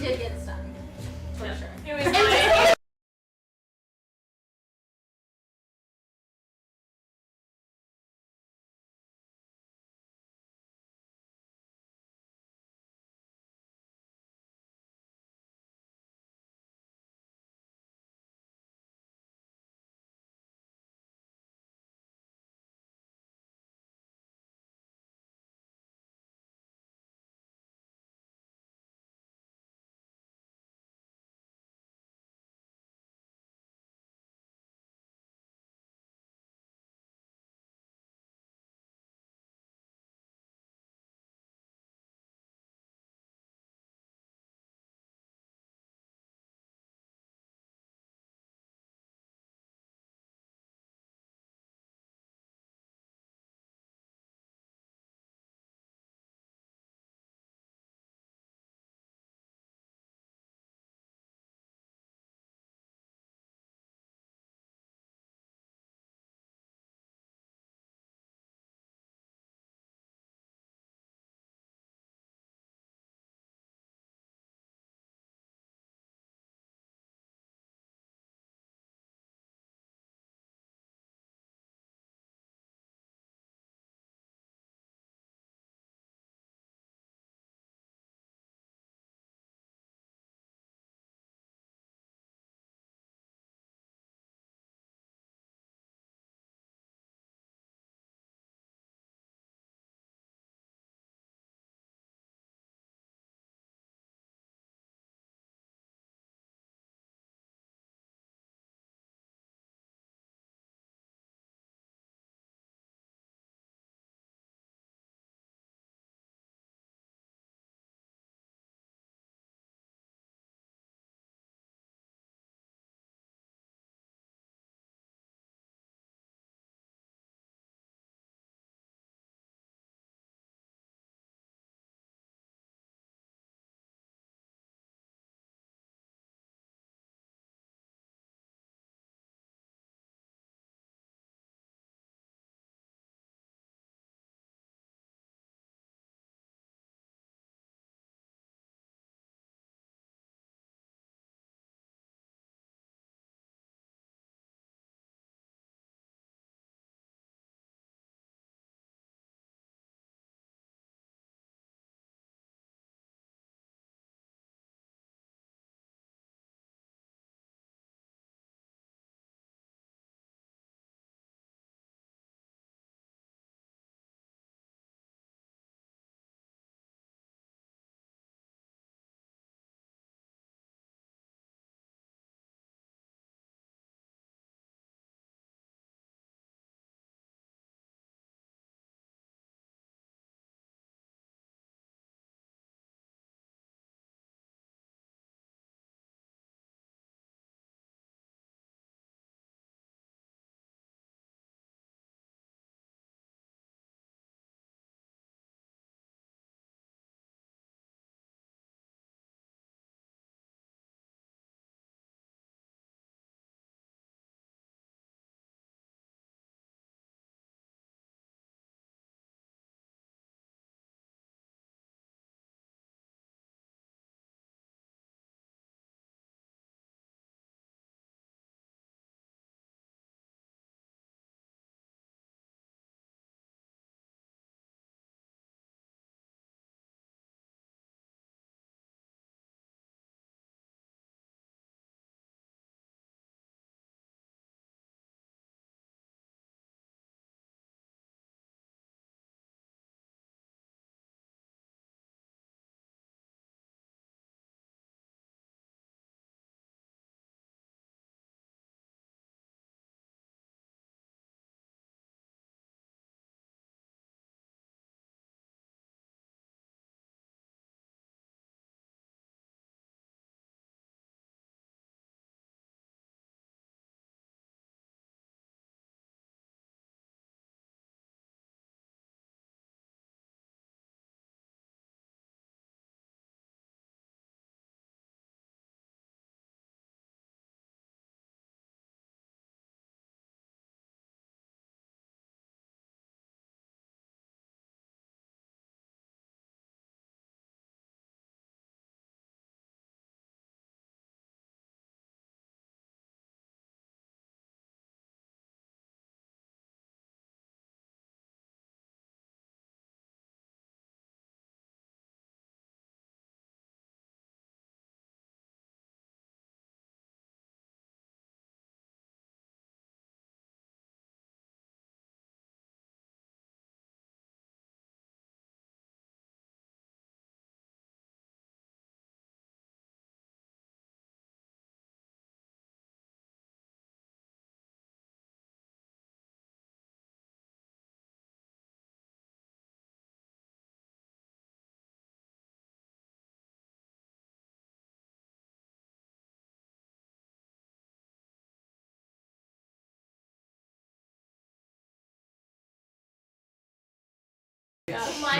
did get stung. For Yeah. sure. It was like,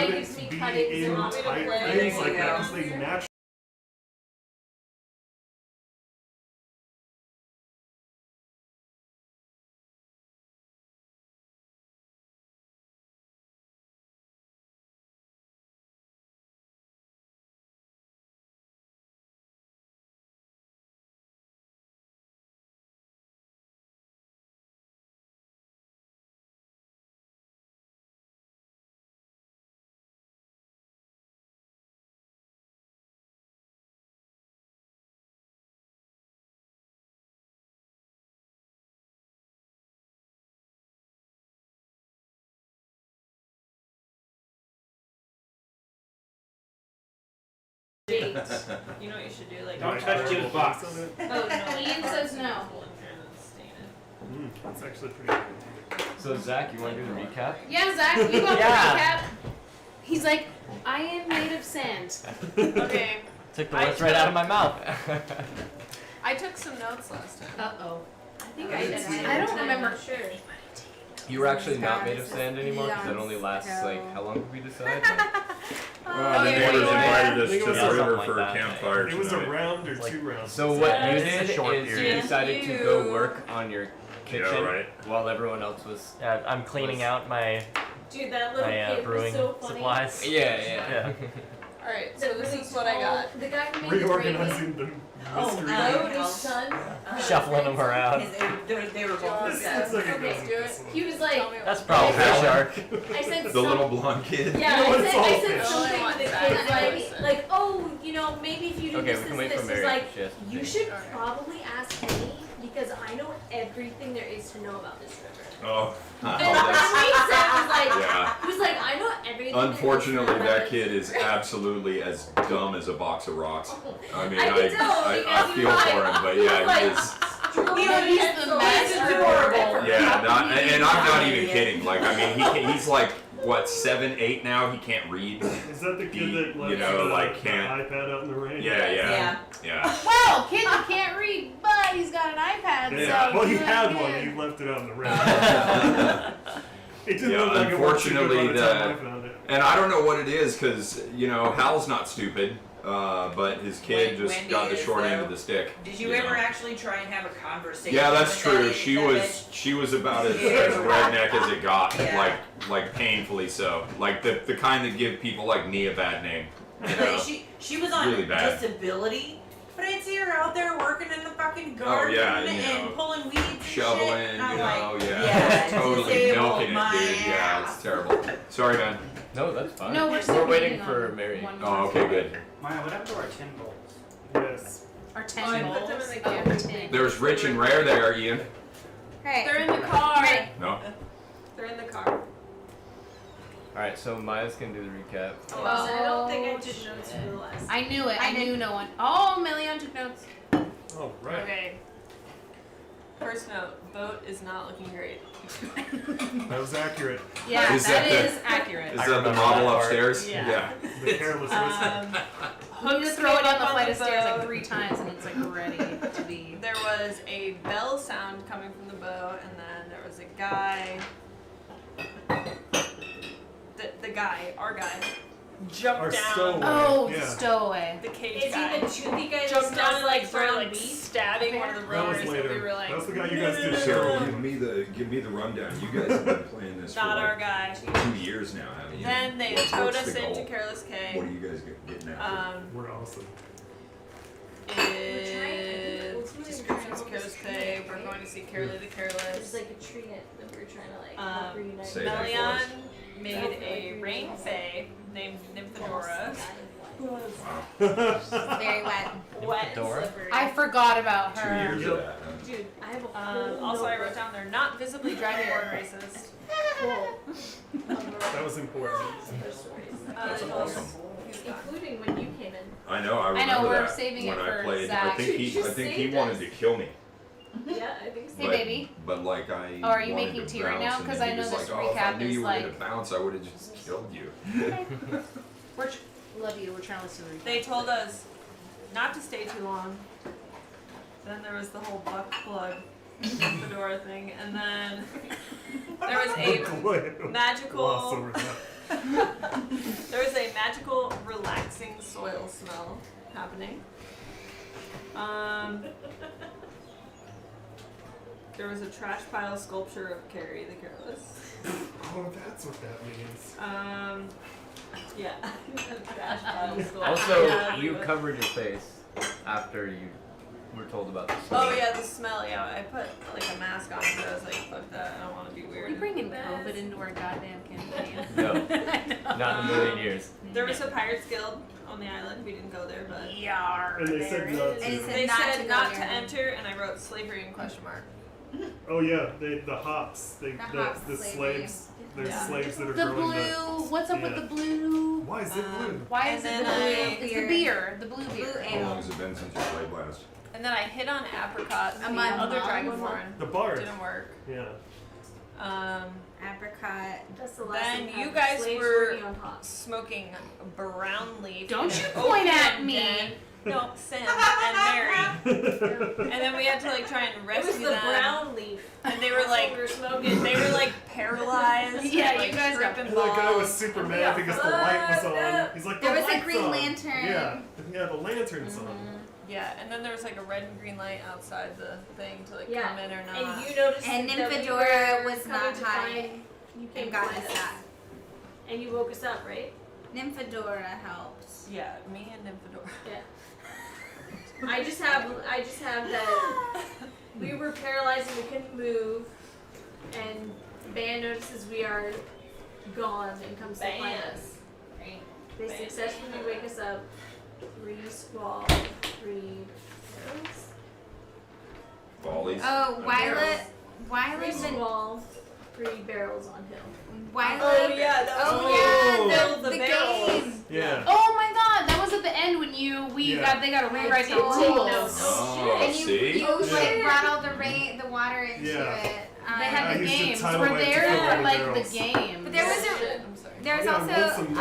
gives me cuttings. in Want me to type play? things There like you that go. because they naturally. Date. You know what you should do? Like, Don't touch Jim's box. Oh no, Ian says no. That's actually pretty good. So Zach, you want to do the recap? Yeah, Zach, you got Yeah. the recap. He's like, I am made of sand. Okay, Took the words right out of my mouth. I took some notes last time. Uh-oh. I think I did. I don't remember. Sure. You were actually not made of sand anymore because it only lasts like how long did we decide? Well, the Okay, neighbors wait, invited us wait. to the Yeah, river something for like a that. campfire It was a tonight. round or 2 rounds. So what you It's did a short is you period. decided to go work on your kitchen Yeah, right. while everyone else was. Yeah, I'm cleaning out my Dude, that little kid was brewing so funny. supplies. Yeah. Alright, so this is what I got. The guy who made the Reorganizing the mystery. Lotus son. Shuffling them around. They were both It's possessed. like it Okay, doesn't do it. this one. He was like, That's probably a shark. I said The some- little blonde kid. Yeah, You know, I it's said all something fish. to the I kids want like, oh, you know, maybe if you do Okay, this, we this, can wait this. for He's Mary. like, She has to you think. should Alright. probably ask me because I know everything there is to know about this river. Oh. And the first thing he said was like, Yeah. he was like, I know everything. Unfortunately, there is to know that about kid is absolutely as dumb as a box of rocks. I mean, I can tell I because he feel was for like- him, but he was yeah, like- he is. He's the master. adorable. Yeah, and I'm not even kidding. Like, I mean, he's like, what, 7, 8 now? He can't read. Is that the kid that You left know, the, like, the can't- iPad out in the rain? Yeah. Well, kid that can't read, but he's got an iPad. Yeah. So Well, he good, had good. one. He left it out in the rain. It didn't Yeah, look like it worked too good by unfortunately, the time I found it. And I don't know what it is, because, you know, Hal's not stupid, but his kid just Wendy got the is, short end though. of the stick. Did you know? ever actually try and have a conversation? Yeah, that's with true. that She was about as redneck as it got, Yeah. like painfully so. Like the kind that give people like me a bad name. You know? she was on Really bad. disability, but I'd see her out there working in the fucking garden yeah, you and know, pulling weeds and Shoveling, shit. you I'm know, like, yeah, totally disabled milking it, my dude. Yeah, ass. it's terrible. Sorry, man. No, that's fine. No, we're still waiting waiting for on Mary. one Oh, more. okay, good. Maya, what happened to our 10 bowls? Yes. Our 10 Oh, I bowls. put them in the Oh, camera. 10. There's rich and rare there, Ian. They're in the car. No. They're in the car. Alright, so Maya's gonna do the recap. Oh, I don't think I took notes for the last. I knew it. I did. knew no one. Oh, Million took notes. Oh, right. Okay. First note: boat is not looking great. That was accurate. Yeah, Is that that the- is accurate. Is I that the remember model that part. upstairs? Yeah. The careless whisper. You Hooks just throw it came down up the on flight of stairs like boat. 3 times and it's like ready to be. There was a bell sound coming from the boat, and then there was a guy. The guy, our guy, jumped Our down. stowaway. Oh, Yeah. stowaway. The cage Is guy he the toothy guy that jumped down smells and like started brown like beef? stabbing one of the That was rowers, and later. we were like, That was the guy you guys did Cheryl, show. give me the rundown. You guys have been playing this not for our like guy. 2 years now, haven't you? Then they What's towed the us into goal? Careless What K. are you guys getting after? We're awesome. Is descriptions of Careless K. We're going to see Carolee the Careless. There's like a tree that we're trying to like help reunite. Say that for us. Melian made a rain fae named Nymphadora. Very wet. Wet and Nymphadora? slippery. I forgot about 2 her. years of that, huh? Dude, I have a whole Also, I notebook. wrote down they're not visibly dragonborn racist. That was important. That's awesome. Including when you came in. I know. I I remember know, we're that saving when it I for played. Zach. I think You he just saved wanted us. to kill me. Yeah, I think so. Hey, but, baby. But like I. Oh, are you wanted making to tea right bounce, now? and 'Cause then I he know was this like, oh, if I recap knew is you were like- gonna bounce, I would have just killed you. Love you. We're trying to listen to the recap. They told us not to stay too long. Then there was the whole buck plug fedora thing, and then there was a Gloss magical over that. There was a magical, relaxing soil smell happening. There was a trash pile sculpture of Carrie the Careless. Oh, that's what that means. Yeah. A trash pile sculpture. Also, Yeah, you but- covered your face after you were told about this. Oh yeah, the smell. Yeah, I put like a mask on because I was like, fuck that. I don't want to be Are weird. you bringing COVID into our goddamn campaign? No, not in a million years. There was a Pirates Guild on the island. We didn't go there, but Yar. And they said not And he to. said they not said to go not near to him. enter, and I wrote slavery in question mark. Oh yeah, the hops. The hops The slavery. slaves. There's Yeah. slaves that are The growing blue. What's up with yeah. the blue? Why is it blue? Why And is it then the blue? I- It's the beer. The blue beer. Blue How long ale. has it been since you played last? And then I hit on Apricot, A the month. other A Dragonborn. The bard. Didn't work. Yeah. Apricot. That's the last Then thing you happened. guys Slaves were working on hops. smoking brown leaf. Don't in you an point at open me. den. No, Sim and Mary. And then we had to like try and It rescue was the them. brown leaf. And they were That's like, what we were smoking. they were like paralyzed. Yeah, and, like, you guys got- tripping And that guy was balls. super Yeah. mad because the light was Fuck on. up. He's like, There the was a light's green on. lantern. Yeah, the lantern's on. Yeah, and then there was like a red and green light outside the thing to like Yeah. come in or not. And you noticed And that we Nymphadora were was coming not to high find- You came and got to find us us. that. And you woke us up, right? Nymphadora helped. Yeah, me and Nymphadora. Yeah. I just have that we were paralyzed and we couldn't move, and Ban notices we are gone and comes to find Ban. us. Right. They Ban. successfully wake us up. 3 squall, 3 arrows. Volleys? Oh, and Violet. barrels? 3 Violet. squall, 3 barrels on hill. Violet. Oh yeah, that was Oh, yeah, Build the barrels. game. Yeah. Oh my god, that was at the end when Yeah. they got to rewrite the told rules. Oh, And you, see? you Yeah. like brought all the water into Yeah. it. They had I the used to games. title We're my there tutorial for with like barrels. the games. But there was Shit, a I'm sorry. there's Yeah, also Wilson Lee.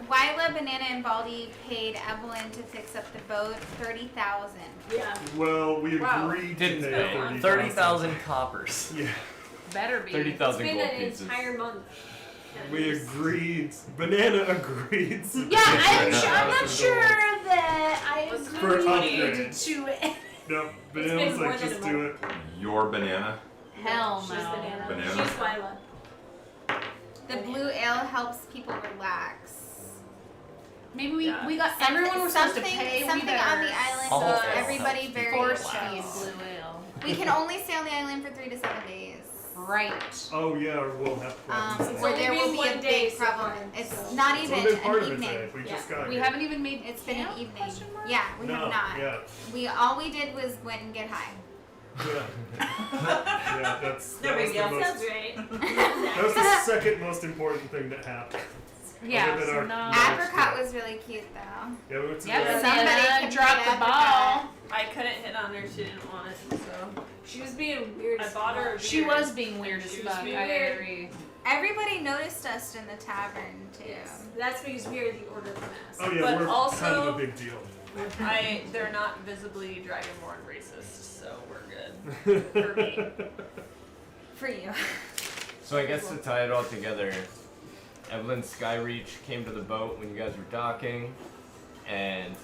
Wyla, Banana, and Baldy paid Evelyn to fix up the boat 30,000. Yeah. Well, we Wow. agreed Didn't to pay pay 30,000 coppers. Yeah, better be. 30,000 It's been gold an pieces. entire month. we agreed. Banana agreed. Yeah, I'm not sure that I Let's For agreed upgrades. to it. No, been Banana's more like, than just a do it. Your banana? Hell She's no. Banana. Banana? She's Wyla. The blue ale helps people relax. Maybe we Yeah. got everyone was supposed to Something- pay. something we better on the island All makes ale everybody helps very people force relaxed. feed blue ale. We can only stay on the island for 3 to 7 days. Right. Oh yeah, or we'll have problems. It's Where only there been will be a 1 day big so problem. far, It's so. not It's even only been part an of it evening. today. We just Yeah. got We here. haven't even made It's been an camp? evening. Question mark? Yeah, we no, have not. Yeah. All we did was went and get high. Yeah. Yeah, that's There that we was go. the most. Sounds right. That was the second most important thing that happened. Yeah, Other than so our- no. Apricot was really cute though. Yeah, we went to Yep, the- Somebody Banana can dropped be the ball. Apricot. I couldn't hit on her. She didn't want it, so She was being weird. I as bought her. A fuck. She beer. was being weird as She was fuck. being I weird. agree. Everybody noticed us in the tavern too. Yes. That's because we are the Order of the Mask. Oh yeah, But we're kind also- of a big deal. they're not visibly Dragonborn racist, so we're good. For me. For you. So I guess to tie it all together, Evelyn Skyreach came to the boat when you guys were docking, and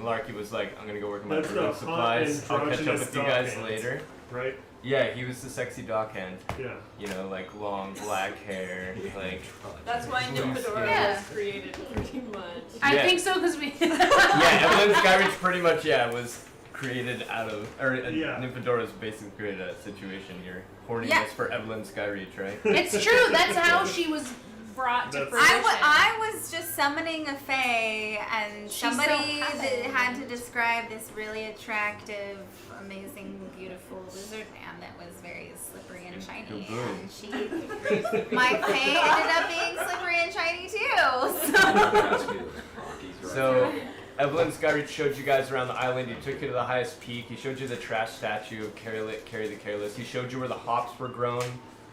Malarkey was like, I'm gonna go work on my That's brewing the hot supplies. I'll catch up androgynous with you guys dockhand. later. Right? Yeah, he was the sexy dockhand. Yeah. You know, like long black hair, like That's why Nymphadora Yeah. was created, pretty much. I Yeah. think so because we. yeah, Evelyn Skyreach pretty much was created out of, or Yeah. Nymphadora's basically created a situation. Your horniness Yeah. for Evelyn Skyreach, right? It's true. That's how she was brought to That's- fruition. I was just summoning a fae, and She's so somebody happy. that had to describe this really attractive, amazing, beautiful lizard man that was very slippery and shiny. Kaboom. And she, my fae ended up being slippery and shiny too. So. That's good. Rockies, right? So, Evelyn Skyreach showed you guys around the island. He took you to the highest peak. He showed you the trash statue of Carrie the Careless. He showed you where the hops were grown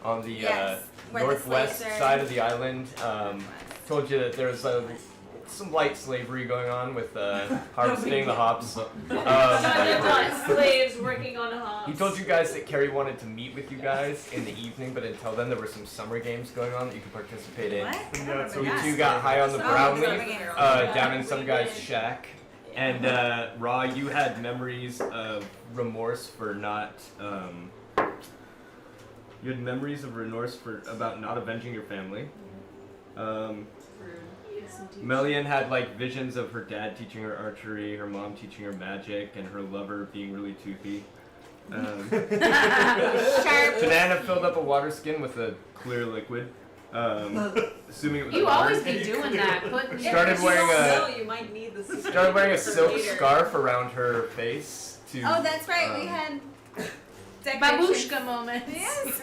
on the Yes, where the northwest slaves are. side of the island. Told you that there was some light slavery going on with harvesting the hops. They're not slaves working on hops. He told you guys that Carrie wanted to meet with you guys in the evening, but until then there were some summer games going on that you could participate in. What? Yeah, So you two got high on the brown leaf down in some guy's shack. And Ra, you had memories of remorse for not. You had memories of remorse about not avenging your family. Melian had like visions of her dad teaching her archery, her mom teaching her magic, and her lover being really toothy. Sharp. Tanana filled up a water skin with a clear liquid. Assuming it was You water. always be doing that. Putting Started You wearing don't a know, you might need the started wearing a silk later. scarf around her face to. Oh, that's right. We had decorations. babushka moment. Yes.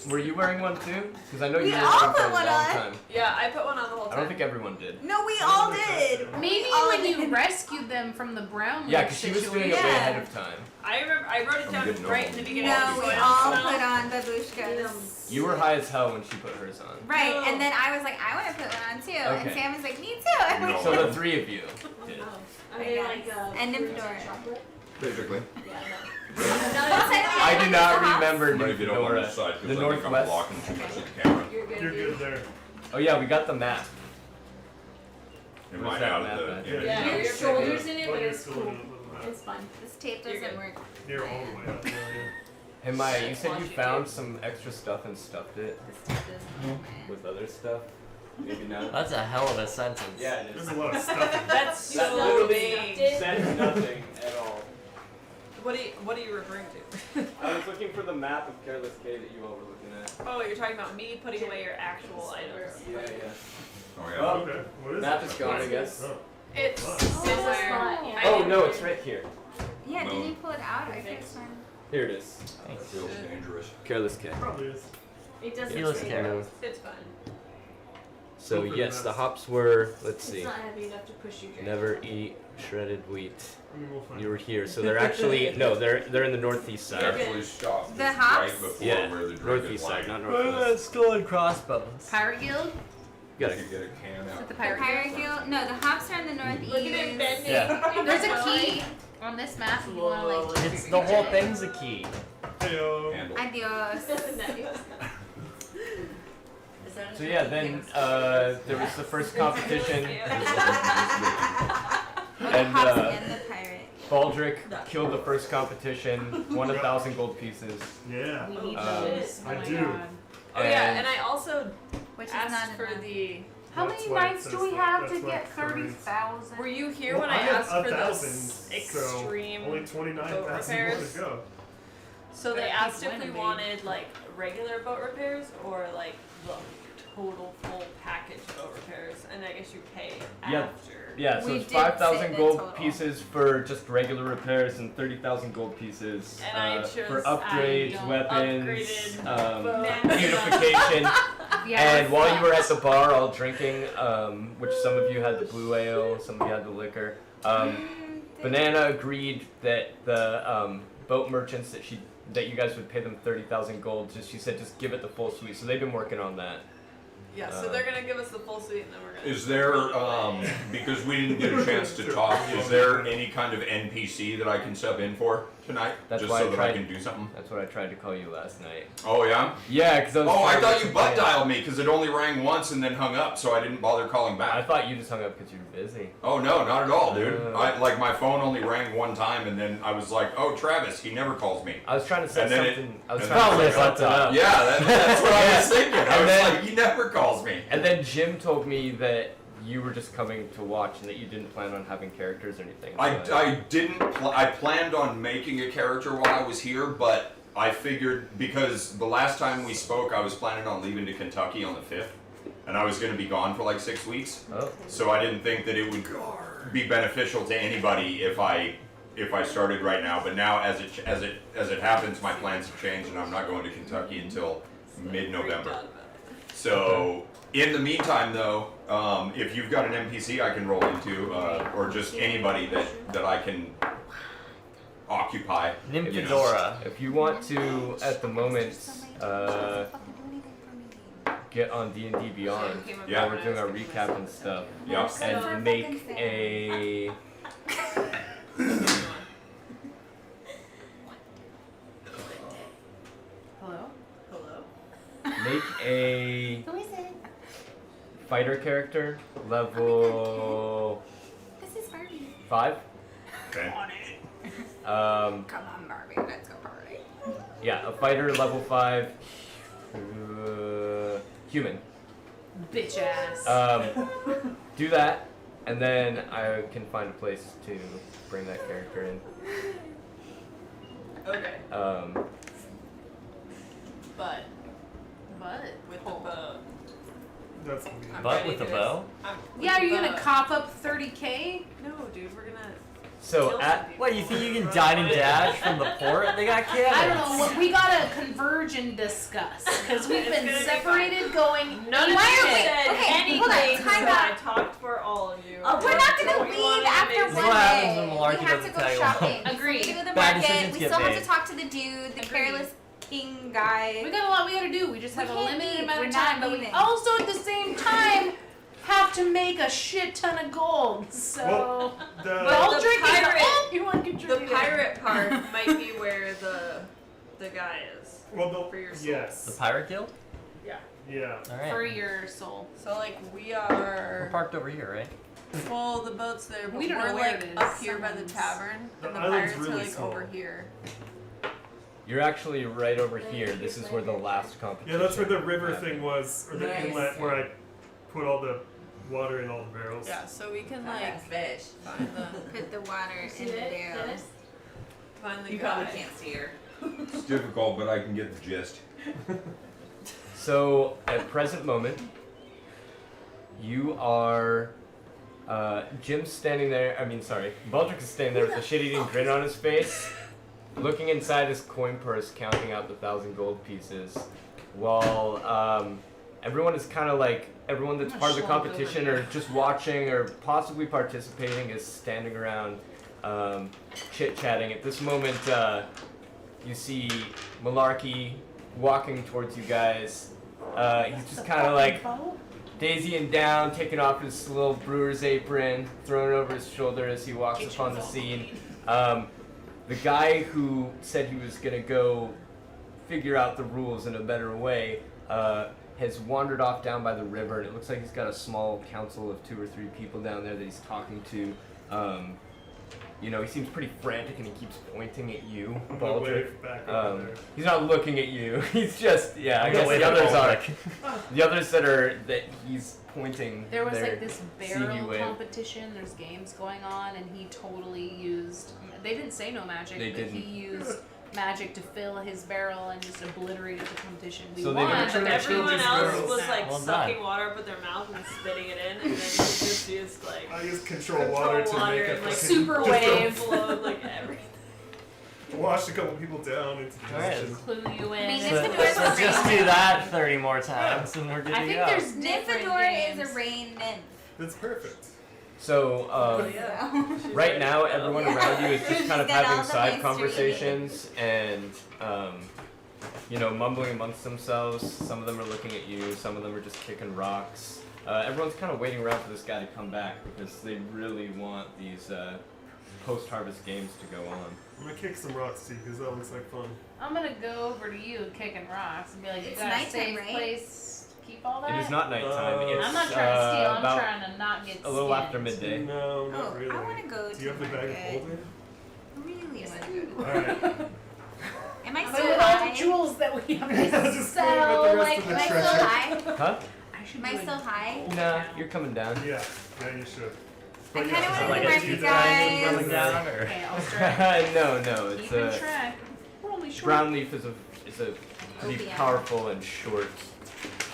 Were you wearing one too? Because I know We you were all wearing for put a one long on. time. Yeah, I put one on the whole I time. don't think everyone did. No, we all did. Maybe all when did. you rescued them from the brown Yeah, leaf because she was doing it situation. way Yeah. ahead of time. I remember I wrote it I'm down getting right old. in the beginning. No, so we I don't all smell. put on babushkas. You were high as hell when she put hers on. Right, No. and then I was like, I want to put one on too. And Okay. Sam was like, me too. And we No. So the three of you did. Are they Yes. like And fruit Nymphadora. chocolate? Basically. Yeah, I do not remember I'm gonna get up on Nymphadora. this side The because I think I'm Northwest. blocking too much of the camera. You're good. You're dude. good there. Oh yeah, we got the map. Am Where's I that out map of the at? image? Yeah, Yeah. your shoulders in it, Well, but you're it's still cool. in the It's fun. This tape You're doesn't good. work. You're all the way up there. Hey Maya, you Shit, said watch you you found do. some extra stuff and stuffed it This tape doesn't work. with other stuff. Maybe not. That's a hell of a sentence. Yeah, it There's is. a lot of stuff. That's That so literally vague. did- Said nothing at all. What are you referring to? I was looking for the map of Careless K that you all were looking at. Oh, you're talking about me putting away your actual items. Yeah, yeah. Oh yeah. Well, Okay. What is map it? is gone, I guess. Oh. It's Oh. somewhere. Oh. I Oh didn't- no, it's right here. Yeah, Well- did you pull it out? I could have sworn. Here it is. That feels dangerous. Careless K. Probably is. It doesn't Feels say terrible. It's fine. So Go for the yes, the maps. hops were. Let's It's see. not heavy enough to push you. Drake. Never eat shredded wheat. I mean, we'll find You were here, so they're actually no, they're in the northeast They side. actually stopped The just hops? right before Yeah, where the drink northeast is side, lying. not northwest. Skull and crossbones. Pirate Guild? You You gotta. could get a can out. With the The Pirate Pirate Guild? Guild? No, the hops are in the northeast. Look at it bending. Yeah. There's a key on this map if you want to like. It's the whole thing's a key. Heyo. Handle. Adios. Nice. So yeah, then there was the first competition, The and hops and the pirate. Baldric killed the first competition, won 1,000 gold pieces. Yeah. We need Um, those. I Oh my do. god. Oh yeah, and I also Which is asked not for enough. the. How That's many why it nights do says we that. have That's to why get it curries. 30,000? Were you here Well, when I have asked for 1,000, those so extreme? only 29,000 more repairs? to go. So they Gotta asked keep if we winning, wanted like regular boat repairs or like the total full package boat repairs, and I guess you pay Yeah. after. Yeah, so We it's did 5,000 say the gold total. pieces for just regular repairs and 30,000 gold pieces And I for chose- upgrades, I don't- weapons, Upgraded beautification. Yeah, And while you were at the bar all drinking, which some of you had the blue ale, some of you had the liquor, Banana agreed that the boat merchants that you guys would pay them 30,000 gold. She said just give it the full suite. So they've been working on that. Yeah, so they're gonna give us the full suite, and then we're gonna. Is there, because we didn't get a chance to talk, is there any kind of NPC that I can sub in for tonight? That's Just why so I that I tried- can do something? That's what I tried to call you last night. Oh yeah? Yeah, because Oh, I thought you butt dialed me because it only rang once and then hung up, so I didn't bother calling I back. thought you just hung up because you were busy. Oh no, not at all, dude. Oh. Like my phone only rang one time and then I was like, oh Travis, he never calls me. I was trying to set And then it- something. I was and trying Probably to set something something up. Yeah, that's what I was thinking. I And was then- like, he never calls me. And then Jim told me that you were just coming to watch and that you didn't plan on having characters or anything. so I didn't. I planned on making a character while I was here, but I figured because the last time we spoke, I was planning on leaving to Kentucky on the 5th, and I was going to be gone for like 6 weeks. Oh. So I didn't think that it would be beneficial to anybody if I started right now. But now, as it happens, my plans have changed, and I'm not going to Kentucky until mid-November. So, in the meantime, though, if you've got an NPC I can roll into, or just anybody that I can occupy, you know. Nymphadora. If you want to, at the moment, get on D&D Beyond Yeah. while we're doing our recap and stuff, Yep. and make a Hello? make a Who is it? fighter character level This is Barbie. 5. Okay. Come on, Barbie, let's go party. Yeah, a fighter level 5 human. Bitch ass. Do that, and then I can find a place to bring that character in. Okay. But What? with the bow. That's weird. I'm But ready with a to- bow? with Yeah, are the you gonna bow. cop up 30K? No, dude, we're gonna. So kill at some people. What, you think you can dine and dash from the port? They got cannons. I don't know. We gotta converge and discuss because we've It's been gonna be separated, going. None of Why you are we- said okay, hold on, anything, time so I out. talked for all of you. We're not gonna We leave wanted to after make one This is what happens day. when Malarkey We have to doesn't go tag shopping. along. Agreed. We go to the Bad market. decisions We get still have made. to talk to the dude, the Agreed. careless king guy. We got a lot we gotta do. We just We have a can't limited leave. amount We're of not time, but we leaving. also at the same time have to make a shit ton of gold. So Well, we're the all the drinking. pirate- All you want The contributed. pirate part might be where the guy is. well for your soul. The yes, pirate guild? yeah. Alright. for your soul. So like we We're are. parked over here, right? Well, the boat's there, but We don't know we're where like it is. up here by the Someone's- tavern, The and the island's pirates really are like small. over here. You're actually right over here. This is where the last competition. Yeah, that's where the river happened. thing was, or the Nice. inlet where I put all the water in all the barrels. Yeah, so we can like find the Put the water in the barrels. find the You guy. probably can't see her. It's difficult, but I can get the gist. So at present moment, you are. Jim's standing there. I mean, sorry, Baldric is standing there with a shit-eating grin on his face, looking inside his coin purse, counting out the 1,000 gold pieces, while everyone is kind of like everyone that's part of the competition or just watching or possibly participating is standing around, chit-chatting. At this moment, you see Malarkey walking towards you guys. He's just kind of like daisying down, taking off his little brewer's apron, throwing it over his shoulder as he walks upon the scene. The guy who said he was gonna go figure out the rules in a better way has wandered off down by the river, and it looks like he's got a small council of 2 or 3 people down there that he's talking to. You know, he seems pretty frantic and he keeps pointing at you, I'm gonna Baldric. wave back over there. He's not looking at you. He's just, yeah, I I'm guess gonna wave the at others are. Baldric. The others that he's pointing. There was they're like this seeing you barrel wave. competition. There's games going on, and he totally used. They didn't say no magic, They but he didn't. used magic to fill his barrel and just obliterated the competition. We So they won, were but trying to there's kill Everyone these else girls. was like Well sucking done. water up with their mouth and spitting it in, and then you just used like I use control water to water make a and, like, fucking- super just wave. flowed like everything. Wash a couple people down into Alright. position. clue you in. I mean, So, Nymphador's so a just rain do nymph. that 30 more times and we're good I to think go. there's different Nymphador games. is a rain nymph. That's perfect. So Yeah. She's right ready now, to go. everyone around you is just She's kind of got all having the side history. conversations and you know, mumbling amongst themselves. Some of them are looking at you. Some of them are just kicking rocks. Everyone's kind of waiting around for this guy to come back because they really want these post-harvest games to go on. I'm gonna kick some rocks too, because that looks like fun. I'm gonna go over to you kicking rocks and be like, you It's got a nighttime, safe right? place to keep all that? It is not nighttime. It's I'm not trying to steal, I'm about trying to not get a little skinned. after midday. No, not Oh, really. I want to go to Do you have the bag of market. holding? I really want to go to Alright. Am I But still with all the high? jewels that we have Yeah, to just sell, think about the rest like, of the Am I treasure. still high? Huh? I should Am I do a still high? gold Nah, channel. you're coming down. Yeah, yeah, you should. I But kinda yeah, wanna so like go a mark do you two that. guys. coming down or? Okay, I'll start no, it's keeping a track. We're only short. brown leaf is a pretty Opium. powerful and short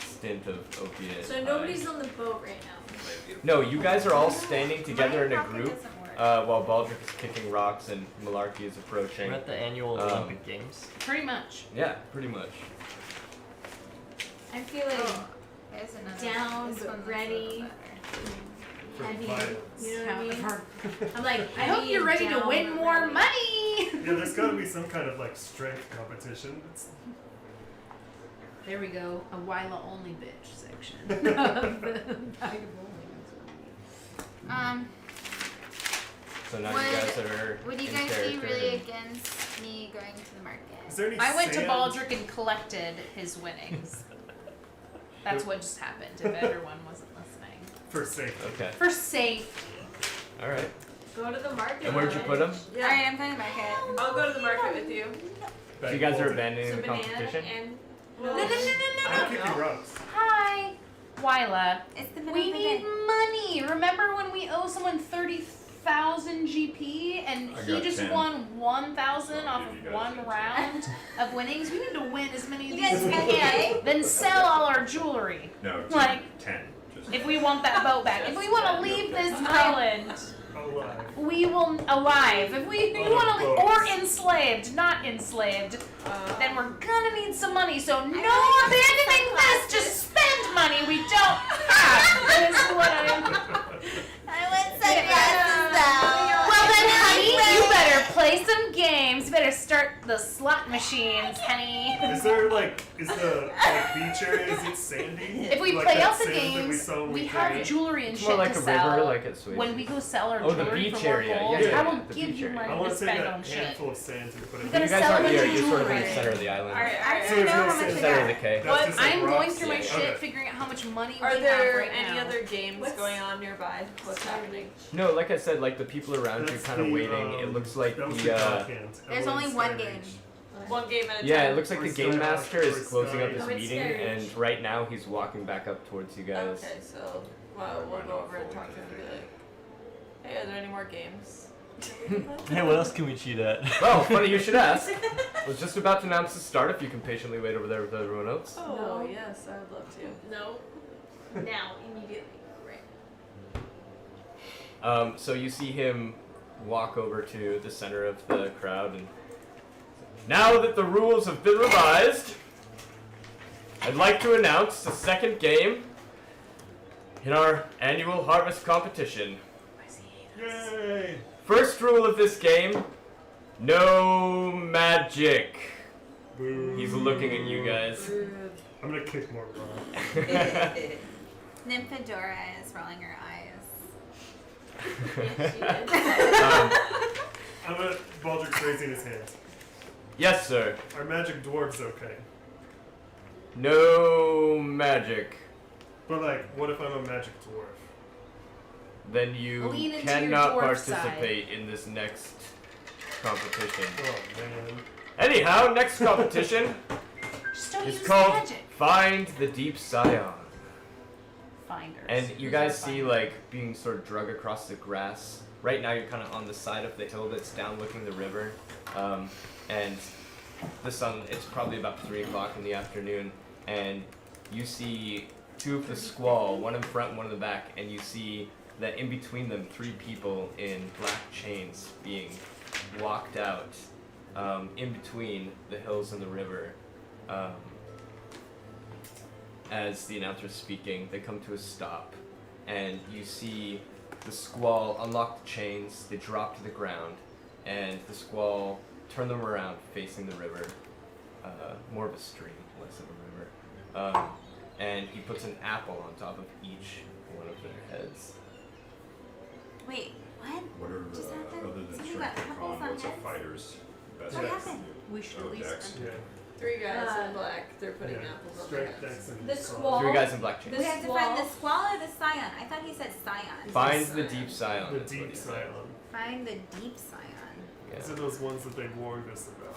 stint of opiate. So nobody's on the boat right now. No, you guys are all standing together in a My pocket group doesn't work. while Baldric is kicking rocks and Malarkey is approaching. We're at the annual Olympic Games. Pretty much. Yeah, pretty much. I'm feeling There's another down, this but one looks a ready. little better. heavy. Violence. You know what I mean? Count I'm like, I hope heavy you're and ready to down, win but more ready. money. Yeah, there's gotta be some kind of like strength competition. It's... There we go. A Wyla only bitch section. Of the Bag of Holdings. So now you Would- guys are Would you in guys be character really and- against me going to the market? Is there any I went to sand? Baldric and collected his winnings. That's what just happened, if everyone wasn't listening. For safety. Okay. For safety. All right. Go to the market. And where'd you put them? Yeah. Alright, I'm going to the market. I'll go to the market with you. So you guys are So abandoning the banana competition? and No. I'm kicking ropes. Hi, Wyla. It's the middle We of the need day. money. Remember when we owe someone 30,000 GP and I he got just 10. won 1,000 So off I'll give you of guys one 10. round of winnings? We need to win as many of You these as guys we okay? can. Then sell all our jewelry. No, Like- 10. Just If we want that boat back. If we want to leave this island, Alive. we will alive. If we On want a to, boat. or enslaved, not enslaved. Then we're gonna need some money. So no want abandoning this. Just spend money we don't have. That is what I want sunglasses though. Well then, honey, you better play some games. You better start the slot machines, honey. Is there is the beach area, is it sandy? If we Like play that out the sand that we games, saw when we we have played? jewelry and It's shit more like to a sell. river, like at Swayze. When we go sell our Oh, the jewelry beach for more area. gold, Yeah, I will the give beach you area. I money want to to take spend that on shit. handful of sand and put it We in. gotta You guys sell aren't a bunch here. of You're sort of in the jewelry. center of the island. Alright, I alright. So don't it's know no how much sense. I Center of got. the K. That's just like I'm going rocks. through my Okay. shit, figuring out how much money we Are have there right any now. other games going on nearby? What's happening? No, like I said, like the people around you That's kind of the, waiting. It looks like that was the backhand. There's only Everyone's one sky game. range. One game at a time. yeah, it looks like Or the game Sky master or is closing up Sky. this Oh, it's meeting, Sky and Ridge. right now he's walking back up towards you guys. Okay, so we'll go over and talk to him and be like, hey, are there any more games? Hey, what else can we cheat at? Well, funny you should ask. I was just about to announce the start. If you can patiently wait over there with everyone else. Oh, No. yes, I would love to. No. Now, immediately. Right. So you see him walk over to the center of the crowd, and now that the rules have been revised, I'd like to announce the second game in our annual harvest competition. Yay! First rule of this game, no magic. Boo. He's looking at you guys. I'm gonna kick more rocks. Nymphadora is rolling her eyes. I'm gonna Baldrick's raising his hands. Yes, sir. Are magic dwarves okay? No magic. But what if I'm a magic dwarf? Then you Lean into your cannot dwarf participate in this next competition. Oh man. Anyhow, next competition Just don't is use called magic. Find the Deep Scion. Finders. And you Who's guys our see finder? being sort of drug across the grass. Right now you're kind of on the side of the hill that's down looking the river. And the sun, it's probably about 3 o'clock in the afternoon. And you see two of the squall, one in front and one in the back. And you see that in between them, 3 people in black chains being walked out in between the hills and the river. As the announcer's speaking, they come to a stop, and you see the squall unlock the chains, they drop to the ground, and the squall turn them around facing the river. More of a stream, less of a river. And he puts an apple on top of each one of their heads. Wait, what? What are, Just happened? other than Something strength about and apples con, on what's a heads? fighter's best What dex? happened? We should Oh, at least. dex. Yeah. 3 guys in black, they're putting Yeah. apples on Strength, their dex, heads. and The con. squall. 3 guys in black chains. We have to find the squall or the scion. I thought he said scion. Find the deep scion. The that's what deep he said. scion. Find the deep scion. Yeah. These are those ones that they warned us about.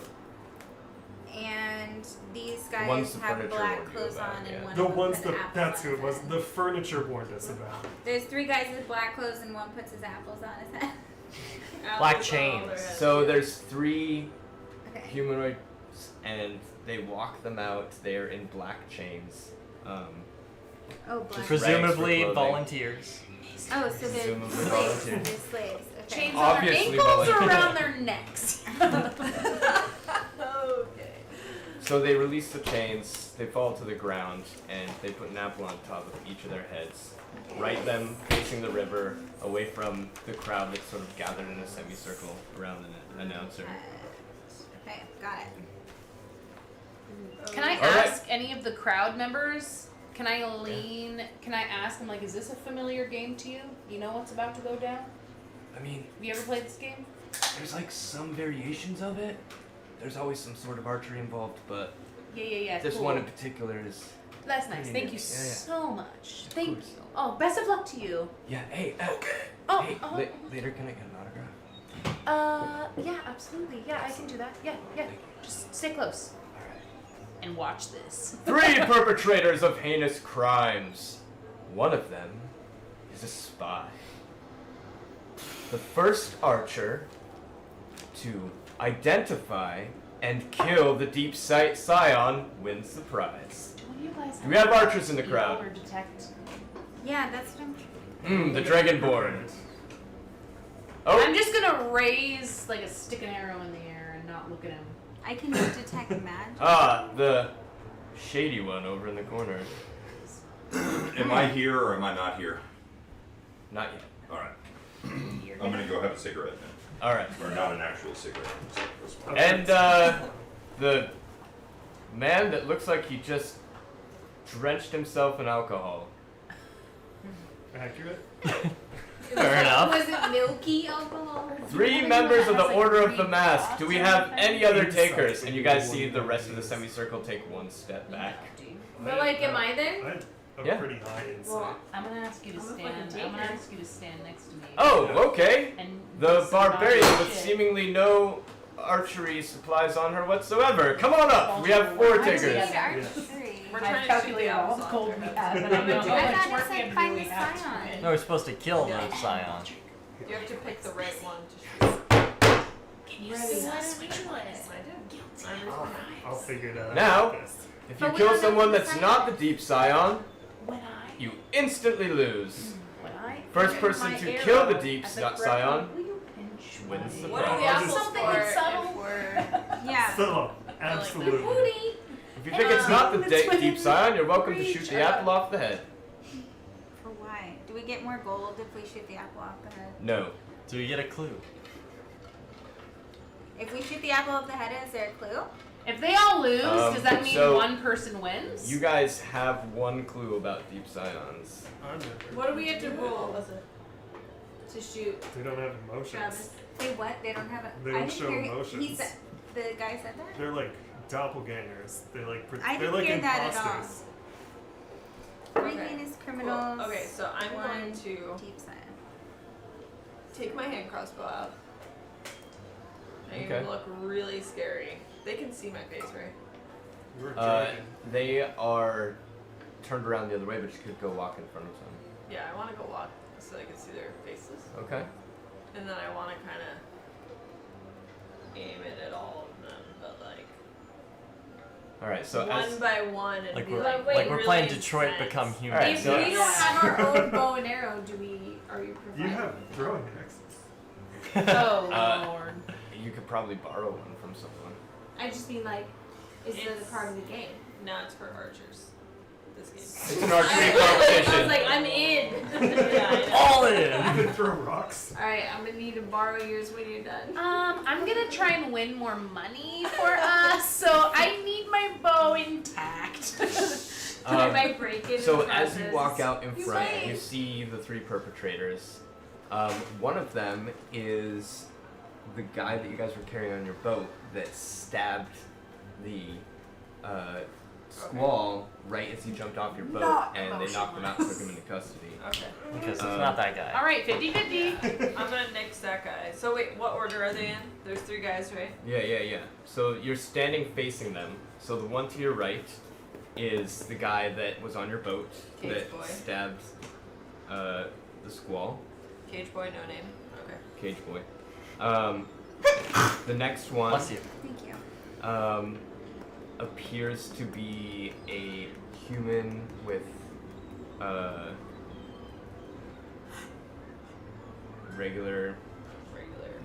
And these ones guys the have furniture black warned you clothes about, on yeah. and one The of them ones put that apples that's on who it his was. head. The furniture warned us about. There's 3 guys with black clothes and one puts his apples on his head. Black Apples on all their chains. heads. So there's 3 Okay. humanoids, and they walk them out. They're in black chains. Oh, black. Just Presumably clothing. volunteers. Oh, so they're Presumably slaves. volunteer. They're slaves. Okay. Chains on their Obviously ankles or volunteer. around their necks? Okay. So they release the chains, they fall to the ground, and they put an apple on top of each of their heads. Right them facing the river, away from the crowd that's sort of gathered in a semicircle around the announcer. Okay, got it. Can I All right. ask any of the crowd members? Can I ask them, like, is this a familiar game to you? You know what's about to go down? I mean, Have you ever played this game? there's like some variations of it. There's always some sort of archery involved, but Yeah. this cool. one in particular is. That's nice. pretty Thank new. you Yeah, yeah. so much. Thank course. you. Oh, best of luck to you. Yeah. Hey. Oh, Hey. oh, Later, can I get an autograph? yeah, absolutely. Yeah, I can do that. Yeah. Thank you. Just stay close All right. and watch this. 3 perpetrators of heinous crimes. One of them is a spy. The first archer to identify and kill the deep sight scion wins the prize. Will you guys Do we have archers in the crowd? Or detect? Yeah, that's what I'm. The Dragonborn. Oh, I'm just gonna raise like a stick and arrow in the air and not look at him. I can detect magic. the shady one over in the corner. Am I here or am I not here? Not yet. All right. I'm gonna go have a cigarette now, All right. or not an actual cigarette. This one. And the man that looks like he just drenched himself in alcohol. Accurate? Fair enough. Was it milky alcohol? 3 members of the Order of the Mask. Do we have any other takers? And you guys see the rest of the semicircle take 1 step back. But like, am I there? I'm Yeah. pretty high insight. Well, I'm gonna ask you to I'm a stand. fucking I'm gonna taker. ask you to stand next to me. Oh, okay. And The listen about barbarian your with shit. seemingly no archery supplies on her whatsoever. Come on up. We have 4 I'm takers. Need together. archery. We're I've trying to shoot the calculated all apples the off gold their we heads. have, and I know how I much thought work it said we find have the to do. scion. No, we're supposed to kill Yeah. the scion. You have to pick the right one to shoot. Ready. I'll figure it out. Now- Yes. If But you we kill don't know someone who the that's scion not the is. deep scion, When you instantly lose. I First Get person my to arrow kill the deep at the correct scion moment, will you pinch wins my- the What are prize. the apples Something for that's subtle. if we're Yeah. So, absolutely. booty. If you think it's not the It's within deep scion, you're welcome to reach. shoot the apple off the head. For why? Do we get more gold if we shoot the apple off the head? No. Do we get a clue? If we shoot the apple off the head, is there a clue? If they all lose, does that mean so one person wins? You guys have 1 clue about deep scions. What do we have to roll to shoot They don't have emotions. Travis? They what? They don't have a. They I don't didn't show hear. He emotions. said, the guy said that. They're like doppelgangers. They like. I They're didn't like hear that at all. imposters. Three Okay. heinous criminals. Cool. Okay, so I'm one going to deep scion. take my hand crossbow out. I'm Okay. gonna look really scary. They can see my face, right? We're dragon. They are turned around the other way, but you could go walk in front of them. Yeah, I want to go walk so I can see their faces, Okay. and then I want to kind of aim it at all of them, but like All right. So one as by one, and Like be we're like, wait, like we're really playing Detroit intense. Become Human. Alright, If so- we don't have our own bow and arrow, are you providing? You have throwing axes. Oh Uh, lord. you could probably borrow one from someone. I just mean like, is it a It's- part of the game? No, it's for archers. This game. It's an archery I competition. was like, I'm in. Yeah, I know. All You in. can throw rocks. All right, I'm gonna need to borrow yours when you're done. I'm gonna try and win more money for us, so I need my bow intact. I might break it. So in the as you process. walk out in You front, might. you see the 3 perpetrators. One of them is the guy that you guys were carrying on your boat that stabbed the squall right as he jumped off your boat, Not and they knocked him out and took him into custody. Okay, Because it's Um, not that guy. All right, 50-50. I'm gonna nix that guy. So wait, what order are they in? There's 3 guys, right? Yeah. So you're standing facing them. So the one to your right is the guy that was on your boat Cage that boy. stabbed the squall. Cage boy, no name. Okay. Cage boy. The next one Bless you. Thank you. appears to be a human with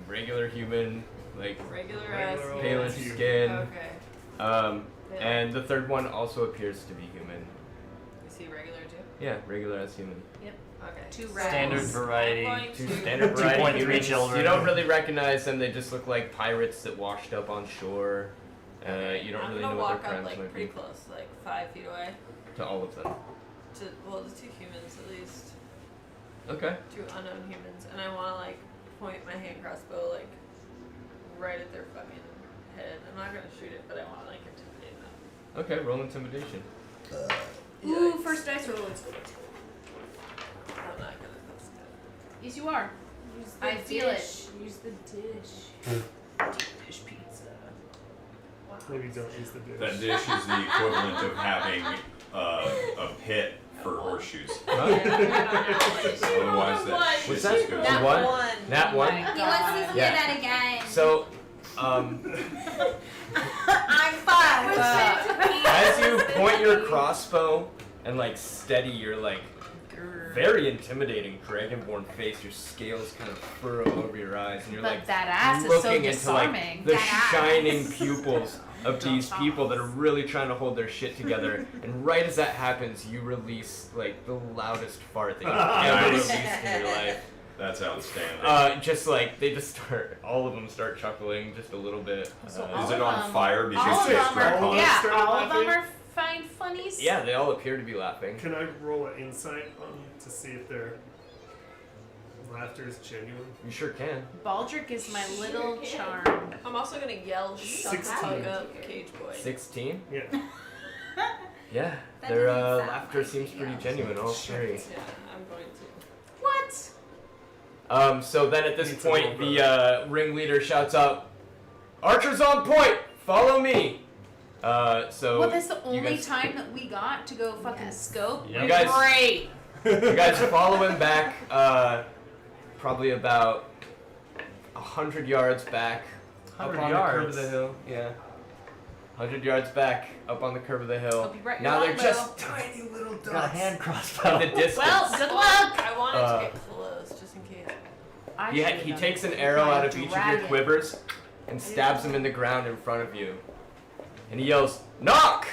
regular human, like Regular Regular ass. old palish human. skin. Okay. Yeah. Yeah. And the third one also appears to be human. Is he regular too? Yeah, regular as human. Okay. 2 So rats. Standard I'm variety. going Two to- standard variety 2.3 humans. children. You don't really recognize them. They just look like pirates that washed up on shore. You don't I'm really gonna know what walk their up crimes like might pretty be. close, like 5 feet away. To all of them. To the 2 humans at least. Okay. 2 unknown humans, and I want to like point my hand crossbow like right at their fucking head. I'm not gonna shoot it, but I want to like intimidate them. Okay, roll intimidation. Ooh, first dice roll. I'm not gonna. That's good. Yes, you are. Use the I feel it. dish. Use the dish. Dish pizza. Wow. Maybe don't use the dish. That dish is the equivalent of having a pit for horseshoes. Otherwise, that What's shit that? just goes. Nat What? one. Nat Oh one? my He wants to God. hear Yeah. that again. So, I'm fine. as you point your crossbow and like steady your like very intimidating dragonborn face, your scales kind of furrow over your eyes, and you're But like that ass is so looking into like disarming. the That ass. shining pupils of these people that are really trying to hold their shit together. And right as that happens, you release like the loudest fart that you've ever Nice. released in your life. That's outstanding. Just like they just start, all of them start chuckling just a little bit. So Is it on fire all because of it's them are, draconic? yeah, Start all of them laughing. are find funnies. Yeah, they all appear to be laughing. Can I roll an insight on to see if their laughter is genuine? You sure can. Baldric is my Sure little can. charm. I'm also gonna yell, "Shut the 16. fuck up, Cage Boy." 16? Yeah. Yeah, That their doesn't sound laughter like seems you. pretty genuine, all three. Yeah, I'm going to. What? So then at this Needs a point, little the ringleader shouts out, "Archers on point! Follow me!" So Well, that's the you only guys, time that we got to go fucking scope. Yeah. You guys- Great. you guys follow him back, probably about 100 yards back, 100 up on the curve of yards. the hill. Yeah, 100 yards back, up on the curve of the hill. Hope you brought your Now they're longbow. just tiny little Got a dots hand in crossbow. the distance. Well, good luck. I wanted Uh, to get close just in case. I He should've he done takes this an with arrow my out of each of your dragon. quivers and stabs him in the ground in front of you. And he yells, "Knock!"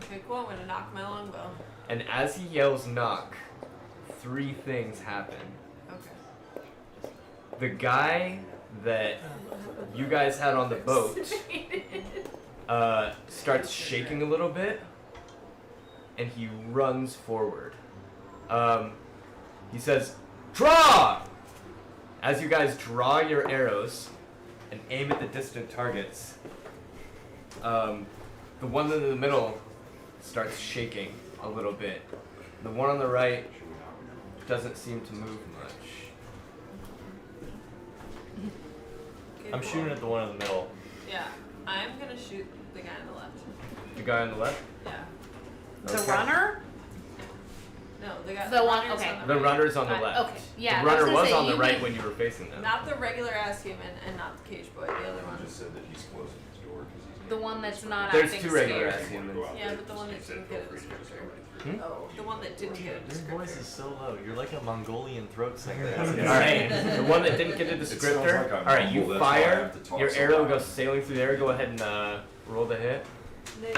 Okay, cool. I'm gonna knock my longbow. And as he yells knock, 3 things happen. Okay. The guy that you guys had on the boat starts shaking a little bit, and he runs forward. He says, "Draw!" As you guys draw your arrows and aim at the distant targets, the one in the middle starts shaking a little bit. The one on the right doesn't seem to move much. Okay, I'm cool. shooting at the one in the middle. Yeah, I'm gonna shoot the guy on the left. The guy on the left? Yeah. The Okay. runner? No, the guy. The one- runner's okay. on The right. runner's on the left. Okay, yeah. The runner I gonna was say, on the you right mean- when you were facing them. Not the regular ass human and not the cage boy. The other one. just said that he's closing his door because he's The one that's not There's acting 2 regular scared. ass humans. Yeah, but the one that didn't get a descriptor. Hmm? Oh, the one that didn't get a Your voice descriptor. is so low. You're like a Mongolian throat singer. Alright, the one that didn't get a sounds descriptor. like I'm Alright, humble, you that's why I fire, have to talk your so arrow loud. goes sailing through the air. Go ahead and roll the hit. No?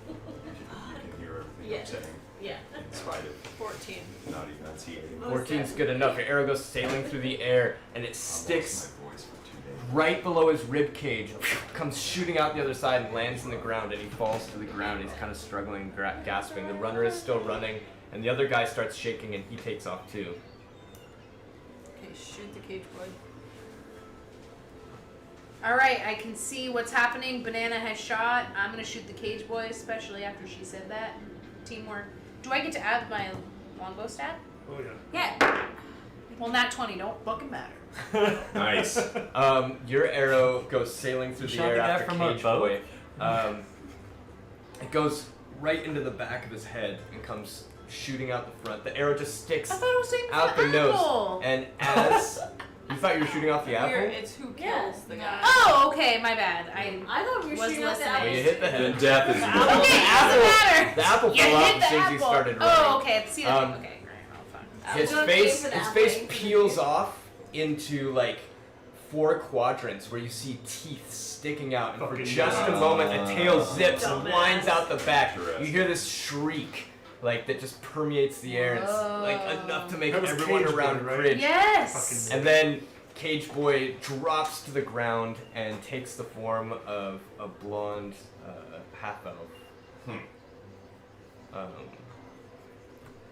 You can hear everything Yeah. I'm saying Yeah. in spite of 14. not enunciating. 14's good enough. Your arrow goes sailing through the air and it I've sticks lost my voice for 2 days. right below his rib cage, comes shooting out the other side and lands in the ground, and he falls to the ground. He's kind of struggling, gasping. The runner is still running, and the other guy starts shaking, and he takes off too. Okay, shoot the cage boy. Alright, I can see what's happening. Banana has shot. I'm gonna shoot the cage boy, especially after she said that. Teamwork. Do I get to add my longbow stat? Oh yeah. Yeah. Well, nat 20 don't fucking matter. Nice. Your arrow goes sailing through the Shot air the guy after from a Cage boat? Boy. It goes right into the back of his head and comes shooting out the front. The arrow just sticks I thought it was taking out the the nose, apple. and as you thought you were shooting off the apple, It's who kills the guy. Oh, okay, my bad. I thought we were Was shooting at the listening. well, you apples. hit the head. Then death is apple- Okay, the doesn't matter. The apple You fell out hit as the soon as he apple. started running. Oh, okay. See that? Um, Okay, great. Oh, fine. His Don't face, aim for the his apple, face aim for the peels cage. off into like 4 quadrants where you see teeth sticking out, and for Fucking just a nuts. moment, the tail zips and Dumbass. winds out the back. Interesting. You hear this shriek, like that just permeates the air. It's like enough to make That was everyone Cage Boy, around right? cringe. Yes. Fucking- And then Cage Boy drops to the ground and takes the form of a blonde half elf.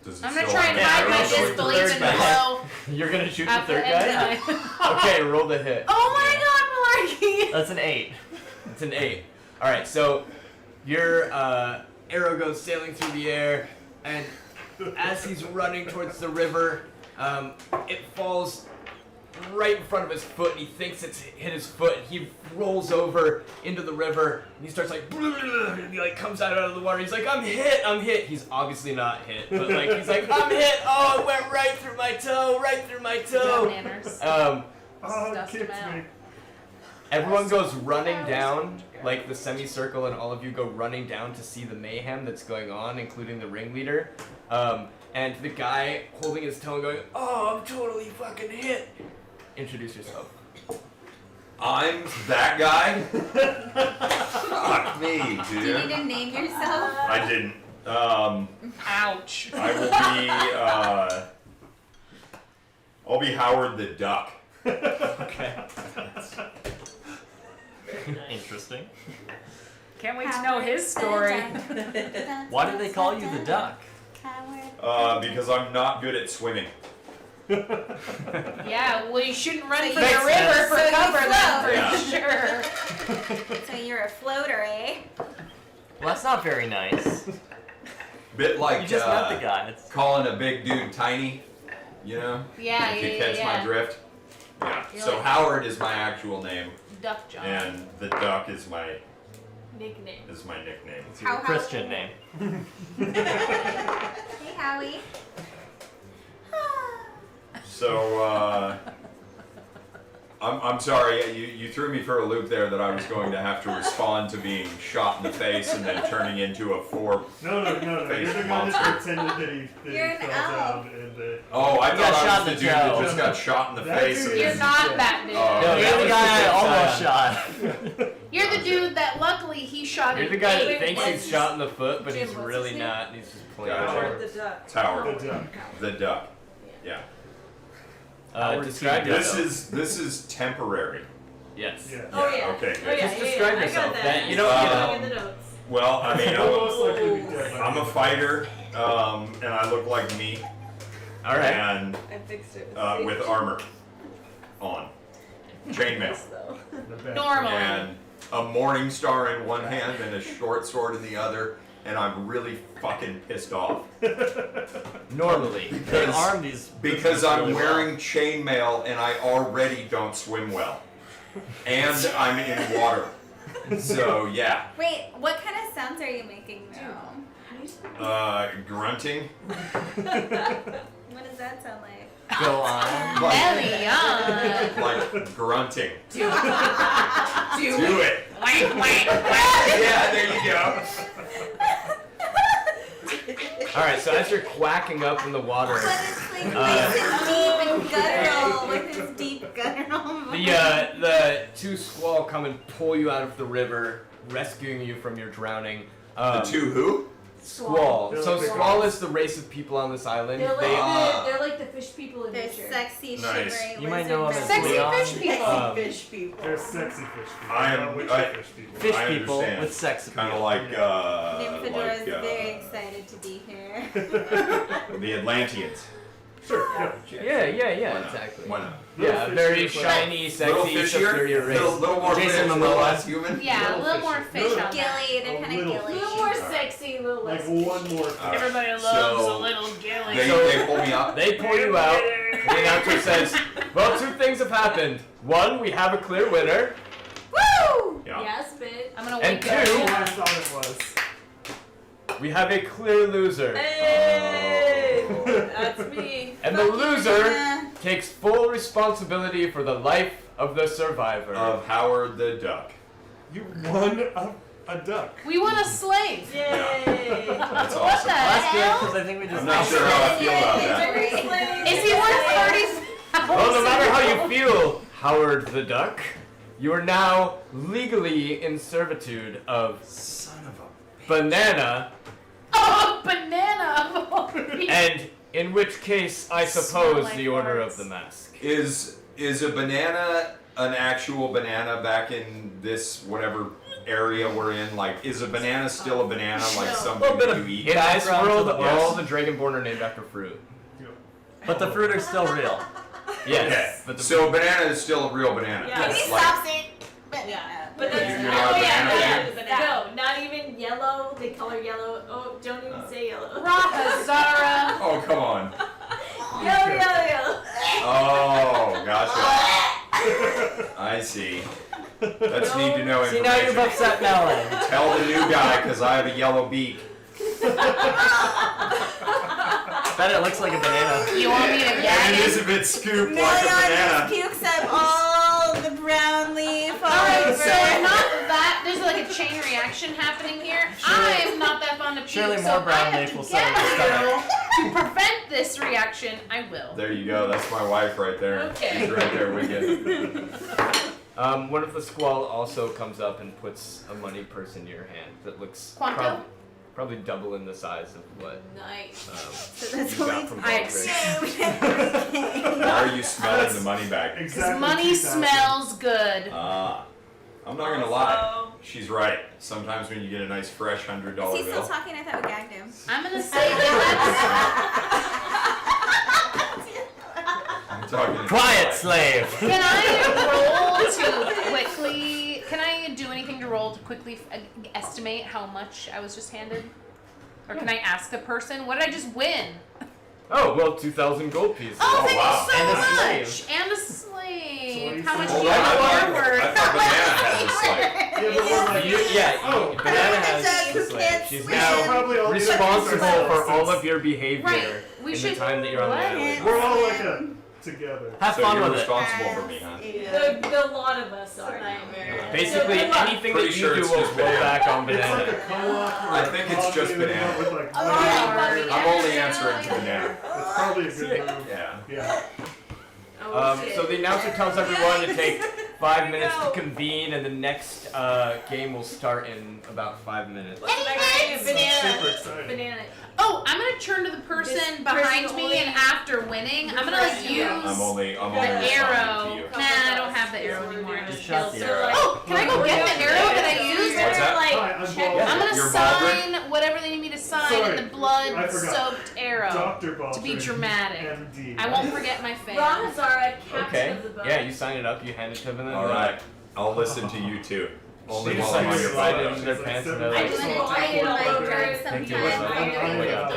Does it I'm gonna still try and have hide an my arrow? shoot the disbelief third and guy. blow You're gonna shoot the at the third end. guy? Okay, roll the hit. Oh my god, Malarkey! That's an 8. It's an 8. Alright, so your arrow goes sailing through the air, and as he's running towards the river, it falls right in front of his foot, and he thinks it's hit his foot. He rolls over into the river, and he starts like, and he like comes out of the water. He's like, I'm hit. He's obviously not hit, but like he's like, I'm hit. Oh, it went right through my toe. Manners. Oh, Dust it him kicked out. me. Everyone goes running down, like the semicircle, and all of you go running down to see the mayhem that's going on, including the ringleader. And the guy holding his toe and going, oh, I'm totally fucking hit. Introduce yourself. I'm that guy? Fuck me, Do you dude. need to name yourself? I didn't. Ouch. I will be, I'll be Howard the Duck. Okay. Interesting. Can't wait to know his story. Why do they call you the duck? Because I'm not good at swimming. Yeah, well, you shouldn't run So for you- the river for so you cover then, for float. sure. So you're a floater, eh? Well, that's not very nice. Bit like You just met the guy. It's... calling a big dude tiny, you know? Yeah, If you yeah, catch yeah. my drift. Yeah. You're So like- Howard is my actual name, Duck John. and the Duck is my Nickname. nickname. It's your How- Christian name. Hey, Howie. So I'm sorry, you threw me for a loop there that I was going to have to respond to being shot in the face and then turning into a four. No. You're Face the guy monster. that pretended that he You're an fell elf. down and that. Oh, I You got thought I shot was in the the dude that toe. just got shot in the That face. dude and You're is- not that dude. Oh, No, okay. you're the guy I That almost was shot. You're the dude that luckily he shot You're in the guy that eight. thinks he's shot in the foot, but Jim, he's what's really his name? not, and he's just playing. Gotcha. Howard the Duck. It's Howard. The duck. The Duck. Yeah. Describe This yourself. is temporary. Yes. Yeah. Oh yeah. Okay, Oh good. yeah. Just yeah, describe yeah. I yourself. got That- you know. don't- in the notes. Well, I mean, Most likely to be dead. I'm a fighter, and I look like me, All right. and I fixed it. with armor on, chainmail, The bad Normally. and a morning star in one hand and a short sword in the other, and I'm really fucking pissed off Normally. They because, arm these because I'm really well. wearing chainmail and I already don't swim well, and I'm in water. So yeah, Wait, what kind of sounds are you making though? grunting. What does that sound like? Go on. Belly on. Like grunting. Do Do it. Whack, whack, whack. Yeah, there you go. All right. So as you're quacking up in the water, But it's like nice and deep and guttural with his deep guttural voice. the two squall come and pull you out of the river, rescuing you from your drowning. The two who? Squall. They're So like- Squall is the race of people on this island. They're like, They they're like the fish people in They're nature. sexy, Nice. shivery You might know lizard them as men. Sexy Leon. fish people. Fish people. They're sexy fish people. I am- not witchy I- fish people. Fish I people understand. with sex appeal. Kind of like Nymphodora's like very excited to be here. the Atlanteans. Sure. Yeah. Yeah, Why not? exactly. Why not? Little Yeah, fish very here, but- shiny, Little sexy, fishier, superior race. little more Jason fish, Momoa. little less human. Yeah, a little more fish on that. Gilly, they're A kind of little- A gilly. little more sexy, a little Like less. one more. Alright. Everybody loves So, a little gilly. They pull me up. They pull you out. The announcer says, well, two things have happened. One, we have a clear winner. Woo! Yeah. Yes, bitch. I'm gonna And wake two, That's what I up. thought it was. we have a clear loser. Hey, that's me. And the loser Yeah. takes full responsibility for the life of the survivor. Of Howard the Duck. You won a duck. We want a slave. Yay. That's What awesome. the That's good hell? because I think we just. I'm not sure how I feel about that. Is he worth 30,000? Well, no matter how you feel, Howard the Duck, you are now legally in servitude of Son of a. Banana, Oh, banana. and in which case I Smell suppose like the Order farts. of the Mask. Is Is a banana an actual banana back in this whatever area we're in? Like, is a banana still a banana, like No. something that you eat? In this world, Yes. all the Dragonborn are named after fruit. But the fruit are still real. Yes. Okay. But the So a banana is still a real banana. Yeah. Can It's you like- stop saying banana? Yeah, but that's You're not a banana no, not even yellow. They color yellow. Oh, don't even say yellow. Rahazara. Oh, come on. Yellow. Oh, gotcha. I see. That's need to know See, now you've information. upset Melon. Tell the new guy, because I have a yellow beak. Bet it looks like a banana. You want me to And gag it you? is a bit scooped like a Million banana. just pukes up all the brown leaf all Alright, over. so not that. There's like a chain reaction happening here. I'm not that fond of puke, Surely so more if brown I have leaf to will settle gag the you to prevent this reaction, I will. There you go. That's my wife right there. Okay. She's right there with you. One of the squall also comes up and puts a money purse in your hand that looks Quanto? probably double in the size of what Nice. So that's you got only from I Baldrick. Why are you smelling the money bag? Because Exactly. money 2,000. smells good. I'm not gonna lie. She's right. Sometimes when you get a nice fresh $100 Is he still bill. talking? I thought we gagged him. I'm gonna say that I'm talking to Quiet, you. slave. Can I roll to quickly? Can I do anything to roll to quickly estimate how much I was just handed? Or can I ask the person? What did I just win? Oh well, 2,000 gold pieces. Oh, thank wow. you so And a much. slave. And a So slave. what How do you much say? do you Hold on, I have thought forward? Banana had this like. Yeah, but we're like, Yeah, banana has Jack, who the slave. can't She's swim. now probably all responsible for all of your behavior Right. We in should the time that you're on the let island. We're all like a together. Have So fun you're with it. responsible for me, huh? The lot of us are. Basically, So, anything Pretty that you sure do it's will just flow banana. back on It's like banana. a co-op. I think it's just banana. With like Oh, money. I'm only answering to banana. That's probably a good move. Yeah. Yeah. Oh, shit. So the announcer tells everyone to take 5 minutes No. to convene, and the next game will start in about 5 minutes. What's the next thing? Super Banana. exciting. Banana. Oh, I'm gonna turn to the person This behind person me only- and after winning, I'm gonna like use I'm only the responding arrow. to you. Nah, I don't have the arrow anymore. I Just just shot the killed. arrow. Oh, can I go get the arrow that I used? What's that? Hi, I'm check. Baldrick. I'm gonna You're Baldrick? sign whatever they need me to sign Sorry, in the blood I forgot. soaked arrow. Dr. Baldrick. To be dramatic. MD. I won't forget my face. Rahazara, captain Okay. of the boat. Yeah, you sign it up, you hand it to them, and All right. I'll listen to you too. Only She while I'm on your just slide boat. it in their She's pants like, and they're I like, just Like, want I it all might over. drag Thank you. sometime. I'm Yeah,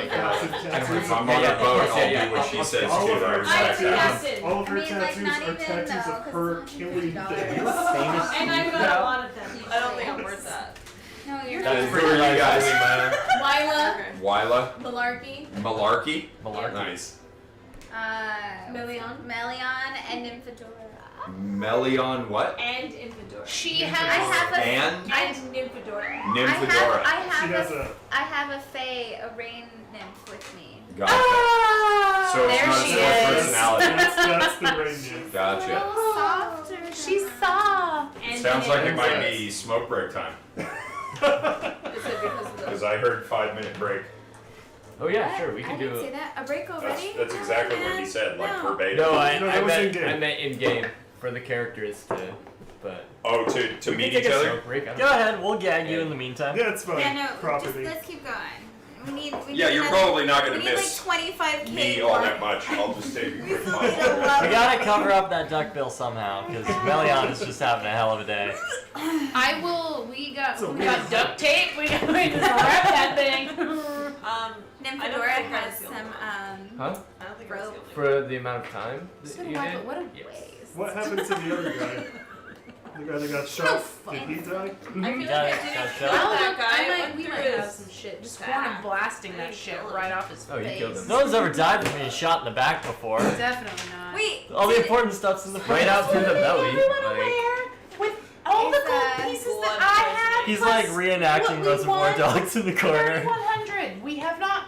tattoos If are- I'm on the Yeah, boat, yeah, I'll yeah. do what she says all to of her her. I'm tattoos, Jackson. all of her I mean, like, tattoos not are even tattoos though, of 'cause her it's killing $100. things. Famous And I've got a lot of them. I don't think I'm worth that. No, you're That not. is Who are you guys? Wyla, Wyla? Malarkey, Malarkey? Malarkey. Nice. Melion, Melion and Nymphadora. Melion what? and Infidora. She I has. have a. And And Nymphadora. Nymphadora. I She have has a. I have a fae, a rain nymph with me. Gotcha. Ah, So it's there not a she split is. personality. That's the rain nymph. Gotcha. Softer. She's soft. And Sounds like it Banana. might be smoke break time. Is it because of Because I heard 5-minute break. oh yeah, sure, we I can didn't do say it. that. A break already? That's exactly what he said, like No. verbatim. No, No, that was in-game. I meant in game for the characters to, but Oh, to we meet can each take a other? smoke break. I don't Go ahead, we'll gag you in the meantime. Yeah, it's fine. Yeah, no. Just, Property. let's keep going. We need. Yeah, you're another- probably not We gonna need like miss 25K me more. all that much. I'll just take a We quick still mile. need a lot. We gotta cover up that duck bill somehow, because Melion is just having a hell of a day. I will. We got So duct tape. We got to wrap that thing. Nymphadora I don't think I has was the some only Huh? I don't think I was the only For the amount of time So that you what, did? but what a Yes. waste. What happened to the other guy? The guy that got shot? Did he die? I feel like I Got it, didn't got kill shot. that guy. I might, went we through might his have some shit. Just back. Corn blasting I that didn't shit kill him. right off his Oh, you face. killed him. No one's ever died from being shot in the back before. Definitely not. Wait. All the did- important stuff's in the front. Right out through the belly. Everyone Like, aware with all the Is, gold pieces blood that I had. He's plus like reenacting what we Reservoir won, Dogs in the corner. 3,100. We have not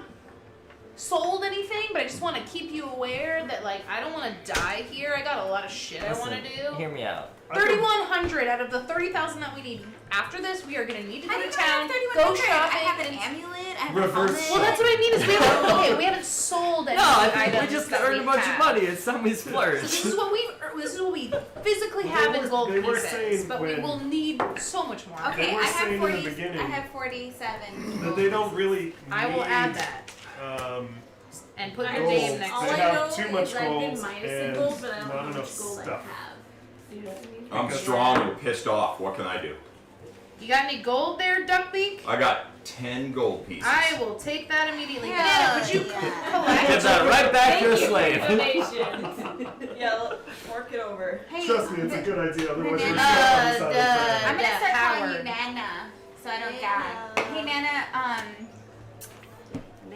sold anything, but I just want to keep you aware that like I don't want to die here. I got a lot of shit I want to do. Hear me out. 3,100 out of the 30,000 that we need. After this, we are gonna need to How go do to you have town, 3,100? go shopping. I have an and- amulet. I have Reverse a helmet. Well, that's what I mean. Is we haven't we haven't sold any No, I think we items just that earned we a bunch have. of money. It's time we So splurge. this is what we physically have in gold they were pieces, saying but we when- will need so much more. Okay, They were I saying in have the 40. beginning I have 47. that they don't really I will need, add that and put your I name just, next all They to I it. have know too much is I've been gold minus in and gold, but I don't not know how much enough gold stuff. I have. You know what I mean? I'm strong and pissed off. What can I do? You got any gold there, Duckbeak? I got 10 gold pieces. I will take that immediately. Hell Banana, would you yeah. collect? Give that right back to a Thank you slave. for donations. Yeah, fork it over. Hey, Trust me, it's a good idea. Otherwise, we're Banana. just on the side of I'm the gonna start calling you Howard. Nana, so I don't gag. Hey Nana,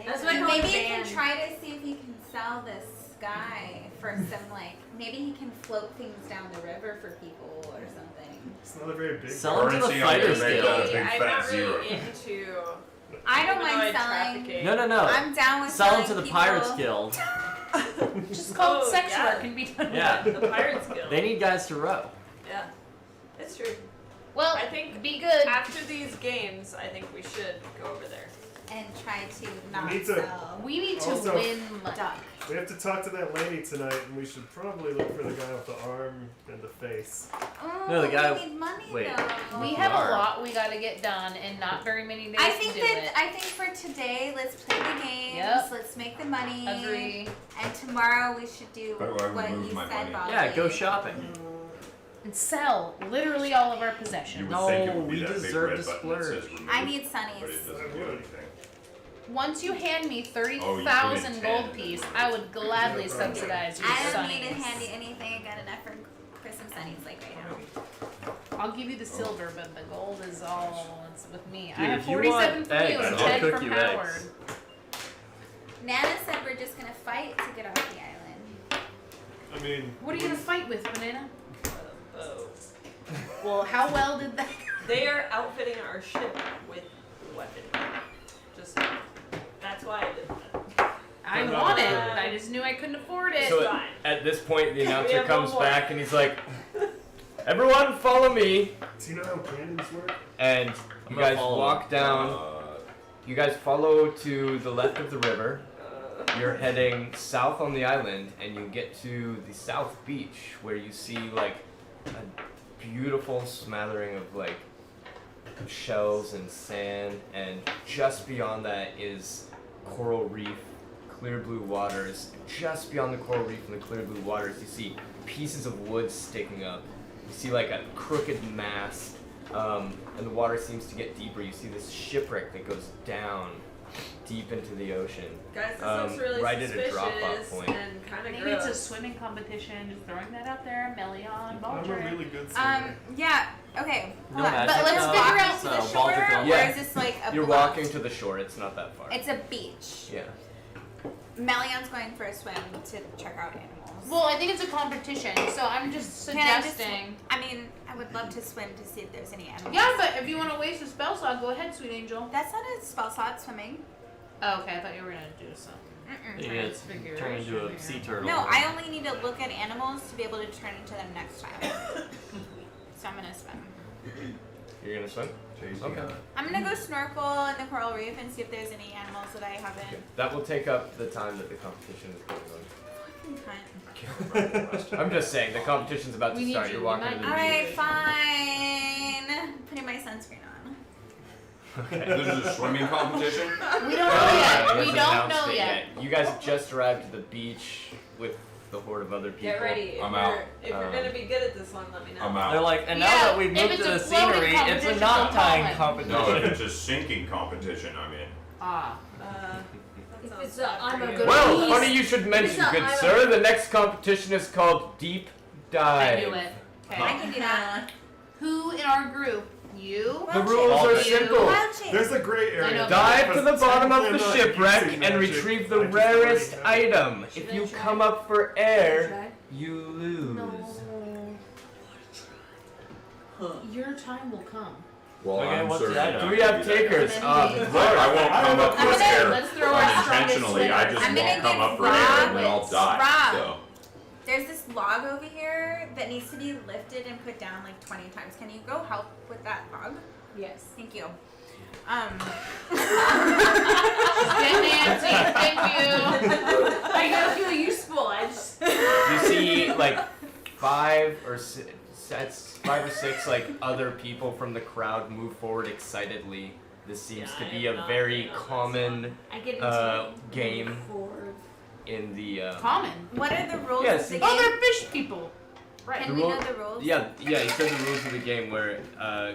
That's what I call maybe the you can band. try to see if you can sell this guy for some like. Maybe he can float things down the river for people or something. It's not a very big. Sell it to the Currency, I'm Fighters gonna make Guild. a big I'm fat not zero. really into. I don't even though mind I selling. trafficking. No. I'm down with Sell selling it to the people. Pirates Guild. Just called Oh, sex yeah. work and be done. Yeah. The Pirates Guild. They need guys to row. Yeah, it's true. Well, I think be good. after these games, I think we should go over there. And try to not need to- sell We need to Also- win money. duck. We have to talk to that lady tonight, and we should probably look for the guy with the arm and the face. Oh, No, the guy- we need money wait. though. We have a Are. lot we gotta get done and not very many days I to think do that it. I think for today, let's play the games. Yep. Let's make the money. Agree. And tomorrow we should do How do I what remove you my said, money? Bobby. Yeah, go shopping. And sell literally all of our You possessions. would think it No, would be we that big deserve red to button that says splurge. remove, I need but sunnies. it doesn't do anything. Once you hand me Oh, you 30,000 put in gold 10. piece, I would gladly subsidize your I don't sunnies. need a handy anything. I got enough for some sunnies like right now. I'll give you the silver, but the gold is all it's with me. I Dude, have if you 47 want from you eggs, and I'll 10 cook from you Howard. eggs. Nana said we're just gonna fight to get off the island. I mean, What are you gonna fight with, Banana? Oh. Well, how well did that? They are outfitting our ship with weapons. Just that's why I did that. I want it. I just knew I couldn't afford it. So fine. at this point, the We announcer have comes one more. back and he's like, "Everyone, follow me!" do you know how cannons work? And I'm you gonna guys follow walk down. You guys follow to the left of the river. You're heading south on the island, and you get to the south beach, where you see like a beautiful smattering of like shells and sand, and just beyond that is coral reef, clear blue waters. Just beyond the coral reef and the clear blue waters, you see pieces of wood sticking up. You see like a crooked mast, and the water seems to get deeper. You see this shipwreck that goes down deep into the ocean. Guys, this Um, looks really right at a suspicious drop-off point. and kind of Maybe it's a gross. swimming competition. Just throwing that out there. Melion, I'm a Baldric. really good swimmer. Yeah. Okay. No Hold on. magic, But let's no. figure out So, the Baldric shore, don't- or Yeah. is this like a You're bluff? walking to the shore. It's not that far. It's a beach. Yeah. Melion's going for a swim to check out animals. Well, I think it's a competition, so I'm just Can I just- suggesting. I mean, I would love to swim to see if there's any animals. Yeah, but if you want to waste a spell slot, go ahead, sweet angel. That's not a spell slot, swimming. Oh, okay, I thought you were gonna do something. Mm-mm. You get Figure turn into a yeah. sea turtle. No, I only need to look at animals to be able to turn into them next time. So I'm gonna swim. You're gonna swim? Okay. I'm gonna go snorkel in the coral reef and see if there's any animals that I haven't. Okay. That will take up the time that the competition is going Fucking cunt. on. I'm just saying, the competition's about We to need start. you. You're We walking might to the need Alright, beach. fine. Putting my sunscreen on. Okay. This is a swimming competition? We don't know Oh, yet. yeah, he We hasn't don't announced know it yet. You guys have just arrived at the beach with the horde of other people. Get ready. If I'm you're, out. If you're gonna be good at this one, let me know. I'm They're out. like, and now Yeah, that we've if moved it's to a the floating scenery, it's a competition, knot don't tying call it. No, if competition. it's a sinking competition, I'm in. Ah. That If sounds it's bad a, I'm for a you. good Well, beast. funny you should mention, not- good I'm a- sir. The next competition is called Deep Dive. I knew it. Okay. I can do that. Who in our group? You. The rules are You. simple. Wild shape. There's a gray I area. know. Dive to the bottom of the Technically, I'm not shipwreck using and magic. retrieve I the just rarest already have item. Should If I you try? come up for air, Try? you lose. Your time will come. Well, Okay, I'm what's the certainly item? not Do we have gonna do that. takers? I won't come up I'm with gonna- air let's throw our unintentionally. I strongest just I'm won't gonna come give up for air and then I'll Rob- die. Rob. So. There's this log over here that needs to be lifted and put down like 20 times. Can you go help with that log? Yes. Thank you. Get Nancy, thank you. I gotta feel useful. I just. You see like 5 or 6 like other people from the crowd move forward excitedly. This seems Yeah, to I be am a not very in on this. common I get game forward. in the Common. What are the rules Yes, of the you- Oh, game? they're fish people. Right. Can The we rule- know the rules? Yeah, he said the rules of the game where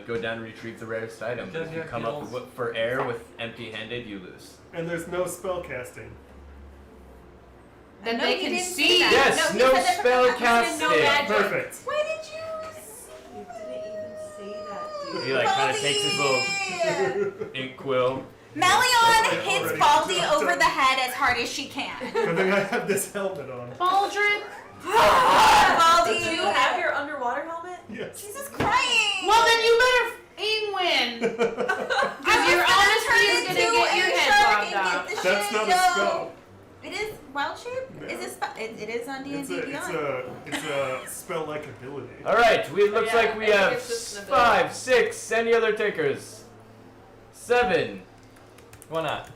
go down and retrieve the rarest item. If you come up for air with empty-handed, you lose. And there's no spell casting. That No, they you can didn't see. say that. Yes, he no said that spell from the casting. No magic. Perfect. Why did you? You didn't even say that, dude. He like kind of takes his little ink quill. Melion Like, hits already Baldy jumped over up. the head as hard as she can. But then I have this helmet on. Baldric. Baldy, Do you have your underwater helmet? Yes. Jesus Christ! Well, then you better win. Because your honesty is gonna get your head bobbed off. That's not a spell. It is wild shape. No. Is a spell? It is on It's D&D a, Beyond. it's a spell-like ability. All right, it looks Yeah, like we I think have it's just an 5, 6. Any other takers? 7, Why not?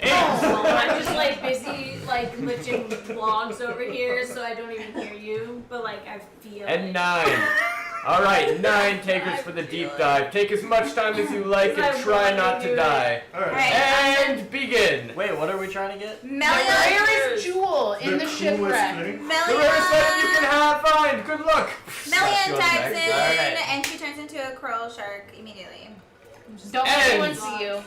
8. I'm just like busy like lifting logs over here, so I don't even hear you. But like I feel. And it. 9. All right, 9 takers for the deep dive. Take as much time as you like and try not to die. Alright. Right. And begin. Wait, what are we trying to get? The Melion, rarest jewel in the coolest shipwreck. thing. The rarest item you can Melion, find. Good luck. Melion Shotgun dives back. in Alright. and she turns into a coral shark immediately. Don't let anyone And- see you.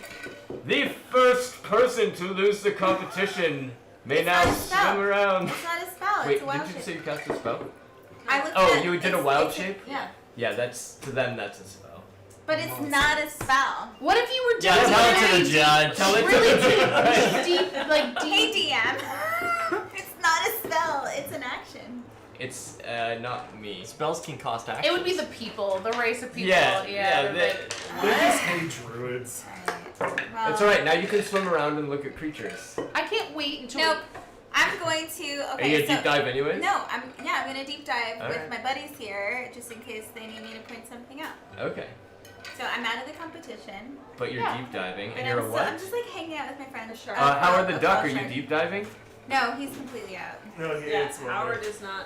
The first person to lose the competition may It's now not a spell. swim around. It's not a spell. Wait, it's a wild did you shape. say you cast a spell? I looked Oh, at you did a it's- wild it's shape? Yeah, Yeah, that's to them. That's a spell. but it's not a spell. What if you were Yeah, doing tell it to really the judge. Tell it to really the judge. deep, like Hey deep? DM, it's not a spell. It's an action. It's not me. Spells can cost action. It would be the people, the race of people. Yeah, they're they- like, They're just hey druids. Alright. Well, It's alright. Now you can swim around and look at creatures. I can't wait until. Nope. I'm going to. Are Okay, you gonna so deep dive anyways? no, I'm gonna deep dive with Alright. my buddies here, just in case they need me to point something out. Okay. So I'm out of the competition, But you're Yeah. deep diving, but and you're a I'm what? just like hanging out with my friends. Shark. How are the a duck? Are coral you shark. deep diving? No, he's completely out. No, he Yeah, ain't swimming. Howard is not.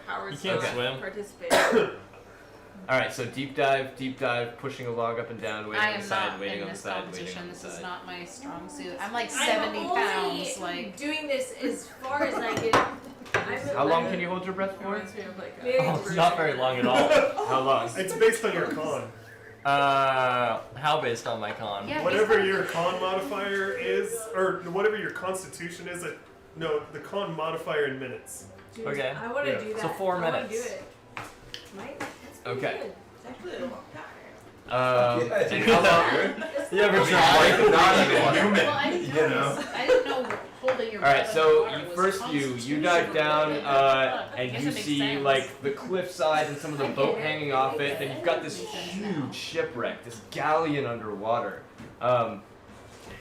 Howard's You can't not swim. participating. Alright, so deep dive, pushing a log up and down, waiting I on the am side, not waiting in on the this side, waiting competition. on the This is side. not my strong suit. I'm like I'm 70 only pounds. Like, doing this as far as I can. How long can you hold your breath for? Reminds me of like Very Oh, it's not very long at all. How long? It's based on your con. How based on my con? yeah, Whatever he's your con modifier is, or whatever your constitution is, no, the con modifier in minutes. Dude, Okay. I want to Yeah. do that. So 4 I wanna minutes. do it. Might. That's pretty Okay. good. It's actually a long time. And how long? You ever Like, try? not even human. Well, I didn't know. You know? I didn't know holding your All right, breath so underwater you was first you dive down constitutional. I and guess you it makes see sense. like the cliffside and some of the I get boat it. hanging off it. Then you've got this Makes sense now. huge shipwreck, this galleon underwater.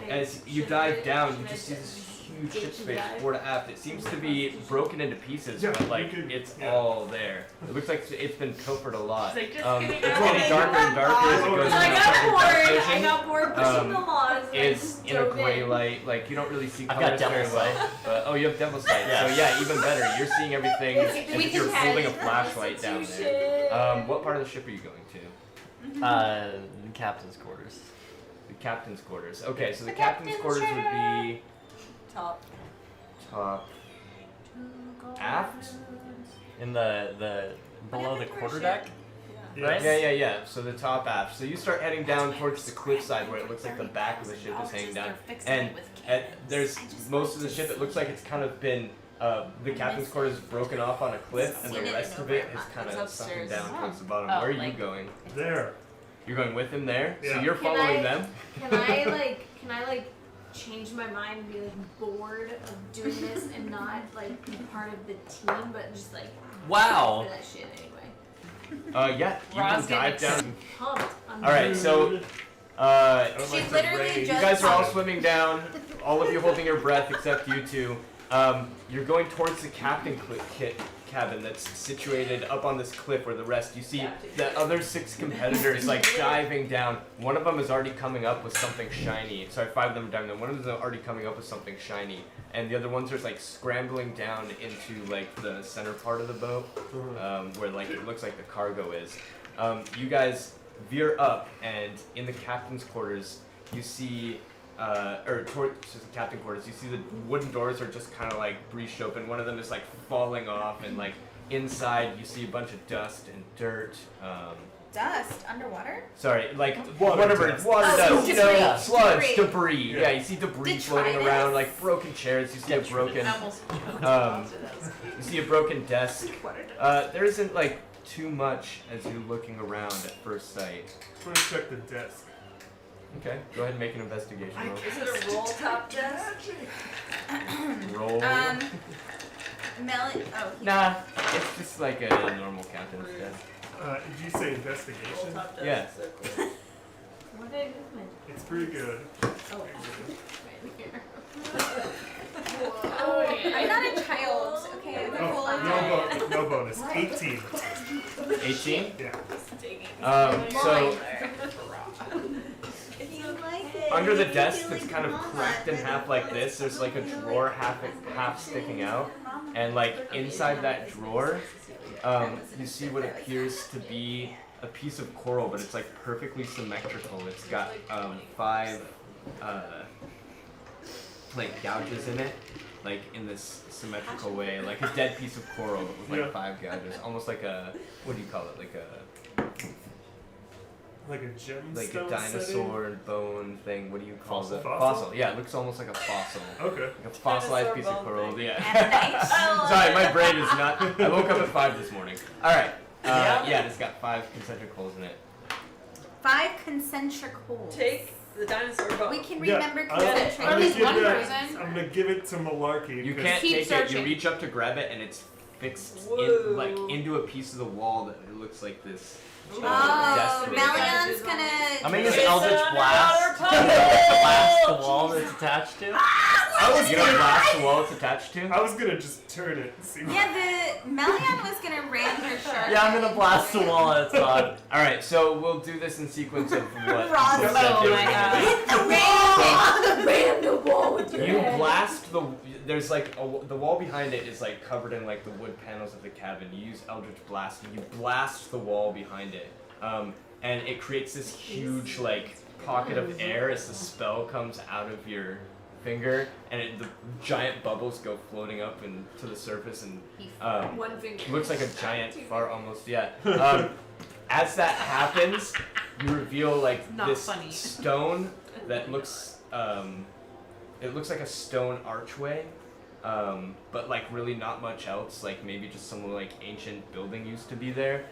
As you Should dive I- down, should you I just see this huge Did ship you space dive? fore to aft. It seems to be broken into pieces, Yeah, but like you could- it's yeah. all there. It looks like it's been pilfered a lot. She's like, just It's kidding, getting I'm darker and darker as it goes So I into got your bored. dark I vision. got bored pushing the laws. and I Is just in a dove gray in. light, like you don't really see I've colors got very devil well. sight. But oh, you have devil sight. Yes. So yeah, even better. You're seeing everything as We if can you're have holding a it. flashlight down there. Constitution. What part of the ship are you going to? The captain's quarters. The captain's quarters. Okay, so the The captain's captain's quarters would be top. top aft. In the below the quarterdeck. Yeah. Right? Yeah. So the top aft. So you start heading down towards the cliffside where it looks like the back of the ship is hanging down. And there's most of the ship. It looks like it's kind of been the captain's quarters broken off on a cliff, and the rest of it is kind It's of sunken upstairs. down towards the bottom. Oh, Where are you like- going? There. You're going with him there. So Yeah. you're Can following I- them. Can I change my mind and be like bored of doing this and not like be part of the team, but just like Wow. for that shit anyway. Yeah. You Ross can dive getting down. Pumped. All right, so I would She like to literally raise- you just- guys are all swimming down. All of you holding your breath except you two. You're going towards the captain cabin that's situated up on this cliff where the rest. You see the other 6 competitors like diving down. One of them is already coming up with something shiny. Sorry, 5 of them are diving down. One of them is already coming up with something shiny, and the other ones are like scrambling down into like the center part of the boat, where like it looks like the cargo is. You guys veer up, and in the captain's quarters, you see. Or towards the captain quarters, you see the wooden doors are just kind of like breached open. One of them is like falling off, and like inside you see a bunch of dust and dirt. Dust underwater? Sorry, like Water whatever, dust. water Oh, dust, you know, debris. sludge, Debris. debris. Yeah. Yeah, you see debris floating Detritus? around, like broken chairs. You see a broken, I almost you see a broken desk. There isn't like too much as you're looking around at first sight. I'm gonna check the desk. Okay, go ahead and make an investigation roll. Is it a roll top desk? Roll. Oh, Nah, it's just like a normal captain's desk. Did you say investigation? Yeah. What did I do with my It's pretty good. Oh, I'm not a child, okay? I'm full of Oh, no bonus. 18. 18? Yeah. So If you like it. under the desk that's kind of cracked in half like this, there's like a drawer half sticking out, and like inside that drawer, you see what appears to be a piece of coral, but it's like perfectly symmetrical. It's got 5 like gouges in it, like in this symmetrical way, like a dead piece of coral but with like Yeah. 5 gouges, almost like a, what do you call it, like a Like a dinosaur bone thing. What do you call Fossil? it? Fossil? Yeah, it looks almost like a fossil. Okay. Like a fossilized Dinosaur piece of bone coral. thing. Yeah. Sorry, my brain is not. I woke up at 5 this morning. All right. Yeah, it's got 5 concentric holes in it. 5 concentric holes. Take the dinosaur bone. We can Yeah, remember I'm concentric gonna At least give one that- person. I'm gonna give it to Malarkey. You 'cause- can't Keep take it. You searching. reach up to grab it, and it's fixed in, Whoa. like into a piece of the wall that it looks like this. Oh, Desperate. Melion's I gonna. mean, this It's Eldritch an Blast. outer puzzle. Blast the wall that it's attached to. You gonna blast the wall it's attached to? I was gonna just turn it and see what. Yeah, the Melion was gonna ram her shark. Yeah, I'm gonna blast the wall and it's on. All right, so we'll do this in sequence of what. Ross. people said Oh they were my gonna God. do. Hit the wall! Ram the wall with your You head. blast the. There's like the wall behind it is like covered in like the wood panels of the cabin. You use Eldritch Blast and you blast the wall behind it, and it creates this huge like pocket of air as the spell comes out of your finger, and the giant bubbles go floating up and to the surface, and One finger. looks like a giant fart almost. Yeah. As that happens, you reveal like Not this funny. stone that looks. It looks like a stone archway, but like really not much else. Like maybe just some like ancient building used to be there.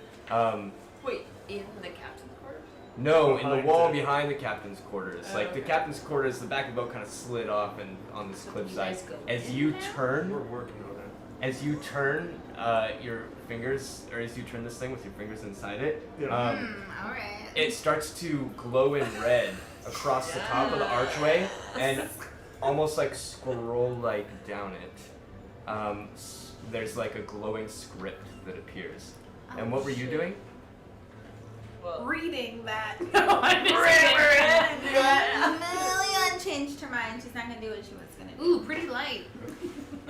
Wait, in the captain's quarters? No, in the Behind wall it. behind the captain's quarters. Oh, Like the okay. captain's quarters, the back of the boat kind of slid off and on this cliffside. guys go As in you now? turn, We're working on it. as you turn your fingers, or as you turn this thing with your fingers inside it, Yeah. Alright. it starts to glow in red across the top of the archway and almost like scroll like down it. There's like a glowing script that appears. And what were you doing? Well, Reading that. No, I'm Melion changed her mind. She's not gonna do what she was gonna do. Ooh, pretty light.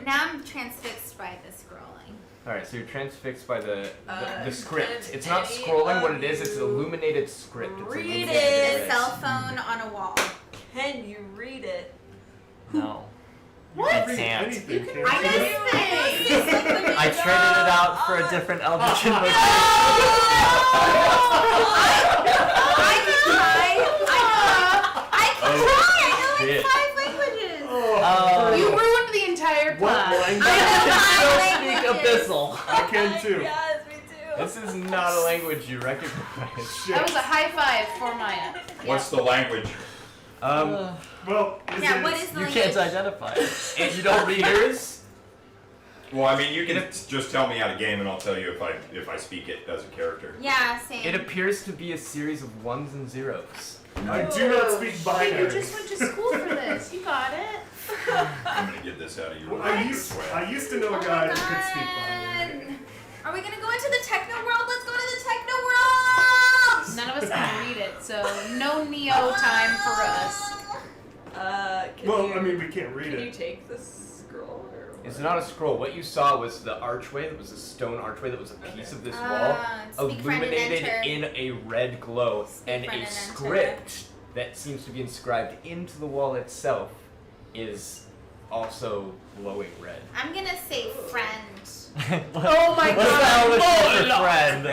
Now I'm transfixed by the scrolling. Alright, so you're transfixed by the script. can It's not any scrolling, what of it is, it's you illuminated script. It's read illuminated it? The red. cell phone on a wall. can you read it? No. What? I can't. Anything, can't I you? know I traded it out for a different Eldritch Invocation. I can try. I can Oh, try. I know shit. like 5 languages. Oh. You ruined the entire What plan. language? I Speak know 5 languages. Abyssal. I can too. Yes, me too. This is not a language you recognize. Shit. That was a high 5 for Maya. What's the language? Well, is Yeah, it? what is the You language? can't identify it. It You don't read it. appears. Well, I mean, you can just tell me out of game, and I'll tell you if I speak it as a character. Yeah, same. It appears to be a series of ones and zeros. I do not speak You binary. just went to school for this. You got it. I'm gonna get this out of you. Well, I used to know a guy who could speak binary. Are we gonna go into the techno world? Let's go to the techno world! None of us can read it, so no Neo time for us. Can Well, you, I mean, we can't read can you it. take this scroll? Or It's not a scroll. What you saw was the archway. That was a stone archway that was a piece of this wall, Speak friend and illuminated enter. in a red glow, and friend a and enter. script that seems to be inscribed into the wall itself is also glowing red. I'm gonna say friend. Oh my What's the hell with your friend? In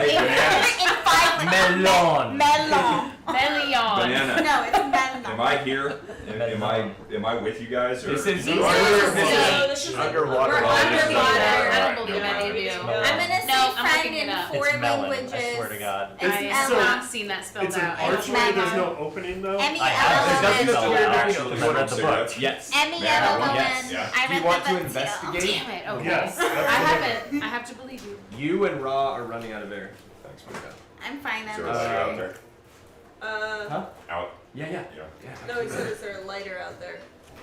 5 Melon. Melon. Melion. Banana. No, it's melon. Am I here? Am I with you guys? Or This is These this is underwater. We're underwater. I don't believe any of you. I'm gonna say No, I'm friend looking it in up. 4 It's melon, languages. I swear to God. I have So- not seen that spelled It's an out. archway. melon. There's no opening though. M-E-L-O-N. I have There doesn't spelled appear to out, be actually, a because I read the book. cigarettes? Yes. M-E-L-O-N. Yes, yeah. I Do you read want the to book too. investigate? Damn it. Okay. Yes, I absolutely. haven't. I have to believe you. You and Ra are running out of air. Thanks, Monica. I'm fine. Is I'm there a light out sure. there? Out. Yeah. Yeah. No, he said, is there a lighter out there?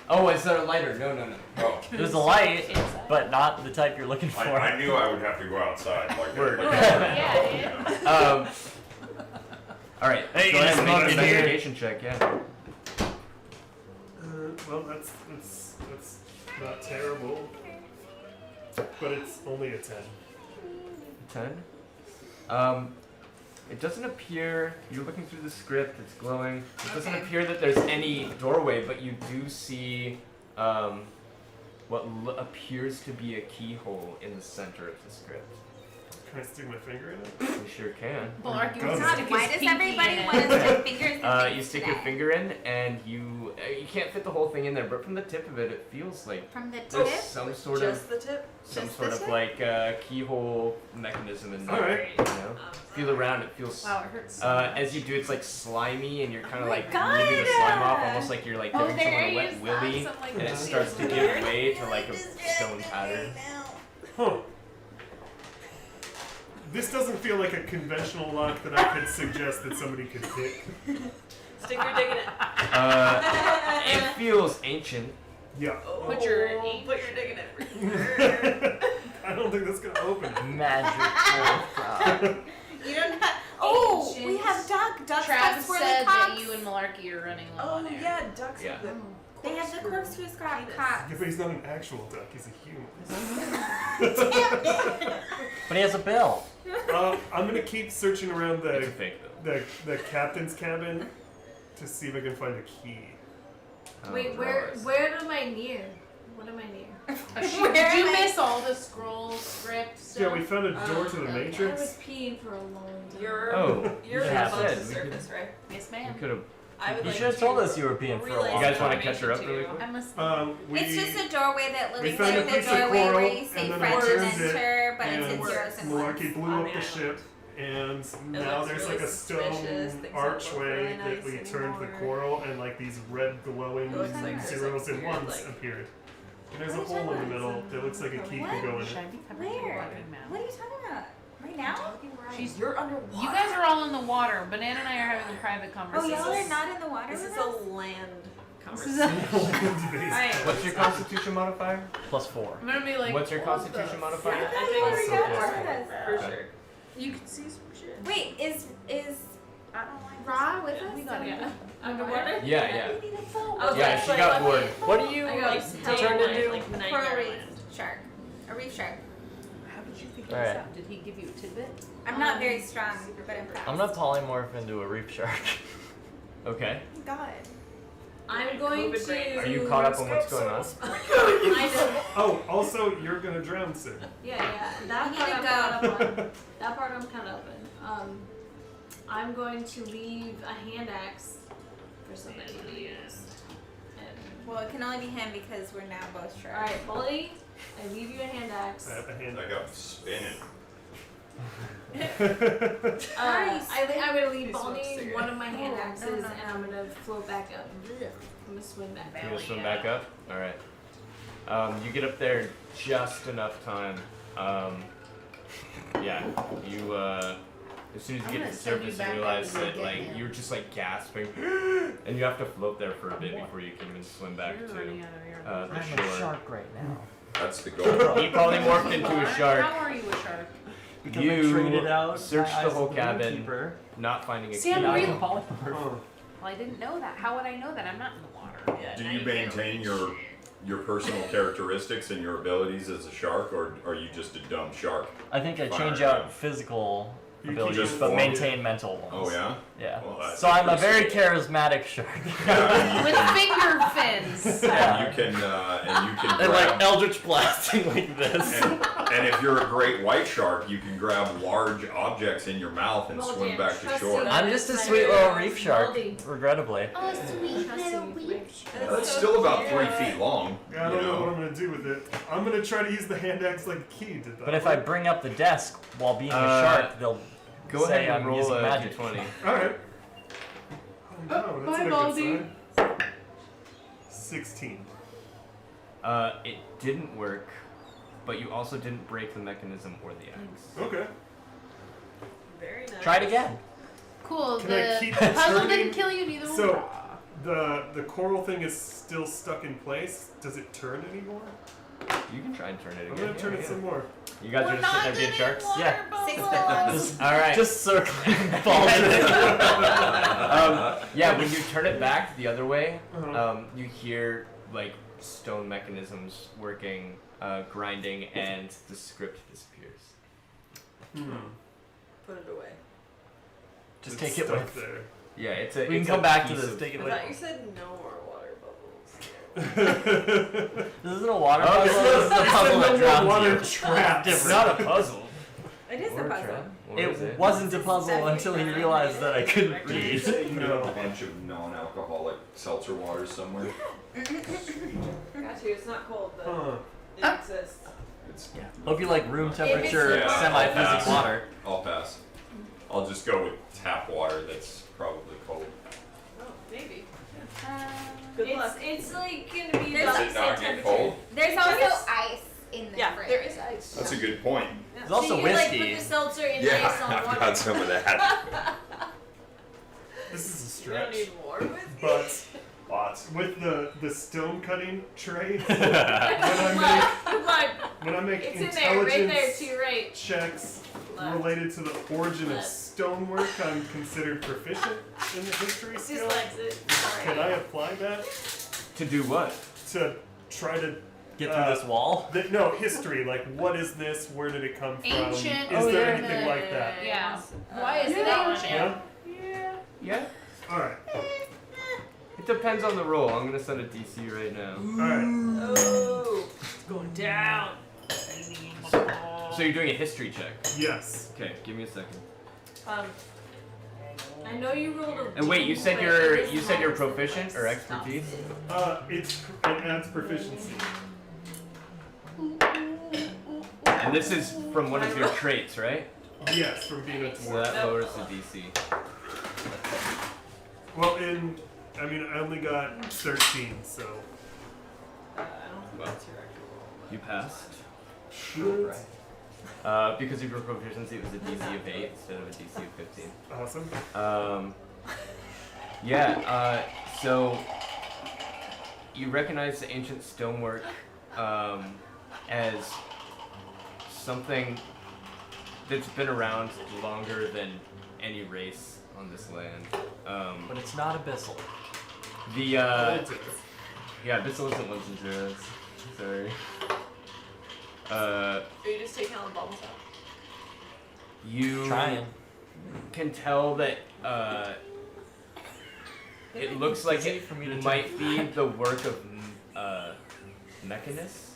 Oh, is there a lighter? No. Oh. There's a light, but not the type you're looking for. I knew I would have to go outside. Word. Yeah. All right. Hey, go you ahead and make an smoking here? investigation check. Yeah. Well, that's not terrible, but it's only a 10. 10. It doesn't appear. You're looking through the script. It's glowing. It doesn't appear that there's any doorway, but you do see what appears to be a keyhole in the center of the script. Can I stick my finger in it? You sure can. Blarky God, wants to God, stick why his does pinky everybody in it. want to stick fingers in things You stick today? your finger in, and you can't fit the whole thing in there. But from the tip of it, it feels like From the there's tip? some sort Just of the tip? Just sort the of tip? like keyhole mechanism in there. Alright. You know, feel around. It feels. Wow, it hurts. As you do, it's like slimy, and you're kind of my like God. moving the slime off, almost like you're like Oh, giving there someone a he wet is. willy, Some, like, and it weird starts to give way to like a stone pattern. Huh. This doesn't feel like a conventional lock that I could suggest that somebody could pick. Stick your dick in it. It feels ancient. Yeah. Put your Put your dick in it. I don't think that's gonna open it. Magical. You don't have. Oh, we have duck. Ducks have Travis swirly said cocks. that you and Malarkey are running low Oh, on air. yeah, ducks Yeah. with the They have the corkscrew cocks. Yeah, but he's not an actual duck. He's a human. But he has a bill. I'm gonna keep searching around It's a fake though. the captain's cabin to see if I can find a key. Wait, where am I near? What am I near? Where Did you am I? miss all the scroll script stuff? Yeah, we found a door to the I Matrix. was peeing for a long time. You're Oh, you're yeah, above said the we surface, right? Yes, We ma'am. could have. I would You like should have to told us you were peeing for a relay long You guys time. want to catch her up information really to quick? I'm listening. It's just a doorway that we looks found like a the piece of doorway coral, where you say and then friends I and turned it, enter, but it's in and zeros and Malarkey ones. blew On up the the ship, and now looks there's really like a suspicious. Things stone don't look archway really that nice we turned the anymore. coral, and like these red glowing It looks like there's, zeros like, and weird, ones like- appeared. And there's a What are you hole in the talking middle that looks like a key What? could go in Should it. I be covering your Where? walking mouth? What are you talking about? Right now? She's- You're underwater. You guys are all in the water. Banana and I are having a private Oh, conversation. y'all are not in the water This with is us? a land This is conversation. a- Alright. What's your Constitution modifier? +4. I'm gonna be like. What's your what Constitution the modifier? I I thought think you it's were so down far. with us. For Okay. sure. You can see some shit. Wait, is I don't like Ra with Yeah, us? we got it. Yeah. Underwater? Yeah. We need a phone. I was Yeah, like, she like, got like, bored. What do you I got like hell turn night, into? like Coral nightmare reef land. shark. A reef shark. How did you figure Alright. this out? Did he give you a tidbit? I'm not very strong, but I'm fast. I'm gonna polymorph into a reef shark. Okay. God. I'm going COVID brain. to. Are you caught up on what's going on? I know. Oh, also, you're gonna drown soon. Yeah. That We part need I'm to caught up on. That part I'm caught up in. I'm going to leave a hand axe for somebody to use. And, Well, it can only be him because we're now both sharks. all right, Bully, I leave you a hand axe. I have a hand. I got spinning. I'm gonna leave He smokes Baldy cigarettes. one of my hand Oh, axes, no. and I'm gonna float back up. I'm gonna swim back You up. gonna swim back up? Alright. You get up there just enough time. Yeah, you as soon as you get to the surface, you realize that like you're just like gasping, and you have to float there for a bit before you can even swim back You're to running out of air. the I'm a shore. shark right now. That's the goal. He probably morphed into a shark. How are you a shark? Because You I traded out searched my the eyes whole of cabin. Keeper. Not finding a See, key. I'm Yeah, real- I'm polymorph. Oh. Well, I didn't know that. How would I know that? I'm not in the water. Yeah, Do now you can't maintain reach. your personal characteristics and your abilities as a shark, or are you just a dumb shark? I think I change Fire. out physical You can abilities, just but form it. maintain mental ones. Oh yeah. Yeah. Well, that's So I'm a pretty very sweet. charismatic shark. With finger fins. Yeah. And you can And grab, like eldritch blasting like this. and if you're a great white shark, you can grab large objects in your mouth and Well, swim damn, back to trust shore. me. I'm just a My sweet hair little is reef shark, moldy. regrettably. Oh, sweet Trust little me, weep. That's still about 3 feet long. Yeah, I don't know what I'm gonna do with it. I'm gonna try to use the hand axe like a key. Did that But if I work? bring up the desk while being a shark, they'll Go say ahead and I'm roll using a magic. d20. Alright. Oh no, that's Bye, not a Baldy. good sign. 16. It didn't work, but you also didn't break the mechanism or the axe. Okay. Very nice. Try it again. Cool. Can I The keep puzzle turning? didn't kill you, neither So, the coral thing is still stuck in place. Does it turn anymore? You can try and turn it again. I'm gonna turn it some more. You guys are just sitting there being sharks? Yeah. 6 bubbles. Alright. Just circling balls. Yeah, when you turn it back the other way, Uh-huh. you hear like stone mechanisms working, grinding, and the script disappears. Put it away. Just It's take it stuck with. there. Yeah, it's a. We can it's come a back to piece this. of- Take it I with. thought you said no more water bubbles. This isn't a water Oh, puzzle. this This is a puzzle that no drowns water you. traps. It's not a puzzle. It is Or a a puzzle. trap. Or is It wasn't a puzzle until he realized that I couldn't Did you read. say you have No. a bunch of non-alcoholic seltzer waters somewhere? Got you. It's not cold, but Huh. it exists. It's, Yeah. Hope you like room temperature Yeah, semi-physics I'll pass. water. I'll pass. I'll just go with tap water that's probably cold. Oh, maybe. Good It's, luck. it's like gonna be There's about Does the it same not get temperature. cold? There's also ice in the Yeah, fridge. there is ice. That's a good point. There's So also you can, like, whiskey. put the seltzer in Yeah, ice on I've water. got some of that. This is a You don't stretch. need more whiskey. But with the stone cutting tray, Look, look, when I make it's in there, right there intelligence to your right. checks Left. related to the origin of Left. stonework, I'm considered proficient in the history It's skill. dyslexic. Can I apply that To do what? to try to Get through this wall. no history? Like, what is this? Where did it come from? Ancient. Is there anything like that? Yeah. Why is it Yeah. ancient? Yeah. All right. It depends on the roll. I'm gonna set a DC right now. All right. Oh, it's going down. So you're doing a history check. Yes. Okay, give me a second. I know you rolled a. And wait, you said but you're this you said you're matters, proficient like, or stop expertise? it. It adds proficiency. And this is from one of your traits, right? Yes, from being a So dwarf. that lowers the DC. Well, I only got 13, so. I don't think that's your actual roll. You passed. Good. Because of your proficiency, it was a DC of 8 instead of a DC of 15. Awesome. So you recognize the ancient stonework as something that's been around longer than any race on this land. But it's not abyssal. Yeah, Abyssal isn't ones and zeros. Sorry. Are you just taking all the bubbles out? You Trying. can tell that it looks like easy it for me to might be the work of Mechanus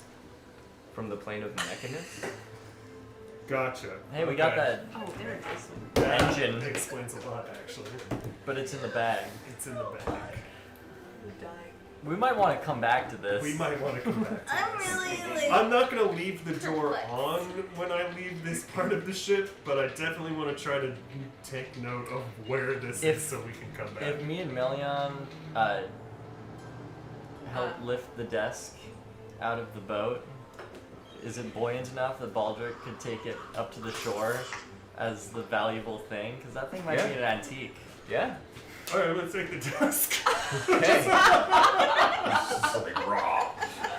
from the plane of Mechanus. Gotcha. Hey, we got Okay. that, Oh, there it is. That engine. explains a lot, actually. but it's in the bag. It's in the bag. I'm dying. We might want to come back to this. We might want to come back to I'm this. really like. I'm not gonna leave the door Perplexed. on when I leave this part of the ship, but I definitely want to try to take note of where this If- is so we can come back. If me and Melion help lift the desk out of the boat, is it buoyant enough that Baldric could take it up to the shore as the valuable thing? Because that thing might Yeah. be an antique. Yeah. Alright, I'm gonna take the desk. Okay. It's like raw.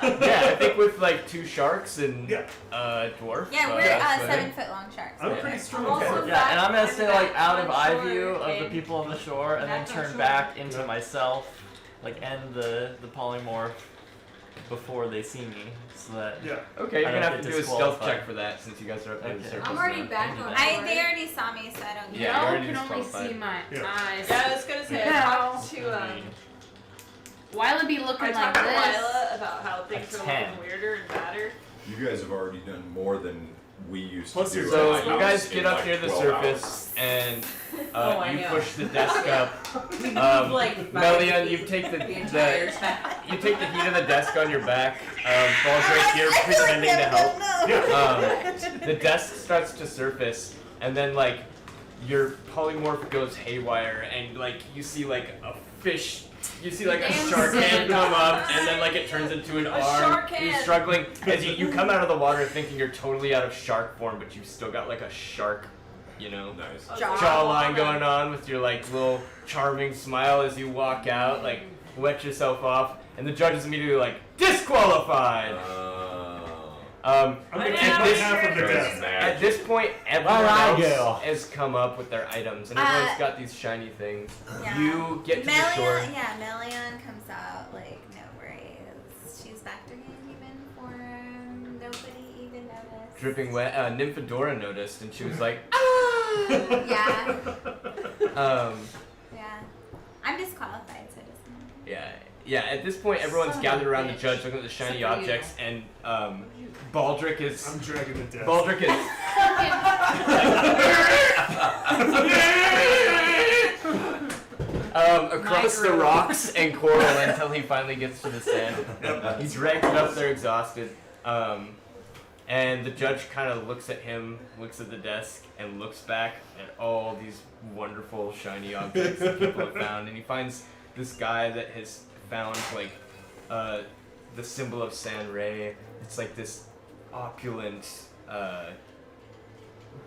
Yeah, I think with like 2 sharks and Yeah. dwarf. Yeah, we're that's 7-foot-long sharks. I'm over pretty there. strong. Also for it. Yeah, and I'm gonna back- stay back like out of on eye shore view of the and people on the shore, and then back on turn shore. back into Yeah. myself, like end the polymorph before they see me, so that. Yeah. Okay, I you're gonna don't have to get do a stealth disqualified. check for that since you guys are up near the Okay. surface. I'm already now. back on They already saw me, so I don't Yeah, care. you already can only disqualified. see my Yeah. eyes. Yeah, I was gonna say, I No. talked to, Why'll be I looking like talked to this? Lila about how things are 10. looking weirder and badder. You guys have already done more than we used Plus to do. your So desk you in guys get up like near the 12 surface hours. and Oh, I you know. push the desk up. We moved like 5 Melian, you feet take the entire time. you take the heat of the desk on your back. Baldric, you're pretending to help. The desk starts to surface, and then like your polymorph goes haywire, and like you see like a fish. You see like a Damn shark hand Santa. come up, and then like it turns into an arm. shark You're hand. struggling as you come out of the water thinking you're totally out of shark form, but you've still got like a shark, you know, Nice. jawline going on with your like little charming smile as you walk out, like wet yourself off, and the judge is immediately like disqualified. I'm gonna Banana take my was half of the very desk. At this point, everyone I else go? has come up with their items, and everyone's got these shiny things. Yeah. You get to the shore. Melian comes out like no worries. She's factoring in even for nobody even noticed. Dripping wet. Nymphadora noticed, and she was like, Yeah, yeah. I'm disqualified, so it doesn't matter. Yeah. At this point, everyone's Son of a gathered around the bitch. judge, looking at the shiny Except for you. objects, and Baldric is. I'm dragging the desk. Baldric is. Across the Micro. rocks and coral until he finally gets to the sand. He drags it up there exhausted. And the judge kind of looks at him, looks at the desk, and looks back at all these wonderful shiny objects that people have found. And he finds this guy that has found like the symbol of San Rey. It's like this opulent,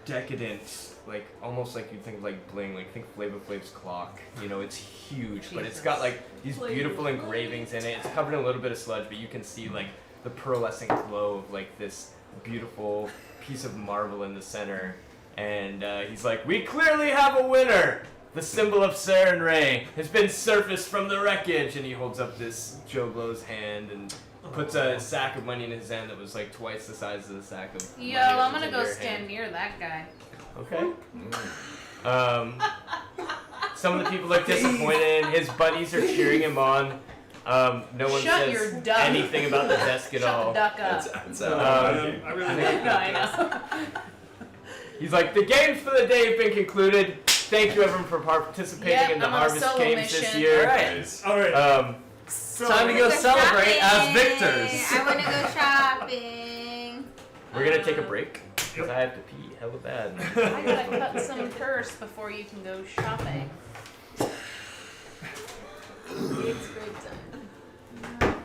decadent, like almost like you'd think of like bling, like think Flava Flav's clock. You know, it's huge, but it's got like these beautiful engravings in it. It's covered in a little bit of sludge, but you can see like the pearlescent glow of like this beautiful piece of marble in the center. And he's like, "We clearly have a winner! The symbol of Saren Ray has been surfaced from the wreckage." And he holds up this Joe Blow's hand and puts a sack of money in his hand that was like twice the size of the sack of money Yo, that I'm was gonna in go your stand hand. near that guy. Okay. Some of the people look disappointed. His buddies are cheering him on. No one Shut your says duck. anything about the desk at Shut all. the duck up. That's I really like No, I that know. desk. He's like, "The games for the day have been concluded. Thank you everyone for participating Yep, in the I'm on a Harvest solo Games this mission. year." Nice. Alright, so Time to go celebrate as victors. I want to go shopping. We're gonna take a break because Yep. I have to pee hella bad. I gotta cut some purse before you can go shopping. It's great time.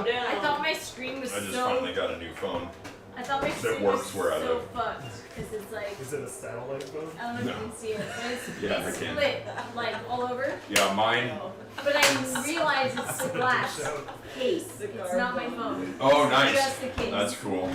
calm down. I thought my screen was I just so. finally got a new phone. I thought my that screen works was where I so live. fucked because it's like. Is it a satellite phone? I don't know if No. you can see it, but it's, Yeah, it's I can. split like all over. Yeah, mine. But I realize it's the glass case. It's not my phone. Oh, It's nice. just the case. That's cool.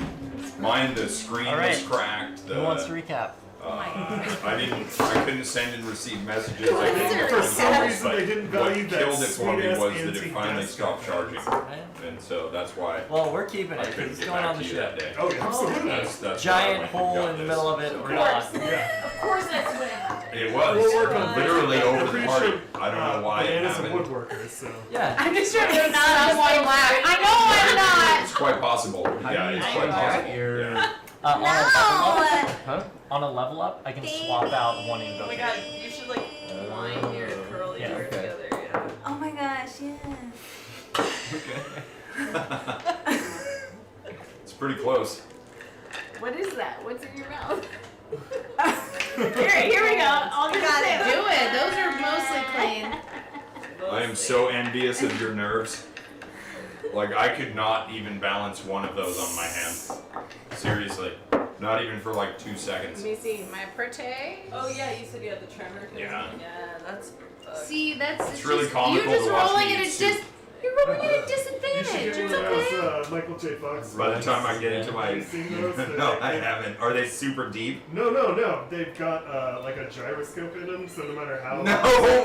Mine, the screen All right. was cracked. Who wants to recap? I couldn't send and receive messages. I couldn't For some calls, reason, but they didn't what value that killed it for me sweet-ass was that it antique finally desk stopped phone. charging, Right? and so that's why Well, we're keeping I it because couldn't it's get going back on the to you ship. that day. Oh, yeah, absolutely. That's why I Giant went and hole got in the this. middle of it Of or course. not. Yeah. Of course that's what happened. It was We'll work on literally I'm over the pretty party. sure, I don't know why it Bananas and happened. woodworkers, so. Yeah. I'm just trying to make someone laugh. I know I'm not. It's quite possible. Yeah, it's quite possible. Yeah. On a level up, Huh? on a level up, I can swap out one Oh my invocation. god, you should like wind your curly Yeah, hair okay. together, yeah. Oh my gosh, yeah. It's pretty close. What is that? What's in your mouth? Here we go. I'll just Got say it. Do it. Those are mostly clean. I am so envious of your nerves. Like, I could not even balance one of those on my hand. Seriously. Not even for like 2 seconds. Let me see. My pretty. Oh yeah, you said you had the tremor. Yeah. Yeah, that's fucked. See, that's It's really just, comical you're just to watch rolling me at a eat soup. you're rolling at a You should disadvantage. get It's one of okay. those Michael J. Fox. By the time I get into Have my... you seen those? No, I haven't. Are they super deep? No. They've got like a gyroscope in them, so no matter how. No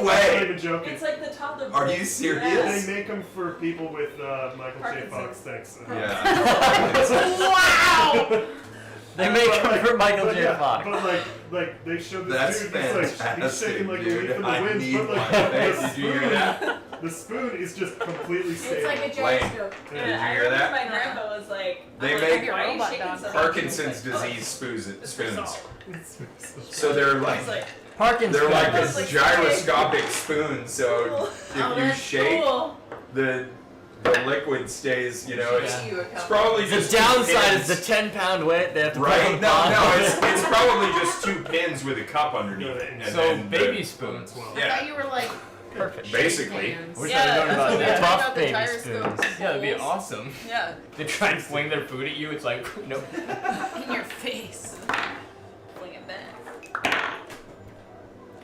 I'm way! not even joking. It's like the toddler. Are you voice. serious? Yes. They make them for people with Michael J. Fox Parkinson's. things. Yeah. Wow. They make But, them for Michael but J. yeah, Fox. But like they showed this That's dude just like he's fantastic, shaking like a dude. leaf in the I wind, need but like one. the Did you hear that? The spoon is just completely It's stable. like a Lame. gyroscope. Yeah, Did you I hear remember that? my grandpa was like, They I'm make like, why are you robot shaking dog. so much? Parkinson's He was like, disease spoons. It's So they're Oh. I like was like, Parkinson's. they're like That's this like- gyroscopic spoon. So cool. if Oh, you that's shake, cool. the liquid stays. You know, it's You a it's couple. probably The just downside two is the pins, 10-pound weight they have to put on right. the No, bottom. it's probably just 2 pins with a cup underneath it. And So then baby the- spoons. I Yeah, thought you were like Perfect. basically. hands. Wish Yeah, I'd known that's about what we that. were talking Tough about, the baby gyroscopes. spoons. Yeah, that'd be awesome. Yeah. They try and fling their food at you. It's like, nope. In your face. Fling it back.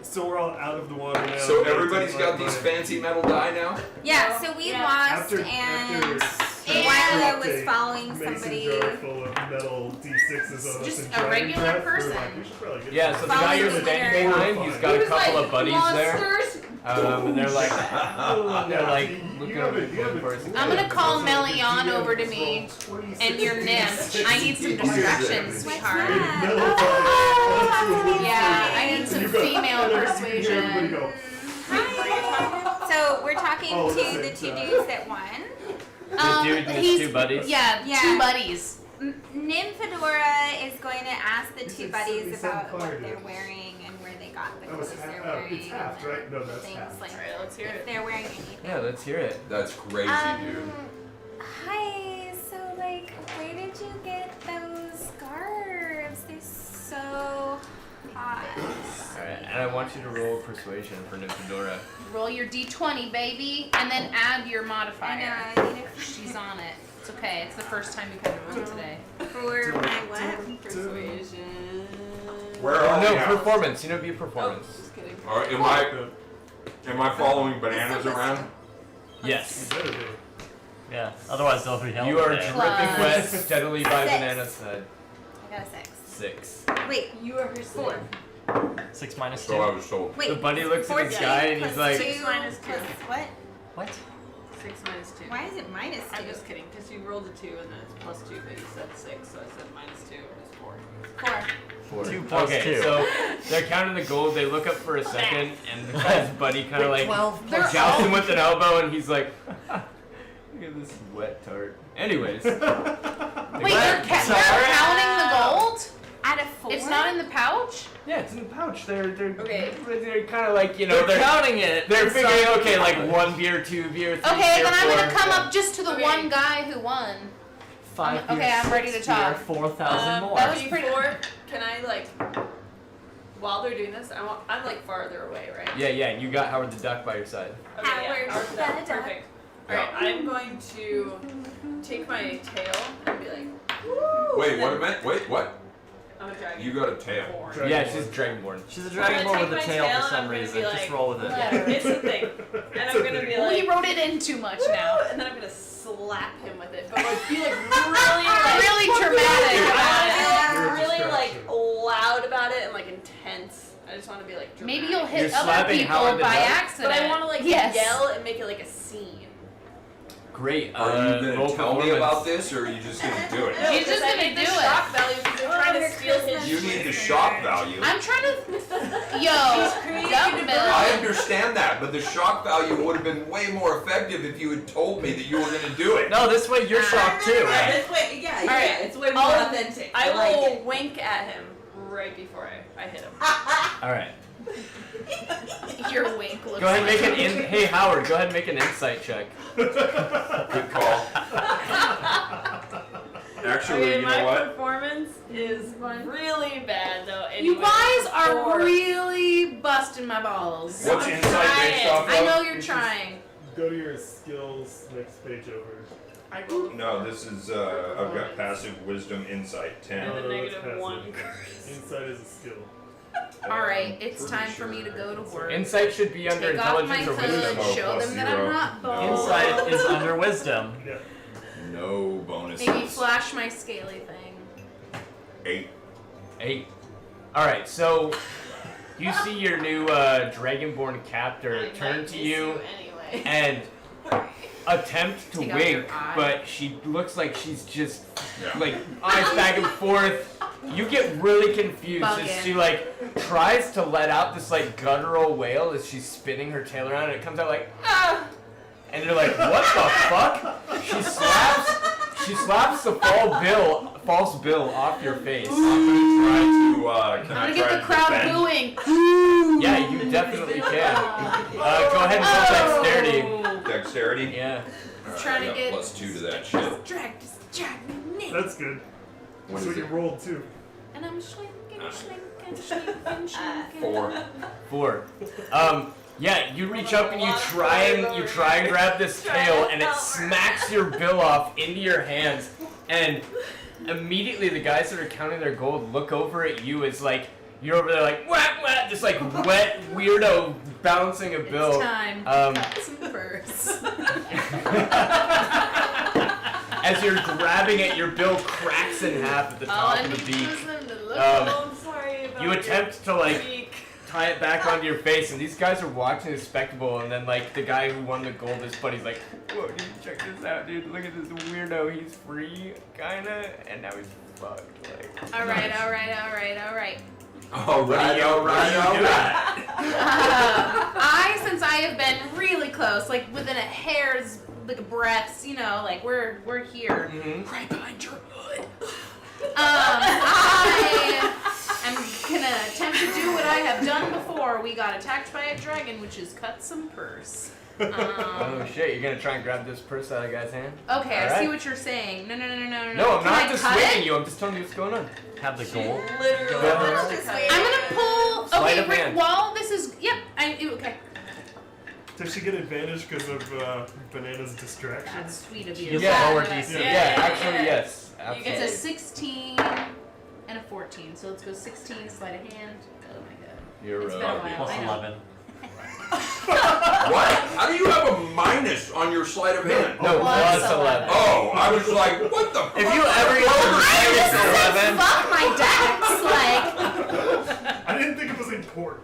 So we're all out of the water now. So We everybody's take got my- these fancy metal die now. Yeah, so we Yeah. lost After and after Wilo was a following mason somebody. jar full of metal D6s on us Just and a dragon regular breath, we were person. like, we should probably get Yeah, some- so the guy you're Following standing the behind, he's got He a was couple like, of buddies there. monsters. And they're like, and they're like you looking have over it, the you have one it. person. I'm gonna call That's what Melian the DM over to rolled me 26 and your nymph. I need some distractions, What's sweetheart. that? Metal Oh, die. Yeah, I need And some you've got- female and everybody persuasion. go, So we're talking Oh, to at the the same two time. dudes that won. The dude and his he's- 2 buddies. Yeah, Yeah. 2 buddies. Nymphadora is going to ask the This two is buddies 77 about what fire, they're dude. wearing and where they got the That was clothes half. they're Oh, wearing. it's half, and right? No, that's things half. like Alright, let's hear if it. they're wearing anything. Yeah, let's hear it. That's crazy, dude. Hi. So like, where did you get those scarves? They're so hot. Alright, and I want you to roll persuasion for Nymphadora. Roll your d20, baby, and then add your I modifier. know. I need it She's on it. It's okay. It's the first time you come to roll today. for my what? Persuasion. Where Oh, are no, we at? performance. You know, be a Oh, performance. just kidding. Am I following bananas around? Yes. You better be. Yeah. Otherwise they'll be held You are there. dripping Plus wet steadily by 6. Banana's side. I got a 6. 6. Wait, You are her 4. 6 minus 2. So I was told. Wait. The buddy looks at the 14 sky and he's plus like, 2 minus plus 2. what? What? 6 minus 2. Why is it minus 2? I'm just kidding, because you rolled a 2 and then it's plus 2, but you said 6, so I said minus 2 is 4. 4. 2 plus okay, 2. so they're counting the gold. They look up for a second, and the guy's buddy kind of like 12 They're jousts him all- with an elbow, and he's like, look at this wet tart. Anyways, Wait, they're Sorry. counting the gold? Out of 4? It's not in the pouch? yeah, it's in the pouch. They're Okay. kind of like, you know, They're counting it. They're It's figuring, not- okay, like 1 beer, 2 beer, 3 Okay, beer, then I'm gonna 4, come yeah. up just to the Okay. one guy who won. 5 okay, beer, I'm ready 6 to talk. beer, 4,000 more. that was pretty- Before, can I, like, while they're doing this, I'm like farther away, right? Yeah, you got Howard the Duck by your side. Okay, Howard Howard the Duck, Duck. perfect. Alright, I'm going to take my tail and be like, woo! Wait, and what a then minute? Wait, what? I'm a dragon. You got a tail. Born. Yeah, she's Dragonborn. She's a I'm gonna dragonborn with a take my tail tail for and some I'm gonna reason. be Just like, roll with it. It's a thing. And I'm gonna be Well, like, he wrote it in too much now. and then I'm gonna slap him with it, but like be like really Really dramatic about it. I want to be like really like Distraction. loud about it and like intense. I just want to be like dramatic. Maybe you'll hit You're other slapping people Howard the by Duck? accident. But I want to like yes. yell and make it like a scene. Great. Are you roll gonna tell me performance. about this, or are you just gonna do it? No, She's just 'cause I gonna need the do it. shock value because they're trying to steal his. You need the shock value. I'm trying to. Yo, creating dumb a Bill. I understand that, but the shock value would have been way more effective if you had told me that you were gonna do it. No, this way you're shocked too, Yeah, right? this way, yeah, Alright, yeah, it's way more I'll- authentic. I like will it. wink at him right before I hit him. All right. Your wink looks Go ahead and like make an Hey Howard, go ahead and make an insight check. Good call. Actually, Okay, you my know what? performance is really bad though. You Anyway, guys are Four. really busting my balls. What's insight based off of? I know you're trying. Go to your skills next page over. I rolled No, this is I've got passive wisdom insight 10. and a Oh, negative that's 1 passive. curse. Insight is a skill. Alright, it's Pretty time for me to sure. go to work. Insight should be under Take off my intelligence or wisdom. hood, show plus them that zero. I'm not No. bald. Insight is under wisdom. Yeah. No bonuses. Maybe flash my scaly thing. 8. 8. Alright, so you see your new Dragonborn captor I turn might to miss you anyway. and attempt to Take out your wink, eye. but she looks like she's just Yeah. like eyes back and forth. You get really confused as Bugging. she like tries to let out this like guttural wail as she's spinning her tail around and it comes out like ah, and you're like, what the fuck? She slaps the false bill off your face. I'm gonna try to can I'm I gonna get try the to crowd defend? booing. Yeah, you definitely can. Go ahead and roll dexterity. Dexterity? Yeah. Alright, Trying I to got get- +2 to that shit. Drag me. That's good. What That's is what you it? rolled too. And I'm shrinking, shrinking, shrinking, shrinking. 4. 4. Yeah, you reach up and you try and grab this tail and it smacks your bill off into your hands and immediately the guys that are counting their gold look over at you as like you're over there like whack whack, just like wet weirdo bouncing a bill. It's time to cut some purse. As you're grabbing it, your bill cracks in half at the All top I of need the beak. is them to look. Oh, I'm sorry about You attempt to like beak. tie it back onto your face, and these guys are watching the spectacle, and then like the guy who won the gold, his buddy's like, whoa, dude, check this out, dude, look at this weirdo, he's free, kinda, and now he's fucked, like. Alright. Alright, Since I have been really close, like within a hair's like breaths, you know, like we're here. Mm-hmm. Right behind your hood. I am gonna attempt to do what I have done before. We got attacked by a dragon, which is cut some purse. Oh shit, you're gonna try and grab this purse out of the guy's hand? Okay, I Alright. see what you're saying. No. No, I'm Can not I just cut swinging it? you, I'm just telling you what's going on. Have the gold. Literally. Go ahead. wants to Just cut wait. it. I'm gonna pull. Sleight Okay, of right, hand. while this is. Yep, okay. Does she get advantage because of Banana's distraction? That's sweet of She you. gets Yeah. a lower Did I DC. say- Yeah, actually, yes. You Absolutely. get It's a 16 and a 14, so let's go 16, sleight of hand. Oh my god. You're It's been a while. Plus I know. 11. What? How do you have a minus on your sleight of hand? No, Plus plus 11. Oh, I was like, what the fuck? If you ever use a minus 11, Fuck my dex! Like, I didn't think it was important.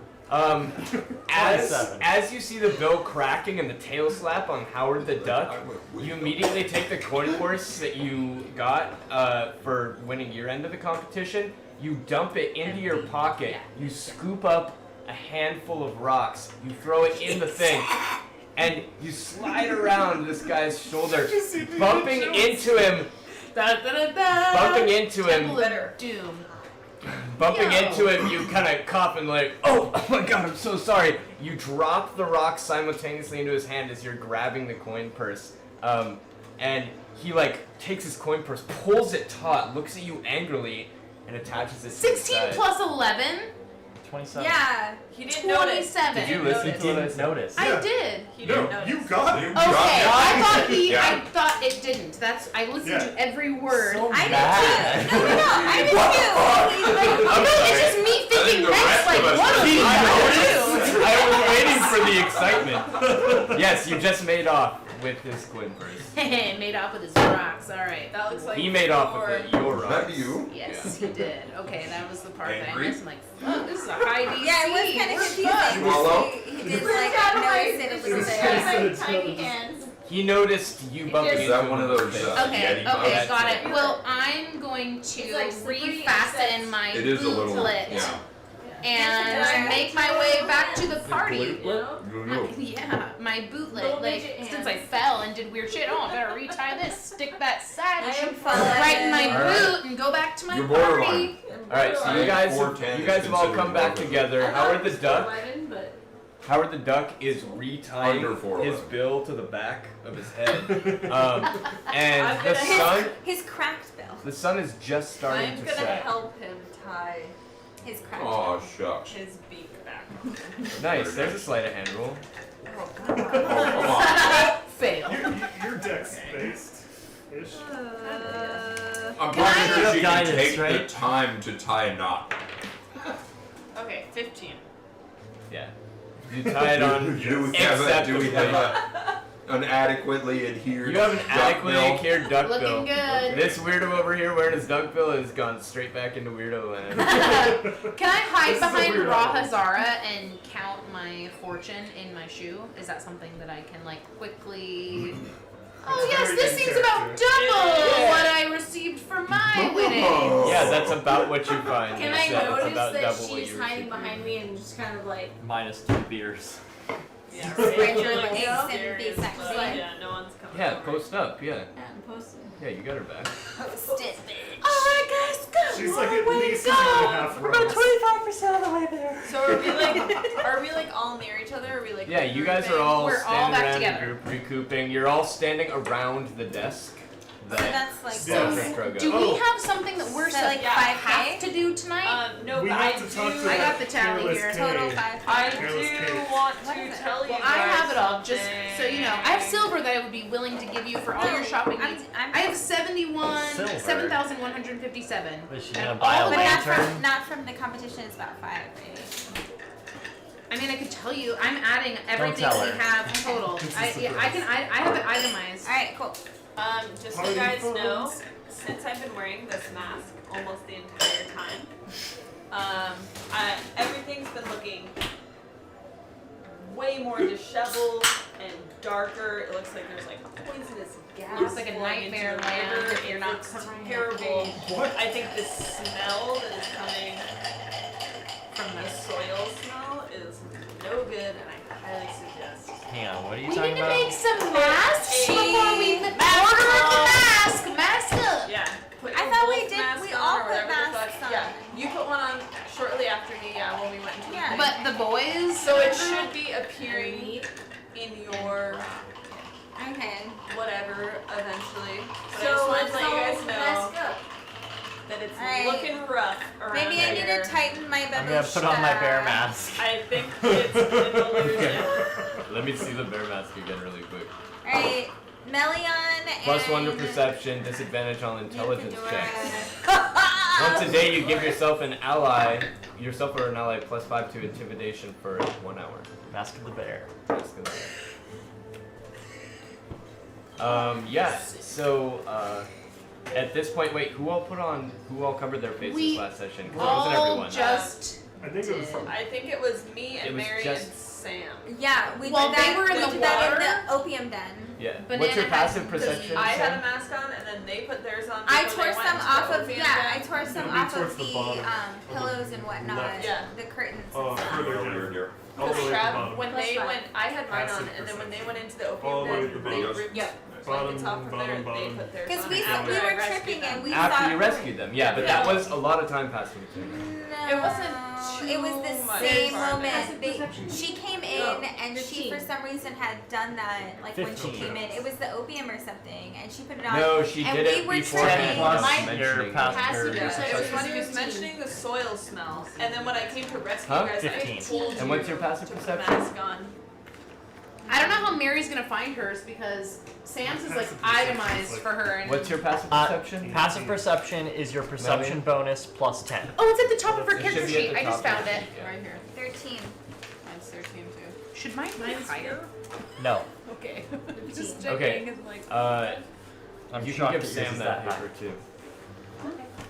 As you see the bill cracking and the tail slap on Howard the Duck, you immediately take the coin purse that you got for winning your end of the competition, you dump it into your pocket, you scoop up a handful of rocks, you throw it in the thing, and you slide around this guy's shoulder, bumping into him, bumping into him, Temple of Doom. bumping Yo. into him, you kind of cough and like, oh my god, I'm so sorry. You drop the rock simultaneously into his hand as you're grabbing the coin purse. And he like takes his coin purse, pulls it taut, looks at you angrily, and attaches it to his 16 side. plus 11? 27. Yeah. He didn't notice. 27. Did you He listen He to noticed. what I didn't said? notice. I Yeah. did. He No, didn't notice. you got it. Okay, I thought Yeah. I thought it didn't. I listened Yeah. to every word. So I bad. did too. No, I did too. No, it's just me thinking the next. rest Like, of us what just are we noticed. gonna do? I was waiting for the excitement. Yes, you just made off with his Gwynverse. Made off with his rocks. All right. That looks like He made off your- with it. Your Was rocks. that you? Yes, he did. Okay, that was the part that I Angry? missed. I'm like, fuck, this is a high DC. Yeah, it was kind of We're confusing. fucked. Swallow. He did like notice that it was there. Tiny hands. He noticed you bumping Is into that one of him. those, Okay, Yeti okay, bugs? got it. Well, I'm going to It's like slippery refasten insects. my It is a little. bootlet Yeah. and make my way back to the party. You know? Yeah, my bootlet. Little Like, midget since I hands. fell and did weird shit, oh, I better retie this, stick that I sash am following. right in my All right. boot and go back to my You're party. borderline. All right, so you guys, have 410 is all considered come back morbid. together. Howard the Duck. 11, but Howard the Duck is retying Under 411. his bill to the back of his head, and I'm the gonna- sun. His cracked bill. The sun is just starting I'm to gonna set. help him tie His cracked Oh shucks. his beak back. Nice. There's a sleight of hand roll. Oh god. Oh, Fail. Your deck's based ish. I'm Can I pretty sure have she can guidance, take the right? time to tie a knot. Okay, 15. Yeah. You tie it on. Do we have acceptably. an adequately adhered You have an duck adequately bill? adhered duck Looking bill. good. This weirdo over here wearing his duck bill has gone straight back into weirdo land. Can I hide This is a behind weird Ra one. Hazara and count my fortune in my shoe? Is that something that I can like quickly? Oh It's yes, very this in seems about character. double Yeah. what I received for my winnings. Yeah, that's about what you find. can It's, I it's notice about that double what she's you hiding received. behind me and just kind of like Minus 2 beers. Yeah, Spread right. your Like, legs and serious, be but sexy. Yeah, no one's coming. Yeah, over. post up. Yeah, I'm posted. yeah, you got her back. Post it. Alright guys, go! She's like at Way to least go! 2.5 We're about rows. 25% of the way there. So are we like all near each other? Are we like Yeah, you guys are regrouping? all We're all standing back around together. in group recouping. You're all standing around the desk. So That that's like Yeah. Cedric Drogo. Do Oh. we have something that we're Is that like Yeah. 5K? have to do tonight? No, We but have I to talk do. to I got that the tally Fearless here. K. Total 5K. I Careless do Kate. want What to is it? tell you Well, guys I have it all, just so you know. I have something. silver that I would be willing to give you for all your shopping needs. I have 7,157. Was she And gonna buy all a the But way not lantern? from, not from the competition, it's about 5, right? I mean, I could tell you. I'm adding everything tell we her. have total. It's a I surprise. have it itemized. Alright, cool. Just so Party you guys phones. know, since I've been wearing this mask almost the entire time, everything's been looking way more disheveled and darker. It looks like there's like poisonous gas. Looks like a flowing into nightmare the land river. if you're It not looks covering your terrible. What? I think the smell that is coming from the soil smell is no good, and I highly suggest. Hang on, what are you We talking need to about? make some masks A before we order mask the on. mask. Mask up. Yeah. Put I your thought we wolf did- mask we on all or put whatever the masks fuck. on. Yeah, you put one on shortly after me. Yeah, when we went into the Yeah. thing. But the boys. So it should be appearing in your Okay. whatever eventually. But I So just wanted let's to let you guys all know mask up. that it's Alright. looking rough around Maybe I need here. to tighten my I'm gonna put on my bear mask. I think it's an illusion. Let me see the bear mask again really quick. Alright, Melion and... +1 to perception, disadvantage on intelligence checks. checks. Once a day, you give yourself or an ally +5 to intimidation for 1 hour. Mask of the bear. Mask of the bear. Yeah. So at this point, wait, who all covered their faces We last session? 'Cause it wasn't all everyone. just. I think it was did. I think it was me and It was Mary just- and Sam. Yeah, we Well, did they that. were in we the did that water. in the opium den. Yeah. Banana What's your had- passive because perception? I had a Sam? mask on, and then they put theirs on. I before tore they went some to off the of opium I den. tore some Maybe off towards of the the bottom. pillows and whatnot. Left. Yeah. The curtains. Oh, and stuff. further Over down. here. All the way at the Crap, bottom. when Plus they five. went, I had mine on, Passive and then when they perception. went into the All the opium way den, at the they bottom. ripped Yep. blankets off from there, and they bottom. put theirs Because on we after we I were rescued tripping them. and we After thought you rescued them, yeah, but that was a lot of time passed between. No. It wasn't it was the much same fun. moment. She came in Oh, and she 15. for some reason had done that, like when she 15. came in. It was the opium or something, and she put it on. No, she and did we it were before tripping. he was Plus your mentioning passenger it. Yeah, it was when he was 13. mentioning the soil smell, and then when I came to rescue Huh? you guys, 15. I told And what's you your passive to put perception? the mask on. I don't know how Mary's gonna find hers because Sam's is like Passive perception is itemized like- for her. And What's your passive perception? Passive perception is your perception bonus plus 10. Oh, it's at the top of her It should character be at sheet. the I just top of found the it. sheet, yeah. Right here. 13. Mine's 13 too. Should mine be higher? No. Okay. Just 15. checking. Okay. 'Cause, like, I'm You can shocked give that yours Sam is that high. paper too.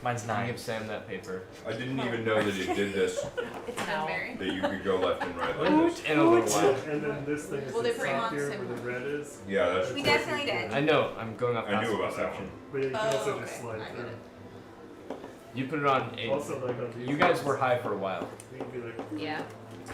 Mine's You can 9. give Sam that paper. I didn't even know that it did this, It's and now. Mary. that you could go left and right like this. In a little while. And then this thing is Well, they the put him top on the here same where the red is. Yeah, that's We definitely did. I know. I'm going off I knew passive about that perception. But yeah, you can also Oh, just okay. slide I get through. it. You put it on 8. Also, like on these You guys ones, were high for a while. you can be like, Yeah.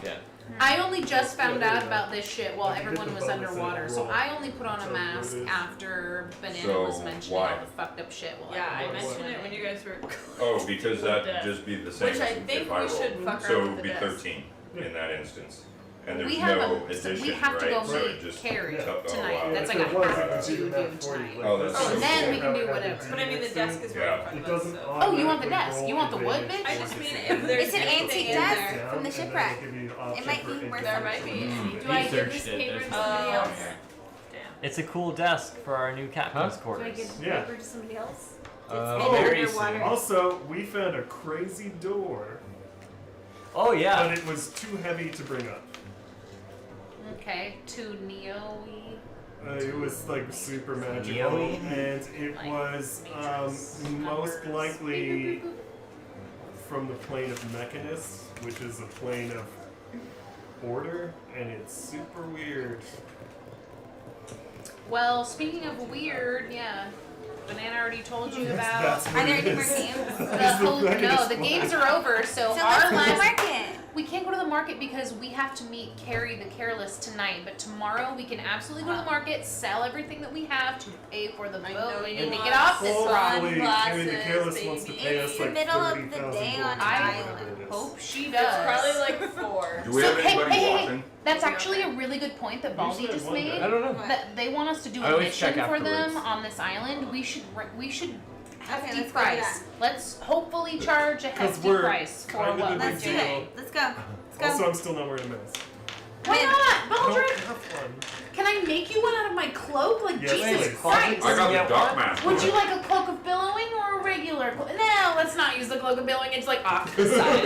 Yeah. I only just found Yeah, out yeah. about this shit while Like, you hit everyone the was bonus and underwater. it'll So roll. I only put on a So mask it is. after Banana So, was mentioning why? all the fucked up shit. While Yeah, I everyone was mentioned it when swimming. you guys were. Oh, because that'd just be the same Which I as think if I we rolled. should fuck So her it with would the be desk. 13 in that instance. And there's We have no a, so addition, we have to right? go So it meet just Carrie Yeah. Oh, tonight. wow. That's if like it a was, have I can to see do the map for you. tonight. Like, Oh, this that's is so then cool. we can do How it whatever. has But I mean, the next desk to is it. right Yeah. in front It of us. doesn't So. Oh, you want the automatically desk. roll You want the wood, advantage bitch? I or just mean disadvantage. if there's It's an anything antique in desk there. from the And then shipwreck. it'll give you an It option might for be income. worth There might be. Mm. Do I give Researched this it. paper to There's somebody Oh. else? Damn. It's a cool desk for our new captain's Huh? Do I quarters. give the Yeah. paper to somebody else? Oh, Very underwater. soon. Also, we found a crazy door, Oh but yeah. it was too heavy to bring up. Okay, to Neo-y. It was like super magical, Neo-y? and it Like was Matrix most numbers. likely from the plane of Mechanist, which is a plane of order, and it's super weird. Well, speaking of weird, yeah. Banana already told you about That's Are what there it any more is. games? the It's whole. No, Mechanist the flag. games are over. So, So our let's go to the last. market. We can't go to the market because we have to meet Carrie the Careless tonight. But tomorrow we can absolutely go to the market, sell everything that we have to pay for the I boat. know We you need to want get off this full rock. Hopefully, Carrie the Sunglasses, Careless wants to pay us It's the like middle of the 30,000 day gold, on or I whatever it is. Hope she It's does. probably like 4. Do we So, have hey, anybody hey, hey, watching? That's actually a really good point that Baldy Usually just one made. day. I don't know. That they want us to do I a always mission check for them afterwards. on this island. We should hefty let's go do price. that. Let's hopefully charge a 'Cause hefty we're price for kind of what a we're Let's do big doing. it. Let's go. Let's go. Also, I'm still not wearing a mask. Why not, I don't Baldric? have one. Can I make you one out of my cloak? Like Yes, Jesus please. Christ! I got Yeah, the duck what? mask. Would on. you like a cloak of billowing or a regular cloak? No, let's not use the cloak of billowing. It's like off to the side.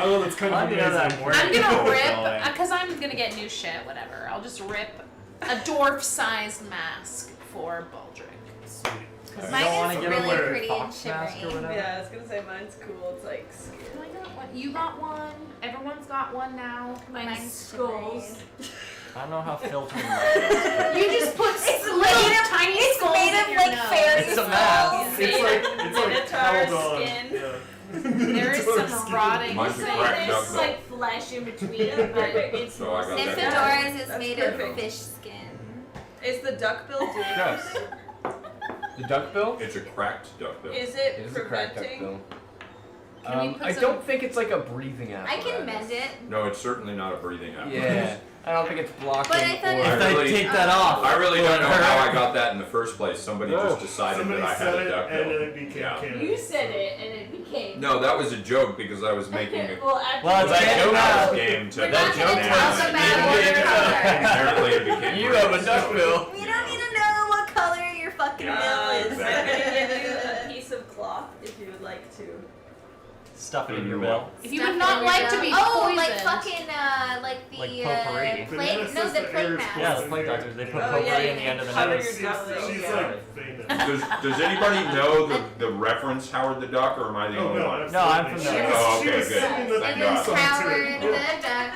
Oh, that's kind of I know that amazing. word. I'm gonna rip, Going. because I'm gonna get new shit, whatever. I'll just rip a dwarf-sized mask for Baldric. Sweet. You don't Mine wanna is give him really a pretty and fox mask or shimmery. whatever? Yeah, I was gonna say mine's cool. It's like skin. I got one. You got one. Everyone's got one now. Mine's skulls. I don't know how filtered mine is. You just put It's little made of- tiny it's skulls made in of, your like, nose. fairy It's a mask. It's like Minotaur held on. skin. Yeah. There is Minotaur some skin. rotting. Mine's a thing. cracked duck There's bill. like flesh in between them, but it's So I got mostly- that. Nymphodora's is That's made perfect. of fish skin. Is the duckbill doing Yes. The duckbill? It's a cracked duck bill. Is It it is a cracked preventing? duckbill. Can we put I some- don't think it's like a breathing I apparatus. can mend it. No, it's certainly not a breathing apparatus. Yeah. I don't think it's blocking But I thought or... it- If they really- take that off. I really don't know how I got that in the first place. Somebody Whoa. just decided Somebody that I said had a it, duck and then bill. it became Yeah. canon. You said it, and it became. No, that was a joke because I was making a Well, actually, Well, it's that canon joke now. out game to We're not that gonna joke talk now. about water And apparently it became You have a racist. duckbill. We don't need to know what color your fucking Yeah, bill is. I'm gonna exactly. give you a piece of cloth if you would like to. Stuff it in your Mm. bill. If you Stuff would not in like your to be bill. Oh, poisoned. like fucking, like the, Like potpourri. plague, Banana no, says the the plague air is mask. Yeah, the plague doctors, they put Oh, potpourri yeah, in the you end of the cover nose. your She's, duckbill. she's Yeah. like famous. Does anybody know the reference Howard the Duck, or am I the Oh, only no, one? No, I'm absolutely. from She there. was- Oh, she okay, was good. singing the Thank theme God. song Howard too. the Duck.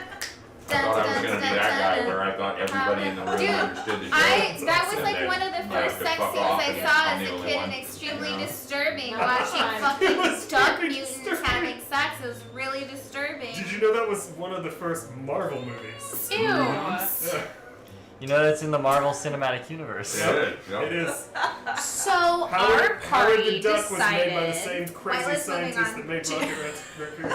I thought I was gonna be that guy where I thought everybody in the room Dude, understood the joke. that was and like then one of the you have first to sex fuck scenes off I and saw I'm as the a only kid one. and extremely You know? disturbing. It Watching was fucking duck very mutants disturbing. having sex was really disturbing. Did you know that was one of the first Marvel movies? Ew. Yeah. You know that's in the Marvel Cinematic Universe. Yeah, yeah. It is. So our Howard party the Duck was made by the decided. same crazy let's moving scientist on. that made Rocket Raccoon.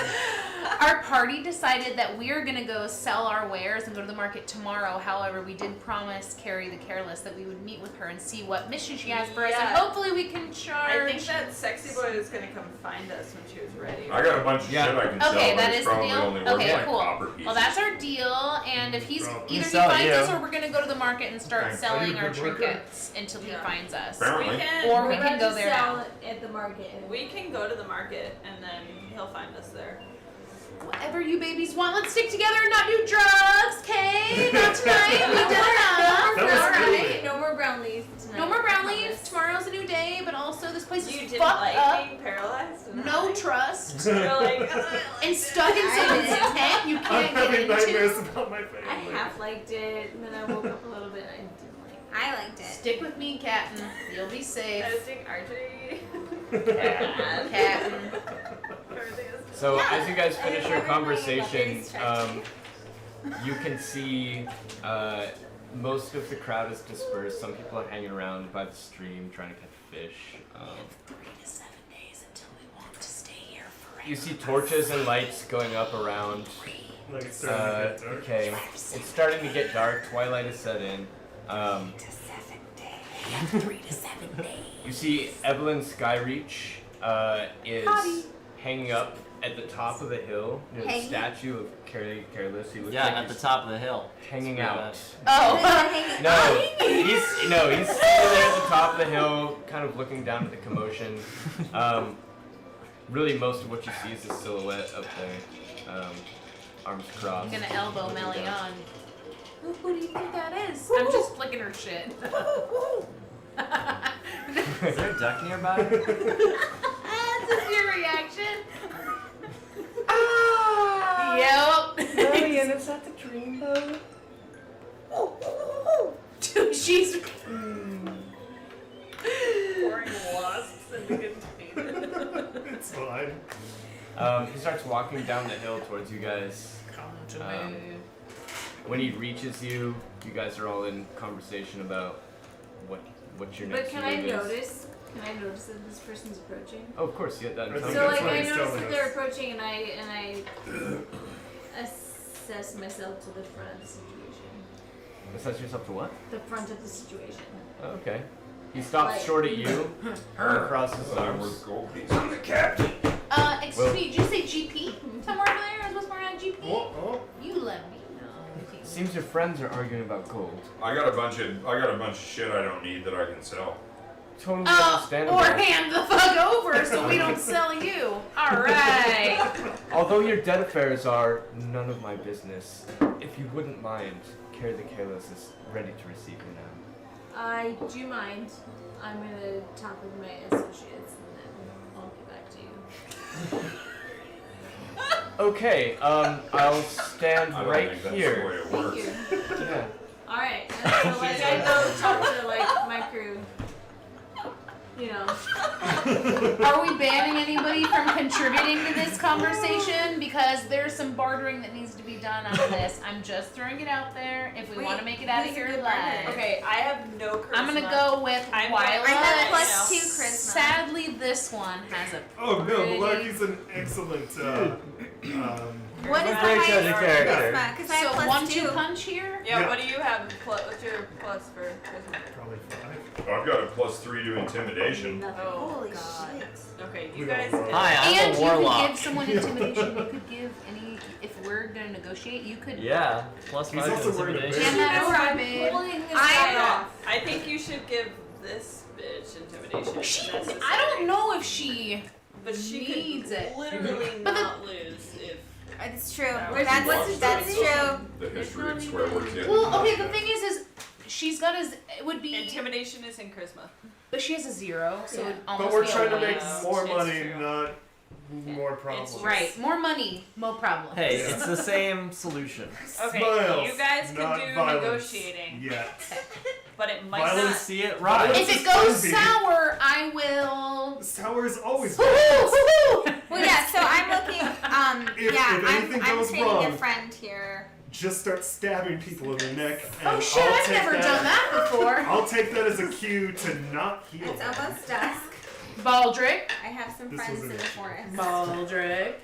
Our party decided that we are gonna go sell our wares and go to the market tomorrow. However, we did promise Carrie the Careless that we would meet with her and see what mission she has for us, and Yeah. hopefully we can charge. I think that sexy boy is gonna come find us when she was ready. I got a bunch of Yeah. shit I can sell, Okay, but that it's is the probably deal? only worth Okay, like cool. copper pieces. Well, that's our deal, and if he's Well, either he sell finds you. us or we're gonna go to the market and start Thanks. selling Are you a our good worker? trinkets until he Yeah. finds us. Apparently. We can, Or we We're can about go to there sell now. at the market. we can go to the market and then he'll find us there. Whatever you babies want, let's stick together and not do drugs, okay? Not tonight. We did enough. That was Alright. No more brown leaves tonight. No more brown I leaves. promise. Tomorrow's a new day, but also this place You is didn't fucked like up. being paralyzed? And No high? trust. You're like, And stuck in someone's tent you I'm can't having get nightmares into. about my I family. half liked it, and then I woke up a little bit and I didn't like it. I liked it. Stick with me, Captain. You'll be safe. editing archery. Captain. Everything is So Yeah, as you guys I finish your remember playing conversation, about you can see most of the crowd is dispersed. Some people are hanging around by the stream trying to catch fish. 3 to 7 days until we want to stay here forever. You see torches and lights going up around. Like it's starting to get dark. Okay, it's starting to get dark. Twilight is set in. To 7 days. 3 to 7 days. You see Evelyn Skyreach is Howdy. hanging up at the top of the hill near the Hanging? statue of Carrie Careless. He looks Yeah, like at the he's top of the hill. hanging Yeah, out. Oh. No, he's sitting there at the top of the hill, kind of looking down at the commotion. Really, most of what you see is a silhouette up there, arms crossed. I'm gonna elbow looking Melly down. on. Who do you think that is? I'm just flicking her shit. Is there a duck nearby? That's your reaction. Yep. and is that the dreamboat? Dude, she's. pouring wasps into containers. It's fine. He starts walking down the hill towards you guys. Come to Um, me. When he reaches you, you guys are all in conversation about what your But next can I move is. notice? Can I notice that this person's approaching? Oh, of course, yeah. That I think So that's like what I he's notice telling that they're us. approaching, and I assess myself to the front of the situation. assess yourself to what? The front of the situation. Oh, okay. He stops Like- short at you and crosses his Well, arms. worth gold piece. I'm the captain. Excuse Well- me, did you say GP? Somewhere over there? I was supposed to add GP? Oh, You let me know. Seems your friends are arguing about gold. I got a bunch of shit I don't need that I can sell. Totally Or understandable. hand the fuck over so we don't sell you. Alright. Although your debt affairs are none of my business, if you wouldn't mind, Carrie the Careless is ready to receive you now. I do mind. I'm gonna talk with my associates, and then I'll get back to you. Okay, I'll stand I don't right think that's here. the way it Thank works. you. Yeah. All right. And so like I go talk to like my crew. You know. Are we banning anybody from contributing to this conversation? Because there's some bartering that needs to be done on this. I'm just throwing it out there. If we Wait, want to make it out of who's a here good live. bartender? Okay, I have no charisma. I'm gonna go with I'm Wyla. going- I have plus plus 2 charisma. Sadly, this one has a oh no, pretty- Malarkey's an excellent. What is the Great highest judge of character. charisma? Because I have So plus 1-2 2. punch here. Yeah, Yeah. what do you have? What's your plus for charisma? Probably 5. I've got a +3 to intimidation. Nothing. Oh, Holy God. shit. Okay, We you don't guys roll. can. Hi, I'm And a you could warlock. give someone intimidation. You could give any. If we're gonna negotiate, you could. Yeah, plus He's 5 also wearing a intimidation. Hand that That's over, why I'm babe. pulling this I- guy off. I think you should give this bitch intimidation. if She. necessary. I don't know if she. But she needs could it. literally But the- not lose if. It's true. Where's That's What's that's the- true. The history of swear words. Yeah. Well, okay. The thing is she's got a. It would be. Intimidation is in charisma. But she has a 0, so it would But almost we're be a trying to one. make It's more true. money, not more problems. It's Right. More money, more problems. Hey, it's the same solution. Okay, Smiles, you guys can not do violence negotiating, Yet. but it might Violence- not. See it right. If it goes sour, I will. Sour is always Well, yeah. So I'm looking. If Yeah, anything I'm goes training wrong. a friend here. just start stabbing people in the neck. And Oh shit! I'll I've take never done that before. I'll take that as a cue to not heal. It's almost dusk. Baldric. I have some This friends was in it. the forest. Baldric.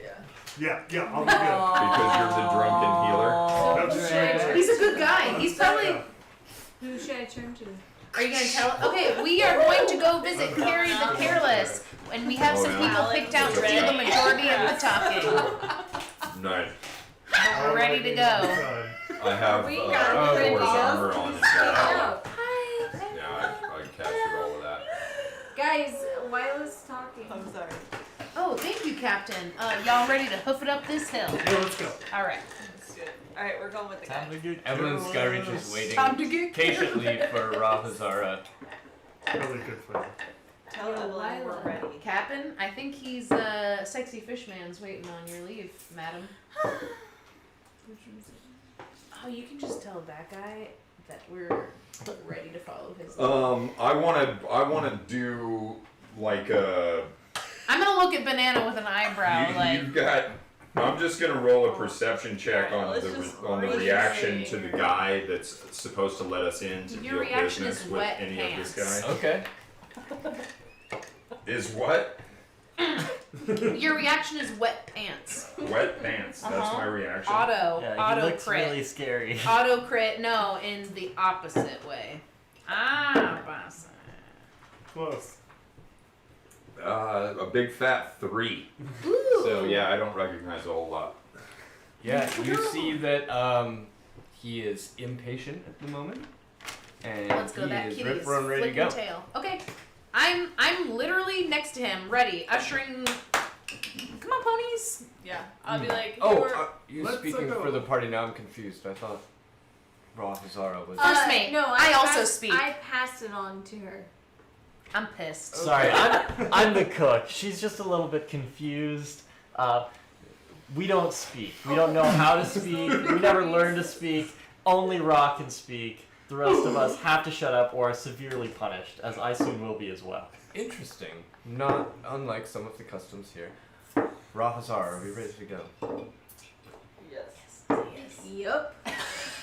Yeah, I'll be good. Because you're the drunken healer. That's He's a good guy. He's probably. Yeah. Who should I turn to? Are you gonna tell? Okay, we are going to go visit Carrie the Careless, and we have Oh, some yeah. people picked out to do the majority of the talking. Nice. We're ready to go. I have We got Thor's pretty armor good. on as I well. know. Yeah, I captured all of that. Guys, Wyla's talking. I'm sorry. Oh, thank you, Captain. Y'all ready to hoof it up this hill? Yeah, let's go. All right. That's good. Alright, we're going with the guy. Time to get Evelyn Skyreach is waiting Time to get patiently for Rahazara. Really good fun. Tell Yeah, Evelyn we're Lila. ready. Captain, I think he's sexy fishman's waiting on your leave, madam. Oh, you can just tell that guy that we're ready to follow his lead. I wanna do like a. I'm gonna look at Banana with an eyebrow, You've got. I'm just gonna roll a perception check Alright, on let's the just on the really reaction see to the here. guy that's supposed to let us in to Your do reaction business is with wet any of this pants. guy. Okay. Is what? Your reaction is wet pants. Wet pants. That's Uh-huh. my reaction. Auto. Yeah, he auto looks crit. really scary. Auto crit. No, in the opposite way. Opposite. Close. A big fat 3. Ooh. So yeah, I don't recognize a whole lot. Yeah, you see that he is impatient at the moment, and Let's go. he That is kitty rip is roaring ready to flicking go. tail. Okay. I'm literally next to him, ready, ushering. Come on, ponies. Yeah. I'll be like, Oh, we're- you Let's speaking go. for the party now? I'm confused. I thought Rahazara was. First mate, No, I also passed- speak. I passed it on to her. I'm pissed. Sorry, I'm the cook. She's just a little bit confused. We don't speak. We don't know how to speak. We never learn to speak. Only Ra can speak. The rest of us have to shut up or are severely punished, as I soon will be as well. Interesting. Not unlike some of the customs here. Rahazara, are we ready to go? Yes. Yup.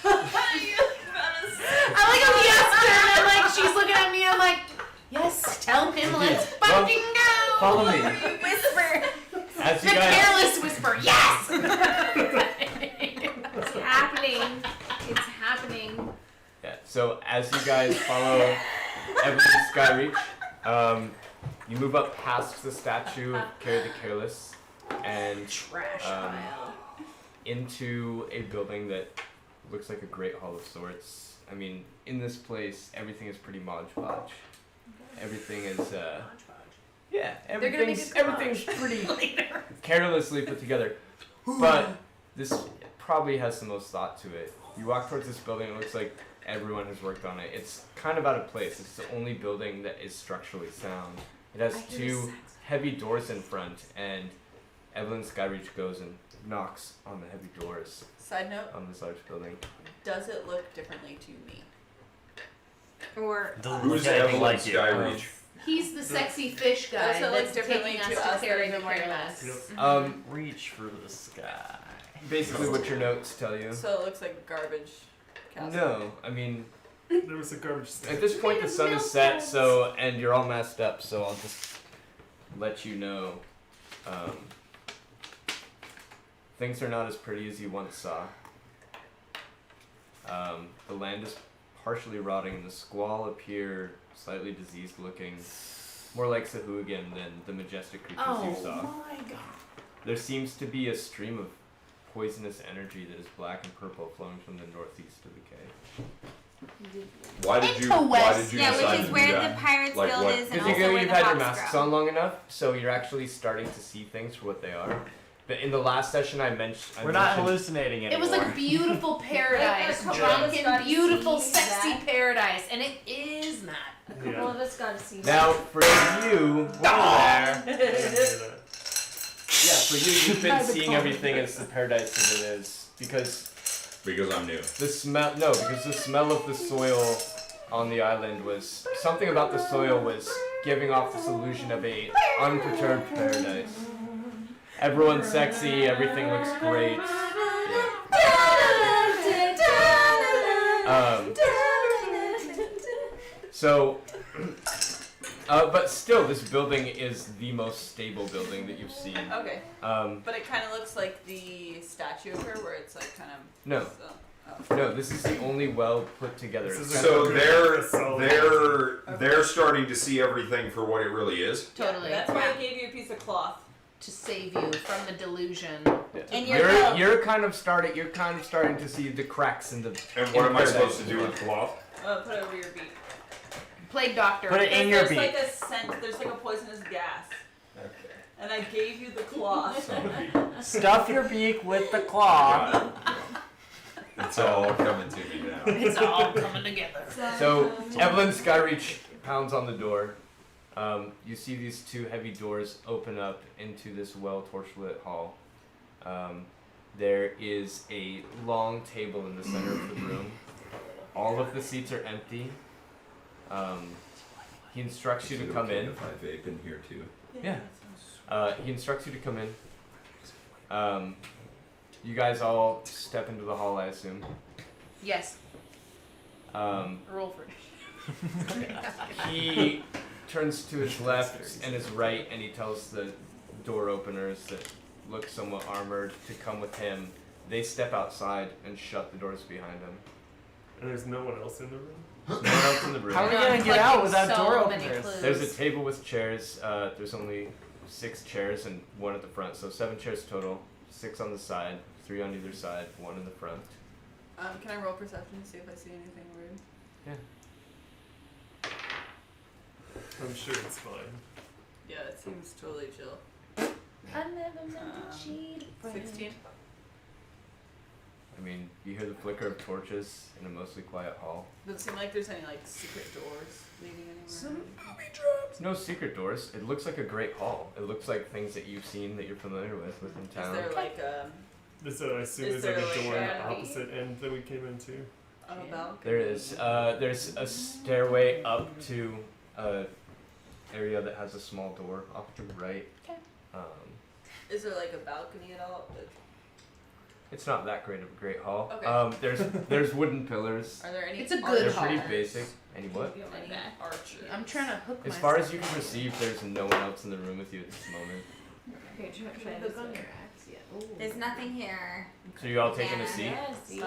I like I'm yes, and I'm like she's looking at me. I'm like, yes, tell him let's Well, fucking go. Follow me. Whisper. As The you guys. careless whisper. Yes. It's happening. It's happening. Yeah. So as you guys follow Evelyn Skyreach, you move up past the statue of Carrie the Careless, and Trash Um, pile. into a building that looks like a great hall of sorts. I mean, in this place, everything is pretty Mod Podge. Everything is, yeah, They're gonna make everything's, a everything's pretty carelessly put together. But this probably has the most thought to it. You walk towards this building, it looks like everyone has worked on it. It's kind of out of place. It's the only building that is structurally sound. It has two heavy doors in front, and Evelyn Skyreach goes and knocks on the heavy doors Side note, on this large building. does it look differently to me? Or Doesn't Who's look anything Evelyn like you. Skyreach? He's the sexy fish guy Does it look that's differently taking to us us to Carrie that the are wearing Careless. Yep. Reach for the sky. Basically, what your notes tell you. So it looks like garbage castle. No, I mean, There was a garbage stand. at this point the sun is set, so and you're all messed up, so I'll just let you know. Things are not as pretty as you once saw. The land is partially rotting, and the squall appear slightly diseased looking, more like Sahuagin than the majestic creatures you saw. my god. There seems to be a stream of poisonous energy that is black and purple flowing from the northeast of the cave. Why did you yeah, decide which to is do where that? the Pirates Like Guild what? is, and Because also you've where the had your hawks masks grow. on long enough, so you're actually starting to see things for what they are. But in the last session, I We're not mentioned hallucinating anymore. It was like beautiful paradise, Like, a couple of us got drunken, to beautiful, see sexy that. paradise, and it is not. A couple Yeah. of us got to see now that. for you. I didn't hear that. Yeah, for you, you've been seeing everything as the paradise that it is because Because I'm new. the smell. No, because the smell of the soil on the island was something about the soil was giving off this illusion of a unperturbed paradise. Everyone's sexy. Everything looks great. Yeah. So, but still, this building is the most stable building that you've seen. Okay. But it kind of looks like the statue of her, where it's like kind of. no, no, this is the only well put together. This is It's a kind of- So they're starting to see everything for what it really is. Totally. That's why I gave you a piece of cloth. To save you from the delusion. And you're kind of starting to see the cracks in the. And what am I in supposed to paradise. do with cloth? Put it over your beak. Plague doctor. Put it in your There's like beak. a scent. There's like a poisonous gas, Okay. and I gave you the cloth. Stuff your beak with the claw. It's all coming to me now. It's all coming together. So Evelyn Skyreach pounds on the door. You see these two heavy doors open up into this well torchlit hall. There is a long table in the center of the room. All of the seats are empty. He instructs you to come in. If I vape in here too. Yeah. He instructs you to come in. You guys all step into the hall, I assume. Yes. Roll for it. He turns to his left and his right, and he tells the door openers that look somewhat armored to come with him. They step outside and shut the doors behind him. And there's no one else in the room? There's no one else in the room. How are we No, gonna I'm get out collecting without so door many openers? clues. There's a table with chairs. There's only 6 chairs and 1 at the front, so 7 chairs total. 6 on the side, 3 on either side, 1 in the front. Can I roll perception to see if I see anything weird? I'm sure it's fine. Yeah, it seems totally chill. I never meant to cheat. 16. I mean, you hear the flicker of torches in a mostly quiet hall. Doesn't seem like there's any like secret doors leading anywhere. There's no secret doors. It looks like a great hall. It looks like things that you've seen that you're familiar with within Is town. there like a So I assume Is there's like there, a door like, on the a- opposite end that we came into. balcony? There is. There's a stairway up to a area that has a small door off to the right. Okay. Is there like a balcony at all? It's not that great of a great hall. Okay. There's wooden pillars. Are there any? It's a good They're hall. pretty basic. Any what? Any arches? I'm trying to hook As myself. far as you can perceive, there's no one else in the room with you at this moment. Okay, try Hook this on way. your axe, yeah. Ooh. There's nothing here. So you all taking a seat? Yeah, see?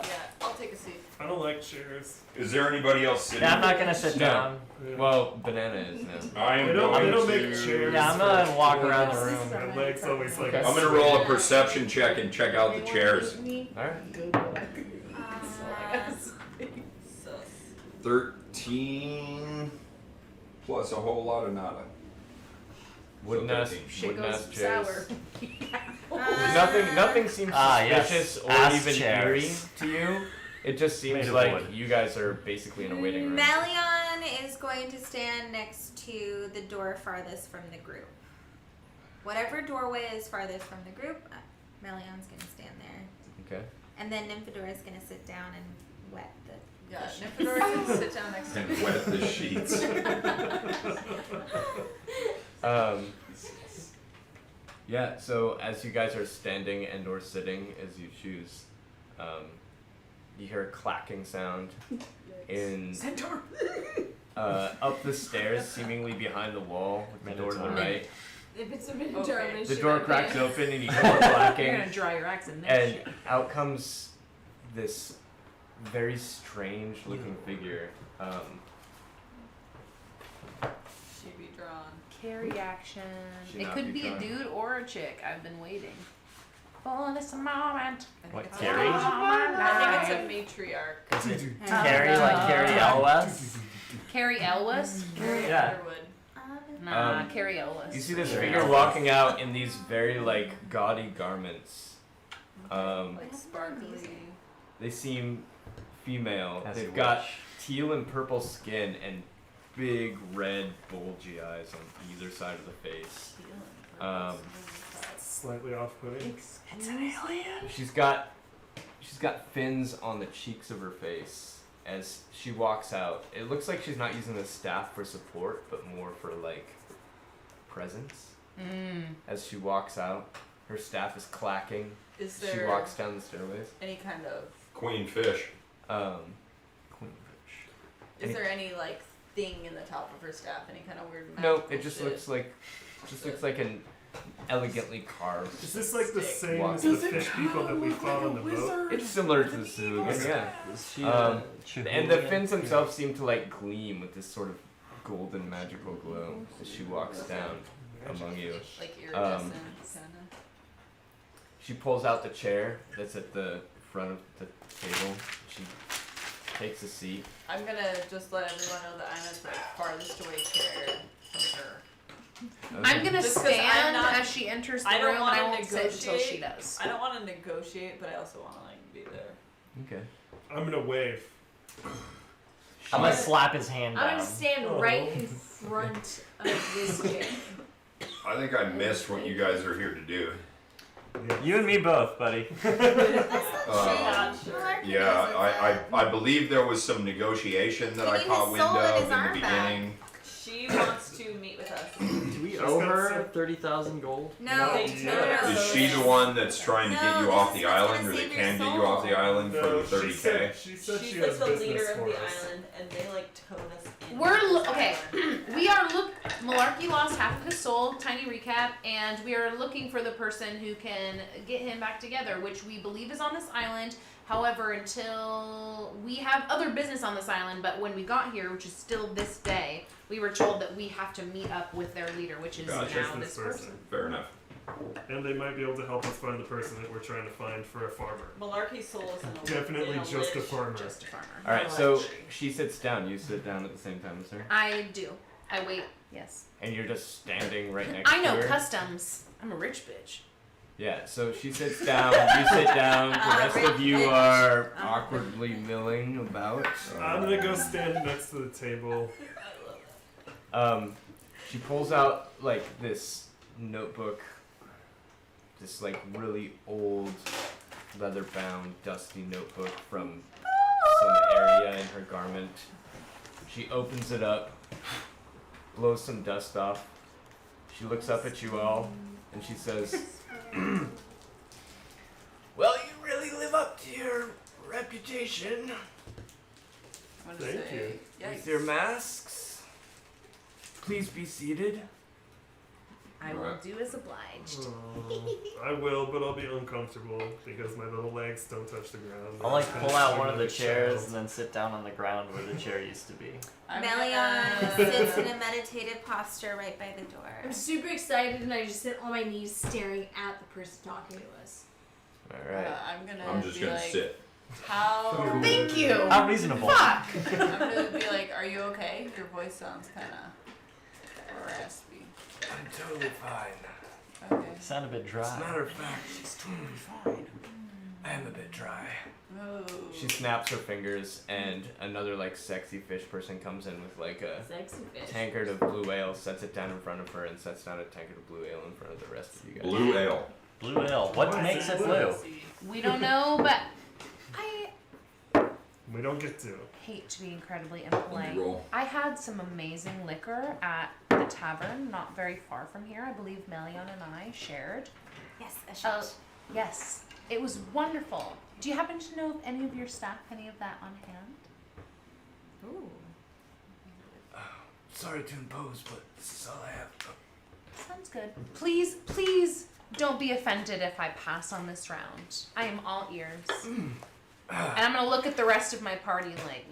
Yeah, I'll take a seat. I don't like chairs. Is there anybody else sitting? Yeah, I'm not gonna sit No. down. Yeah. Well, Banana is now. I am They don't going make to. chairs. Yeah, I'm gonna walk for around the chairs. room. My legs always like. Okay. I'm gonna roll a perception check and check out the chairs. Alright. Sus. 13 plus a whole lot of nada. Wooden So ass, 13. Shit wooden goes ass chairs. sour. Nothing seems Yes. suspicious or Ass even chairs. eerie to you. It just seems Made of like wood. you guys are basically in a waiting room. Melion is going to stand next to the door farthest from the group. Whatever doorway is farthest from the group, Melion's going to stand there. Okay. And then Nymphadora is going to sit down and wet the Yeah, cushion. Nymphadora can sit down next to me. And wet the sheets. Yeah, so as you guys are standing and or sitting as you choose, you hear a clacking sound in Centaur. up the stairs, seemingly behind the wall, with the door to the Minotaur. right. If it's a Minotaur, I'm gonna The shit door my cracks pants. open and you hear more clacking. You're gonna dry your axe in this And shit. out comes this very strange looking figure. She be drawn. Carry action. Should It not could be be a drawn. dude or a chick. I've been waiting for this moment. What, it's Carrie? I think it's a matriarch. Is it Carrie, like Carrie Elwes? Carrie Elwes? Yeah. Underwood. Nah, Carrie Elwes. You see this Very figure nice. walking out in these very like gaudy garments. Like sparkly. They seem female. As you They've got wish. teal and purple skin and big red bulgy eyes on either side of the face. Slightly off-putting. It's an alien. She's got fins on the cheeks of her face as she walks out. It looks like she's not using the staff for support, but more for like presence. As she walks out, her staff is clacking Is She there walks down the stairways. any kind of? Queen fish. Queenfish. Is there any like thing in the top of her staff? Any kind of weird? No, magical it just shit? looks like an elegantly carved. Is this like the Stick. same as the fish people that we fought on the boat? It's similar to the Sugan, yeah. Is she And the fins themselves seem to like gleam with this sort of golden magical glow as she walks down among you. like iridescent kind of. She pulls out the chair that's at the front of the table. She takes a seat. I'm gonna just let everyone know that I'm at the farthest away chair from her. I'm gonna Just 'cause I'm stand not- as she enters the I don't room, and I wanna won't sit until she negotiate. does. I don't want to negotiate, but I also want to like be there. Okay. I'm gonna wave. I'm gonna slap his hand I'm down. gonna stand right in front of this chair. I think I missed what you guys are here to do. You and me both, buddy. Uh, yeah, I believe there was some negotiation that I Putting caught his wind soul in of his in the arm back. beginning. She wants to meet with us. Do we She's owe got her some- 30,000 gold? No. They Yeah. took her. Is she the one that's trying to get No, you this off is the what's island, gonna or they save your can get you off the soul. island for No, the she 30K? said she She's has like the business leader of for the us. island, and they like towed us in. We're to this okay. island. We are Malarkey lost half of his soul. Tiny recap, and we are looking for the person who can get him back together, which we believe is on this island. However, until we have other business on this island, but when we got here, which is still this day, we were told that we have to meet up with their leader, which is Gotcha. now This this person. Fair enough. And they might be able to help us find the person that we're trying to find for a farmer. Malarkey Soul is in a Definitely in a just a lich. farmer. Just a farmer. All right. So she sits down. You sit down at the same time as her, I do. I wait. Yes. and you're just standing right next I to know her. customs. I'm a rich bitch. Yeah. So she sits down. You sit down. The rest of you are awkwardly milling about. I'm gonna go stand next to the table. She pulls out like this notebook, this like really old, leather-bound, dusty notebook from some area in her garment. She opens it up, blows some dust off. She looks up at you all, and she says, "Well, you really live up to your reputation I'm gonna Thank say, you. Yikes. with your masks. Please be seated." I will do as obliged. I will, but I'll be uncomfortable because my little legs don't touch the ground. I'll like pull out one of the Like chairs shells. and then sit down on the ground where the chair used to be. Melion sits in a meditative posture right by the door. I'm super excited, and I just sit on my knees staring at the person talking to us. All right. I'm gonna. I'm just be gonna like, sit. How? Thank you. How reasonable. Fuck. I'm gonna be like, are you okay? Your voice sounds kind of raspy. I'm totally fine. Okay. Sound a bit As a dry. matter of fact, she's totally fine. I am a bit dry. Oh. She snaps her fingers, and another like sexy fish person comes in with like a Sexy fish. tankard of blue ale, sets it down in front of her, and sets down a tankard of blue ale in front of the rest of you guys. Blue ale. Blue ale. What Why is makes it it blue? blue? We don't know, but I We don't get to. hate to be incredibly impolite. Roll. I had some amazing liquor at the tavern not very far from here. I believe Melion and I shared. Yes, a shot. Yes, it was wonderful. Do you happen to know if any of your staff any of that on hand? Ooh. Sorry to impose, but this is all I have. Sounds good. Please don't be offended if I pass on this round. I am all ears. And I'm gonna look at the rest of my party like,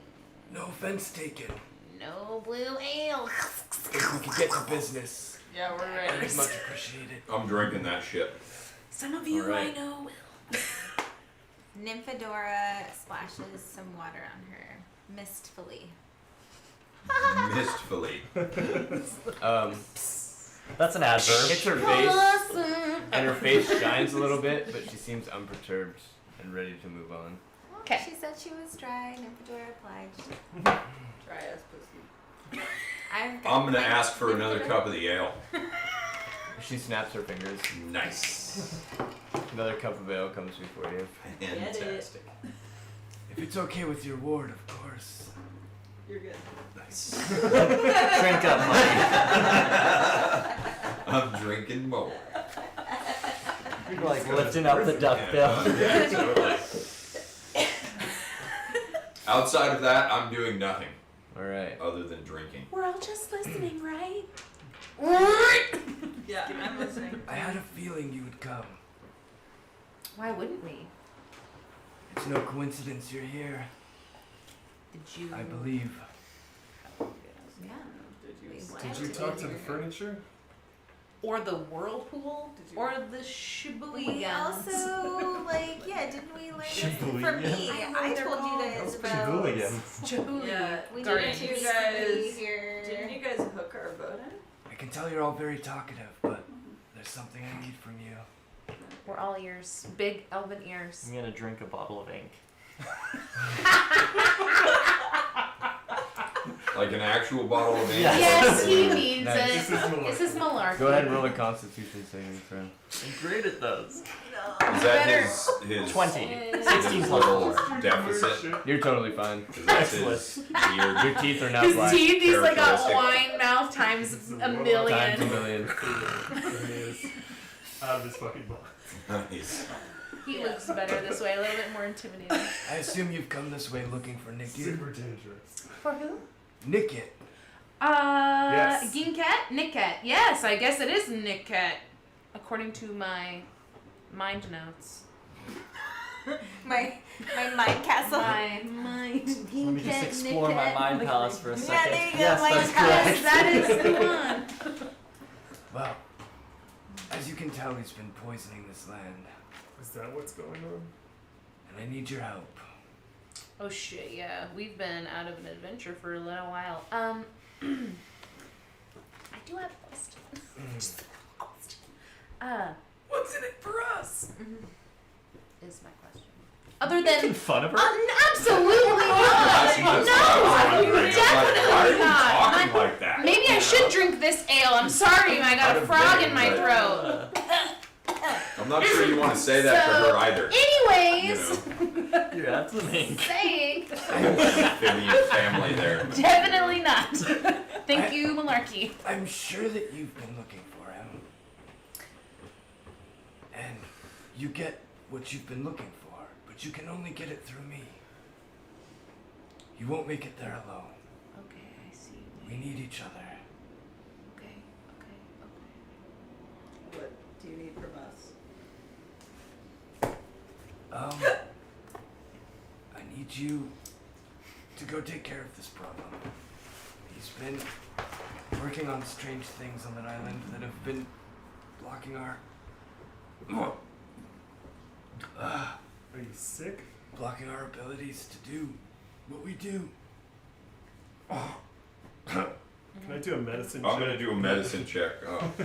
No offense taken. no blue ale. If we could get to business, Yeah, we're ready. I'd much appreciated. I'm drinking that shit. Some of you Alright. I know will. Nymphadora splashes some water on her, mistfully. Mistfully. That's an adverb. Hits her face, and her face shines a little bit, but she seems unperturbed and ready to move on. Okay. She said she was dry. Nymphadora obliged. Dry ass pussy. I'm I'm gonna ask for another cup of the ale. She snaps her fingers. Nice. Another cup of ale comes before you. Fantastic. If it's okay with your ward, of course. You're good. Nice. Drink up, money. I'm drinking more. You're like lifting up the duck bill. Yeah, totally. Outside of that, I'm doing nothing All right. other than drinking. We're all just listening, right? Yeah, I'm listening. I had a feeling you would come. Why wouldn't we? It's no coincidence you're here. Did you? I believe. Yeah. Did you talk to the furniture? Or the whirlpool? Did you- Or the We shibooigans? also didn't we learn this for Shibooigans. me? I told you guys about. Shibooigans. Yeah, We did Guardians. it You recently guys- here. didn't you guys hook our boat in? I can tell you're all very talkative, but there's something I need from you. We're all ears. Big elven ears. I'm gonna drink a bottle of ink. Like an actual bottle of ink. Yes. Yes, he means Nice. it. This is malarkey. This is malarkey. Go ahead and roll a Constitution saving throw. I'm great at those. Is that Better. his 20. his 16 plus little 4. deficit? You're totally fine. Is that his weird? Your teeth are now His black. teeth, he's like a Characteristic. wine mouth times This is a a little million. Times a million. It is out of this fucking box. Nice. He looks better this way, a little bit more intimidating. I assume you've come this way looking for Nickit. Super dangerous. For who? Nickit. Yes. Ginket? Nicket. Yes, I guess it is Nicket. According to my mind notes. My mind castle. My mind. Let me just Ginket, explore my Nicket. mind palace for a Yeah, second. there you go, Yes, mind that's palace. correct. That is the one. Well, as you can tell, he's been poisoning this land, Is that what's going on? and I need your help. Oh shit, yeah. We've been out of an adventure for a little while. I do have a question. Just a question. What's in it for us? Is my question. Other Making than fun of her? absolutely not. That's No, what I was wondering. definitely Why are you not. talking like that? Maybe I should drink this ale. I'm sorry, I got a I'd frog have in my been, throat. I'm not sure you want to say that to So, her either. Anyways, You're that's an ink. saying Amphibian family there. definitely not. Thank you, Malarkey. I'm sure that you've been looking for him, and you get what you've been looking for, but you can only get it through me. You won't make it there alone. Okay, I see. We need each other. Okay, okay, What do you need from us? I need you to go take care of this problem. He's been working on strange things on that island that have been blocking our Are you sick? blocking our abilities to do what we do. Can I do a medicine I'm check? gonna do a medicine check. Oh. The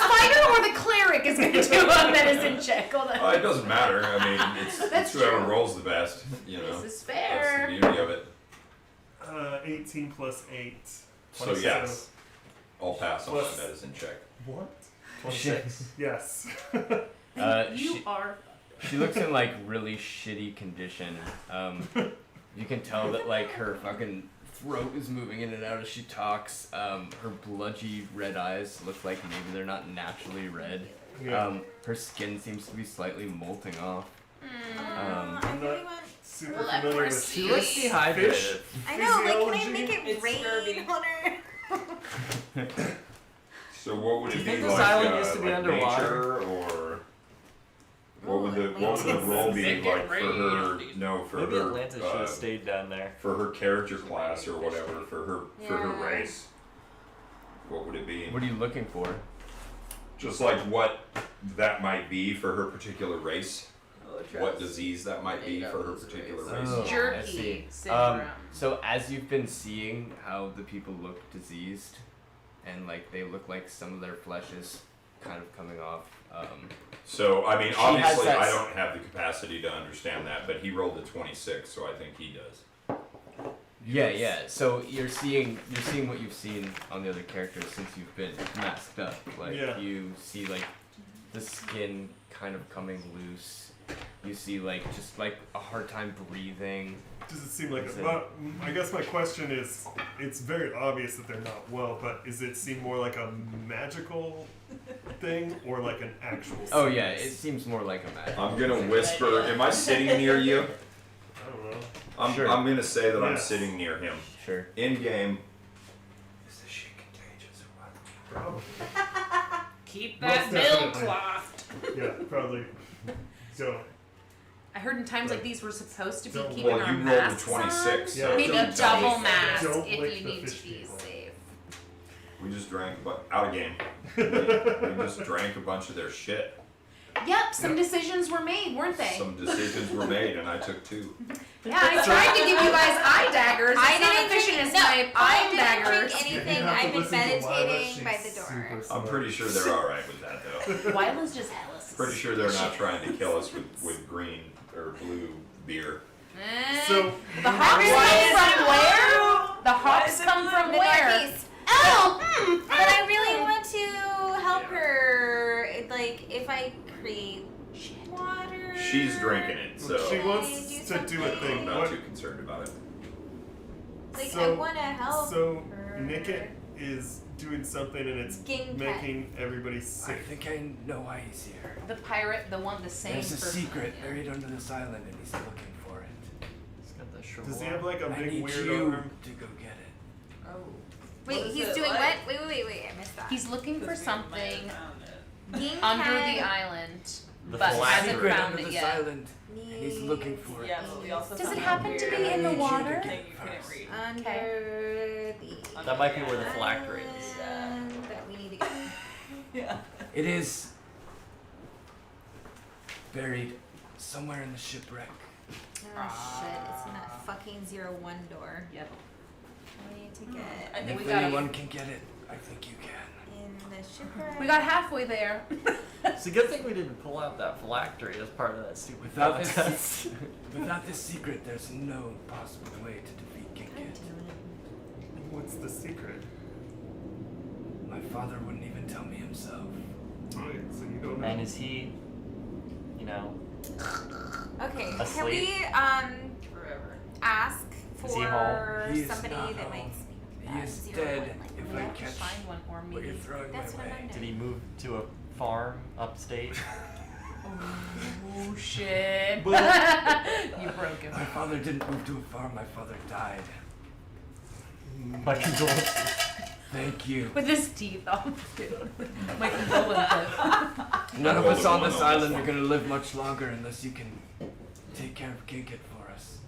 fighter or the cleric is going to do a medicine check. Hold on. It doesn't matter. I mean, it's That's whoever true. rolls the best. You know, This is that's the fair. beauty of it. 18 plus 8. So 27. yes, I'll pass on Plus- that medicine check. What? 26. Yes. You are. She looks in like really shitty condition. You can tell that like her fucking throat is moving in and out as she talks. Her bludgy red eyes look like maybe they're not naturally red. Yeah. Her skin seems to be slightly molting off. I I'm really not want. super Let familiar with proceed. She looks dehydrated. fish. I know, like, can I Physiology? make it It's rain scurvy. on her? So what would Do it you be think this like? island used to be like underwater? nature, or what would the role be Make it like for her? rain. No, for Maybe her. Atlantis should have stayed down there. For her character class or whatever, for her Yeah. race. What would it be? What are you looking for? Just like what that might be for her particular race. Oh, What disease that might be for her particular race. Oh, I Jerky see. syndrome. So as you've been seeing how the people look diseased, and like they look like some of their flesh is kind of coming off. So I mean, She has obviously, that I s- don't have the capacity to understand that, but he rolled a 26, so I think he does. Yeah. So you're seeing what you've seen on the other characters since you've been masked up. Like Yeah. you see like the skin kind of coming loose. You see like just like a hard time breathing. Does it seem like Is it? it- Well, I guess my question is, it's very obvious that they're not well, but does it seem more like a magical thing or like an actual Oh yeah, it sickness? seems more like a magic. I'm gonna whisper. Am I sitting near you? I don't know. Sure. I'm gonna say that I'm Yes. sitting near him. Sure. In game. Is this shit contagious or what? Probably. Keep Most that bill definitely. clothed. Yeah, probably. So, I heard in times like these we're supposed to be Don't- keeping Well, our you rolled a masks 26. Yeah. So Maybe a don't- double mask Don't if lick you the need to fish be people. safe. We just drank, but out of game. We just drank a bunch of their shit. Yep, some decisions were made, weren't they? Some decisions were made, and I took 2. Yeah, I tried to give you guys eye daggers. It's I not didn't efficient drink. as No, my I palm didn't daggers. drink anything. You have to I've been listen to Lila, meditating by she's the door. super I'm smart. pretty sure they're all right with that, though. Wyla's just jealous. Pretty sure they're not trying to kill us with green or blue beer. So, The hops come from where? The hops come from The where? Northeast. Oh, But I really want to help her. Like, if I create water. She's drinking it, so she Can wants I do to do a something? thing. I'm not What? too concerned about it. Like, I So- want to help So, her. Nickit is doing something and it's Skin making everybody I sick. think I know why he's here. the pirate, the same There's a person. secret buried under this island, and he's looking for it. He's got the shrivel Does he on. have like a I big need weird you arm? to go get it. Oh. Wait, What is he's it doing like? what? Wait, I missed that. He's looking for something King under Cat the island, The but flag hasn't Secret found under it this yet. island, and he's looking for it. Yeah, but we also Does found it out happen to weird be in the I need you to water? get thing it you couldn't first. read. Under the That might be where the phylactery is. island that we need to get. Yeah. It is buried somewhere in the shipwreck. Oh shit! It's in that fucking 01 door. Yep. I need to get I And think if we got anyone can get it, I think you can. in the shipwreck. We got halfway there. It's a good thing we didn't pull out that phylactery as part of that stupid Without this, contest. without this secret, there's no possible way to defeat Ginkit. What's the secret? My father wouldn't even tell me himself. Wait, so you don't know? And is he, you know, Okay, can Asleep. we Forever. ask Is he for home? He is somebody not that home. might speak He that is 01 dead language? if We I have to catch find one, or what you're maybe. throwing That's my what I'm way. did he move to a farm upstate? Oh shit! But- You broke him. My father didn't move to a farm, my father died. My condolences. Tk you. With his teeth off. My condolences. None of Hold us it on one this on this island one. are gonna live much longer unless you can take care of Ginkit for us.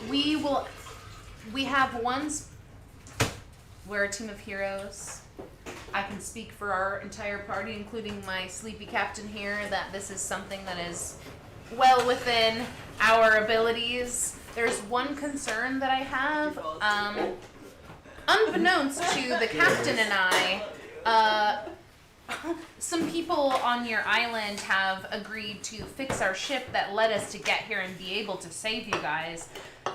We will. We have we're a team of heroes. I can speak for our entire party, including my sleepy captain here, that this is something that is well within our abilities. There's one concern that I have. Unbeknownst to the captain and I, some people on your island have agreed to fix our ship that led us to get here and be able to save you guys.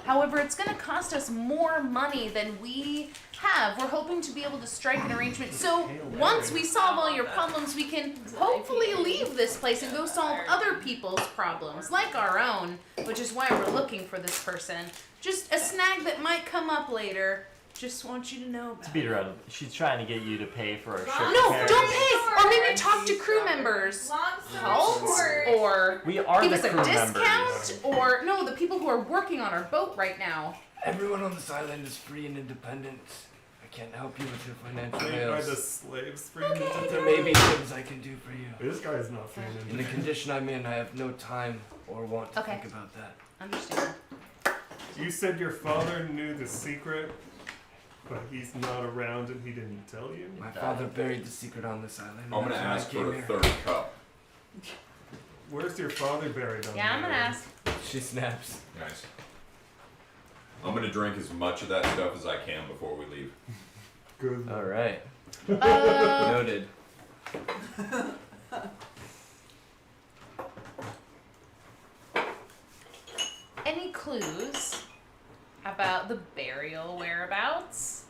However, it's going to cost us more money than we have. We're hoping to be able to strike an arrangement. So once we solve all your problems, we can hopefully leave this place and go solve other people's problems, like our own, which is why we're looking for this person. Just a snag that might come up later. Just want you to know about To beat her out of, she's trying to get you to pay for our ship No, repairs. don't pay! Or maybe talk to crew members. Long story Halt, short, or We are give the us a crew discount, members. or no, the people who are working on our boat right now. Everyone on this island is free and independent. I can't help you with your financial Made by the ills. slaves for you. But there may be things I can do for you. This guy's not feeling In the condition I'm in, I have no time or want to Okay. think about that. Understand. You said your father knew the secret, but he's not around and he didn't tell you? My father buried the secret on this island. I'm gonna That's why I ask came for a here. third cup. Where's your father buried on Yeah, I'm the gonna island? ask. She snaps. Nice. I'm gonna drink as much of that stuff as I can before we leave. Good. All right. Uh, Noted. any clues about the burial whereabouts?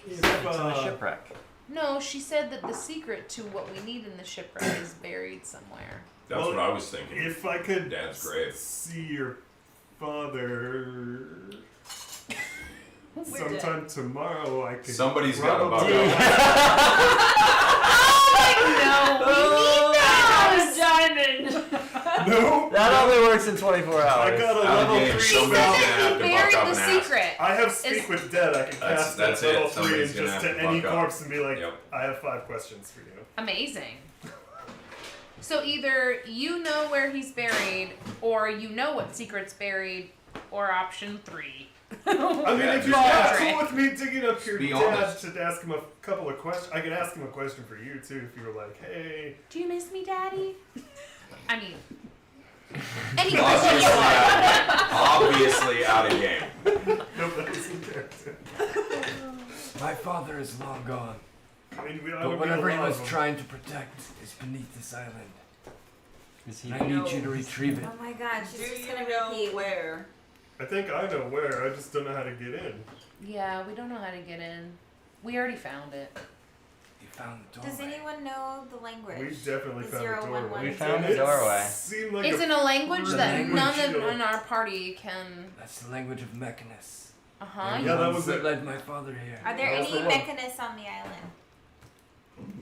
If, It's in the shipwreck. No, she said that the secret to what we need in the shipwreck is buried somewhere. That's Well, what I was thinking. if I could Dad's grave. see your father. Sometime tomorrow I could. Somebody's got a probably- buck No. That only works in 24 hours. I got a Out of level game. 3 She Somebody's said gonna spell. have that to he buck buried up the and ask. secret. I have Speak with Dead. I can That's- cast that's that level it. 3 Somebody's and gonna just have to to any buck up. corpse and be like, Yep. I have 5 questions for you. Amazing. So either you know where he's buried, or you know what secret's buried, or option 3. I mean, Yeah, if you're just not ask. cool with me digging up your Be dad honest. to ask him a couple of questions, I could ask him a question for you too. If you were like, "Hey, Do you miss me, Daddy? I mean, Obviously anyway. obviously out of game. nobody's in character." My father is long gone, I mean, we but don't whatever he know was trying to protect is beneath this island. Is he? I need you to retrieve it. Oh my god, she's Do just you gonna know repeat. where? I think I know where. I just don't know how to get in. Yeah, we don't know how to get in. We already found it. You found the doorway. Does anyone know the language? We definitely The found 0, a 1, doorway. 1, We 2. found the And it doorway. seemed like It's in a language The that language none of shield. in our party can. That's the language of Mechanus. Uh-huh. Yeah, that Ones was that it. led my father here. Are there That was any the one. mechanists on the island?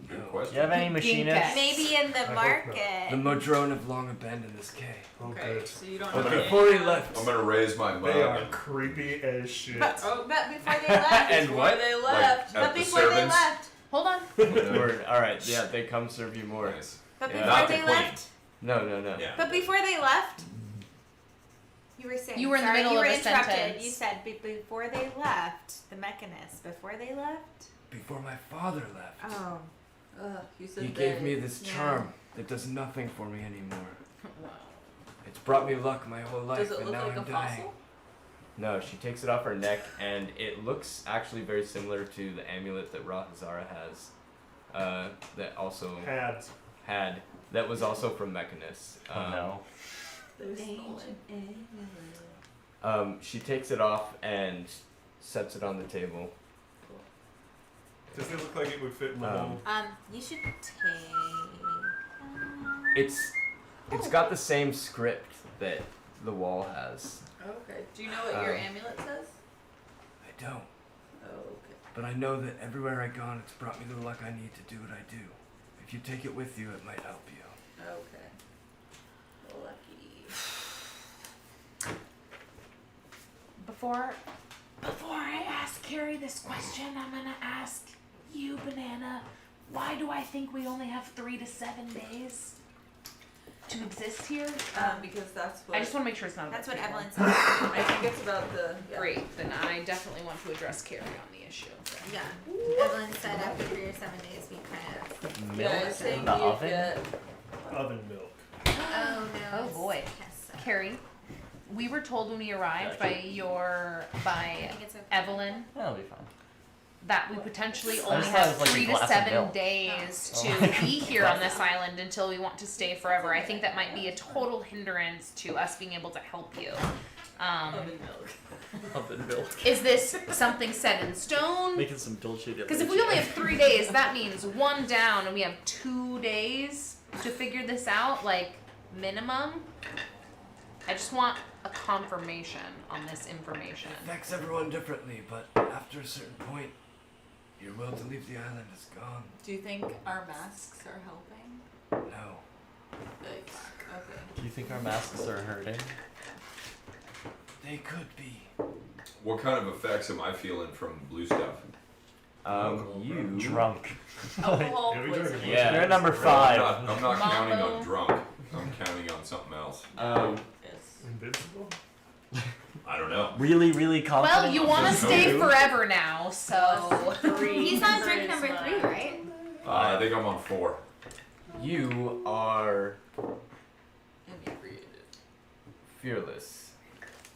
Good Do question. you have any machinists? Yes. Maybe in I the hope market. The Modrone have long abandoned this cave. Oh, Okay, good. so you don't But know. before he any- left, I'm gonna raise my mug They are and creepy as shit. But before they left. And Before what? they like left. at But the before they servants. left. Hold on. Word. All right. Yeah, they come serve you more. Nice. But Yeah. before Not the they queen. left. No, no, no. Yeah. But before they left. You were saying. You were in the sorry, middle you of were a interrupted. sentence. You said before they left, the mechanists. Before they left. before my father left, Oh. Ugh, you said he they. gave me this Yeah. charm that does nothing for me anymore. Wow. It's brought me luck my whole life, Does it and look now like I'm a dying. fossil? No, she takes it off her neck, and it looks actually very similar to the amulet that Rahazara has. That also Had. that was also from Mechanus. Oh no. There's She takes it off and sets it on the table. Does it look like it would fit in the Um, mold? You should take. It's got the same script that the wall has. Okay. Do you know what your Um, amulet says? I don't, Oh, okay. but I know that everywhere I've gone, it's brought me the luck I need to do what I do. If you take it with you, it might help you. Okay. Lucky. Before I ask Carrie this question, I'm gonna ask you, Banana. Why do I think we only have 3 to 7 days to exist here? Because that's what. I just want to make sure it's not. That's about what people. Evelyn said. I think it's about the. Yeah. Great. Then I definitely want to address Carrie on the issue. Yeah. Evelyn said after 3 or 7 days, we kind of. Yeah, I Milk think in the you oven? get. Oven milk. Oh no. Oh, it's boy. Tessa. Carrie, we were told when we arrived Gotcha. I by think it's okay. Evelyn That'll be fine. that we potentially I only just thought it have was like a 3 to glass of 7 milk. days Oh. to be here on this island until we want to stay forever. I think that might be a total hindrance to us being able to help you. Oven milk. Oven milk. Is this something set in stone? Making some dulce de Because if we only have 3 days, that means 1 down, and we have 2 days to figure this out, like minimum. I just want a confirmation on this information. It affects everyone differently, but after a certain point, your will to leave the island is gone. Do you think our masks are helping? No. Like, okay. Do you think our masks are hurting? They could be. What kind of effects am I feeling from blue stuff? You Drunk. Alcohol Yeah, we drink poisoning. it. Yeah. You're at number I'm 5. not counting Mambo. on drunk. I'm counting on something else. Yes. Invincible? I don't know. Really, really confident. Well, you want to stay Okay. forever now, so. He's on drink number 3, right? I think I'm on 4. You are Inebriated. fearless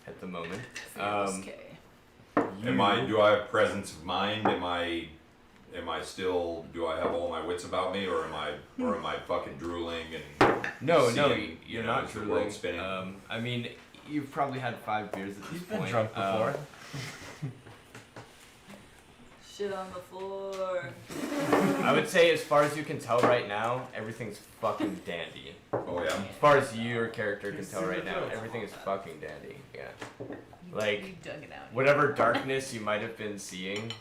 at the moment. Fearless K. Do I have presence of mind? Am I still, do I have all my wits about me, or am I fucking drooling and No, seeing, you're you know, not is the world drooling. spinning? I mean, you've probably had 5 beers at this You've been point. drunk before. Shit. shit on the floor. I would say, as far as you can tell right now, everything's fucking dandy. Oh yeah. As far as your character can tell right now, everything is fucking dandy. Yeah. Like, You dug it out. whatever darkness you might have been seeing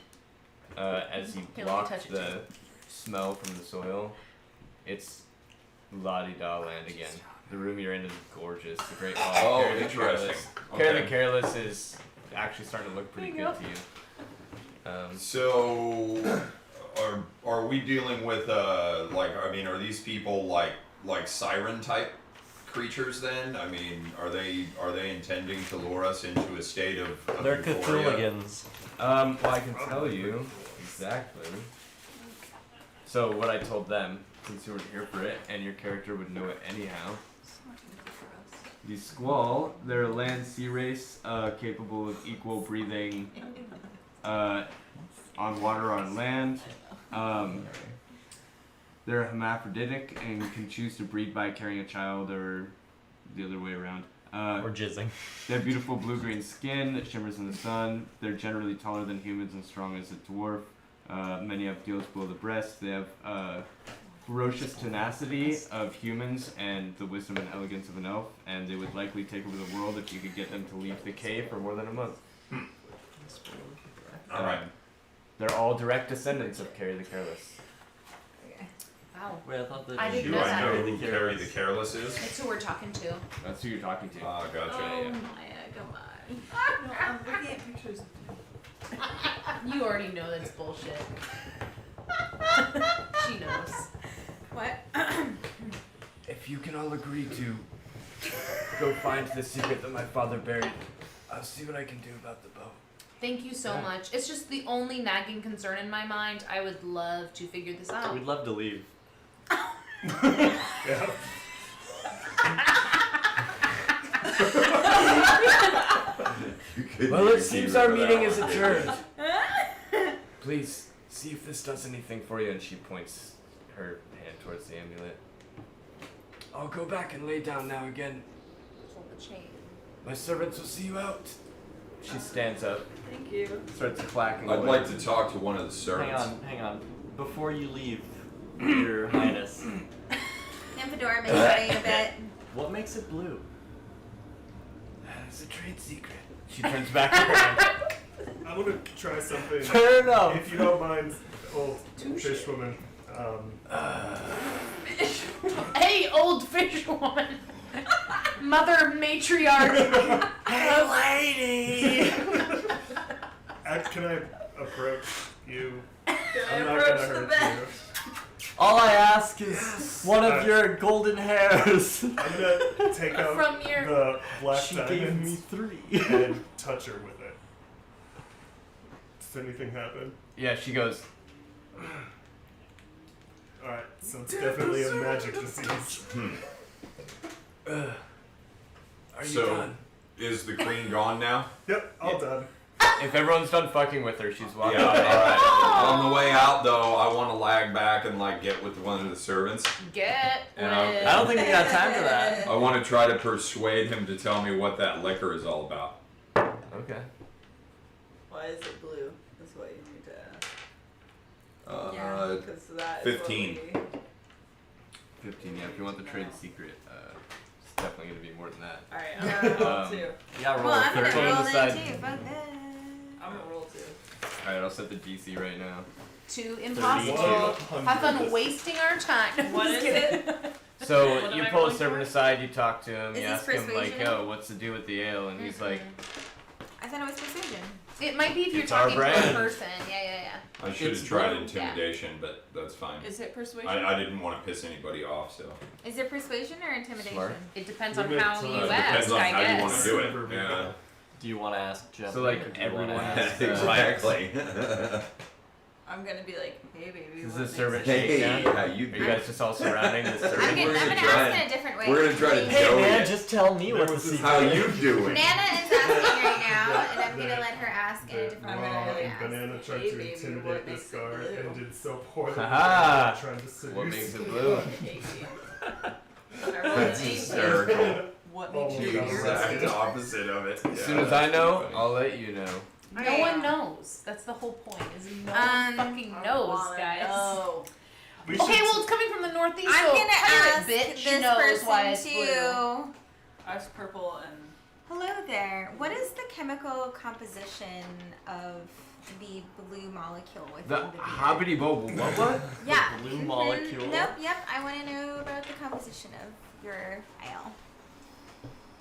as you Here, let me touch blocked it the smell from the soil, it's la-di-da land again. The room you're in is gorgeous. The Great Hall. Oh, Care the interesting. Careless. Care the Okay. Careless is actually starting to look pretty There you good to you. So, are we dealing with like, I mean, are these people like siren type creatures then? I mean, are they intending to lure us into a state of They're euphoria? Cthulhugans. Well, I can tell you exactly. So what I told them, since you were here for it, and your character would know it anyhow. The Squall, they're a land sea race capable of equal breathing on water on land. They're hermaphroditic and can choose to breed by carrying a child or the other way around. Or jizzing. They have beautiful blue-green skin that shimmers in the sun. They're generally taller than humans and strong as a dwarf. Many have gills below the breast. They have ferocious tenacity of humans and the wisdom and elegance of an elf, and they would likely take over the world if you could get them to leave the cave for more than a month. All right. They're all direct descendants of Carrie the Careless. Wow. Wait, I thought that I didn't Do know I that. know who Carrie the Careless is? That's who we're talking to. That's who you're talking to. Ah, gotcha. Oh, yeah. Maya, come on. No, I'm looking at pictures. You already know that's bullshit. She knows. What? If you can all agree to go find the secret that my father buried, I'll see what I can do about the boat. Thank you so Yeah. much. It's just the only nagging concern in my mind. I would love to figure this out. We'd love to leave. Yeah. Well, it seems our meeting is adjourned. Please, see if this does anything for you. And she points her hand towards the amulet. I'll go back and lay down now again. Hold the chain. My servants will see you out. She stands up, Thank you. starts clacking I'd away. like to talk to one of the servants. Hang on. Before you leave, Your Highness, Nymphadora makes way a bit. what makes it blue? It's a trade secret. She turns back around. I want to try something. Fair enough. If you don't mind, old fish woman. Hey, old fish woman. Mother matriarch. Hey, lady! Can I approach you? I'm I not approach gonna the hurt bed? you. All I ask is one of your golden hairs. I'm gonna take out From your- the black She gave me diamonds 3. and touch her with it. Does anything happen? Yeah, she goes. Alright, so it's definitely a magic disease. Are you So- done? Is the queen gone now? Yep, all done. If everyone's done fucking with her, she's walking Yeah, away. alright. On the way out though, I want to lag back and like get with one of the servants. Get Yeah. with I don't think we got time for that. I want to try to persuade him to tell me what that liquor is all about. Okay. Why is it blue? That's what you need to ask. Yeah. Because that is 15. what 15, yeah, if you want the trade secret, it's definitely going to be more than that. Alright, I'm gonna roll Um, two. Yeah, roll Well, I'm gonna 13. roll on the side. it too. Fuck that. I'm gonna roll two. Alright, I'll set the DC right now. to impossible. 100. Have fun wasting our time. What is it? So What am you I pull a rolling servant for? aside, you talk to him, Is you this ask him like, persuasion? yo, what's the deal with the ale? And he's like, I thought it was precision. It might be if you're It's our talking to a brand. person. Yeah. I should It's have tried blue. intimidation, but that's fine. Is it persuasion? I didn't want to piss anybody off, so. Is it persuasion or intimidation? Smart. It depends We on make how time. you It ask, depends on I how you want guess. to do Never it. be Yeah. done. Do you want to ask Jeff? So, like, or do you wanna everyone ask, has- Exactly. I'm gonna be like, hey baby. This is what a makes servant it- shake. Hey, Yeah. how you Are you guys just all surrounding the I'm servant? gonna, We're I'm gonna gonna try ask it. in a different way. We're gonna try to Please. Hey Joey. man, just tell me what the There was this- How secret you doing? Nana is asking right now, and I'm gonna let her ask in a different That way. Mom than I and asked. Banana tried Hey, to baby, intimidate what this makes it guard blue? and did so poorly. Ha-ha. Trying to seduce What makes it me. blue? Hey, I rolled an That's 18. hysterical. What Oh makes my you God. furious? Exact opposite of it. As soon as I know, I'll let you know. No Okay. one knows. That's the whole point. Is no Um, one fucking I knows, wanna guys. know. We Okay, should- well it's coming from the northeast. I'm so gonna pirate ask bitch this knows person why it's to. blue. I was purple and Hello there. What is the chemical composition of the blue molecule within The the beer? hobbity bubble. What? Yeah. blue mhm. molecule? Nope. Yep. I want to know about the composition of your ale.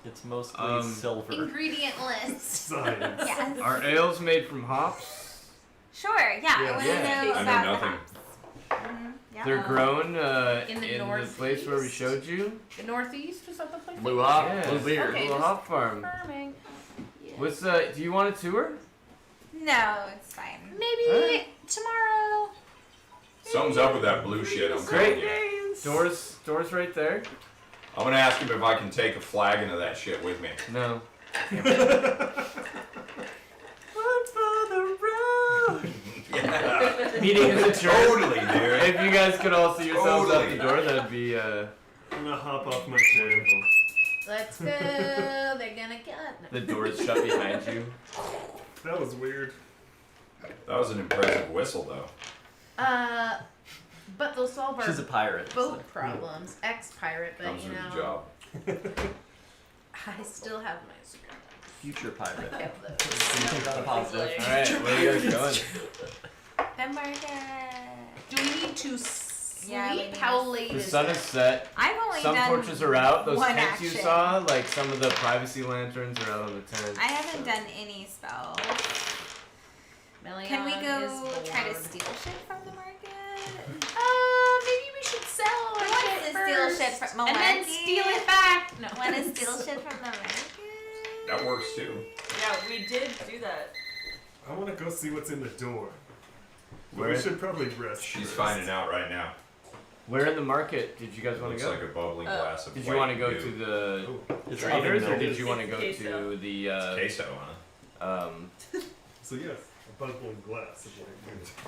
It's mostly Um, silver. Ingredient list. Science. Yes. Are ales made from hops? Sure. Yeah. I Yeah. want to Yeah. know I know about the nothing. hops. Mhm. Yeah. They're grown In the in the place where we northeast? showed you. The northeast was that the place? Blue hop, Yeah. blue beer. Okay, Little just hop farm. confirming. What's do you want a tour? No, it's fine. Maybe Alright. tomorrow. Something's up with that blue shit. I'm telling Great. you. Doors right there. I'm gonna ask him if I can take a flagon of that shit with me. No. Yeah. Meeting is adjourned. Totally, dude. If you guys could all see yourselves out Totally. the door, that'd be I'm gonna hop off my chair. wonderful. Let's go. They're gonna get. The doors shut behind you. That was weird. That was an impressive whistle, though. But they'll solve our She's a pirate. boat problems. Ex-pirate, but Comes you with know, the job. I still have my cigarette. Future pirate. I kept those. Think on the positive. All right, where are you guys going? The market. Do we need to sleep? Yeah, we need How to late The is sun it? is set. I've only Some done torches are out. Those one tents you action. saw, like some of the privacy lanterns, are out on the tent. I haven't done any spells. Melion Can we go is try to bored. steal shit from the market? Maybe we should sell our Who wants shit to steal first, shit from and then Malarkey? steal it back. No. Want to steal shit from the market? That works too. yeah, we did do that. I want to go see what's in the door. But Where? we should probably rest. She's first. finding out right now. Where in the market did you guys want Looks to go? like a bubbling glass of Did you white want to go goo. to the Oh, It's traders, or oven did you want to go Queso. to the queso, huh? so yes, a bubbling glass of white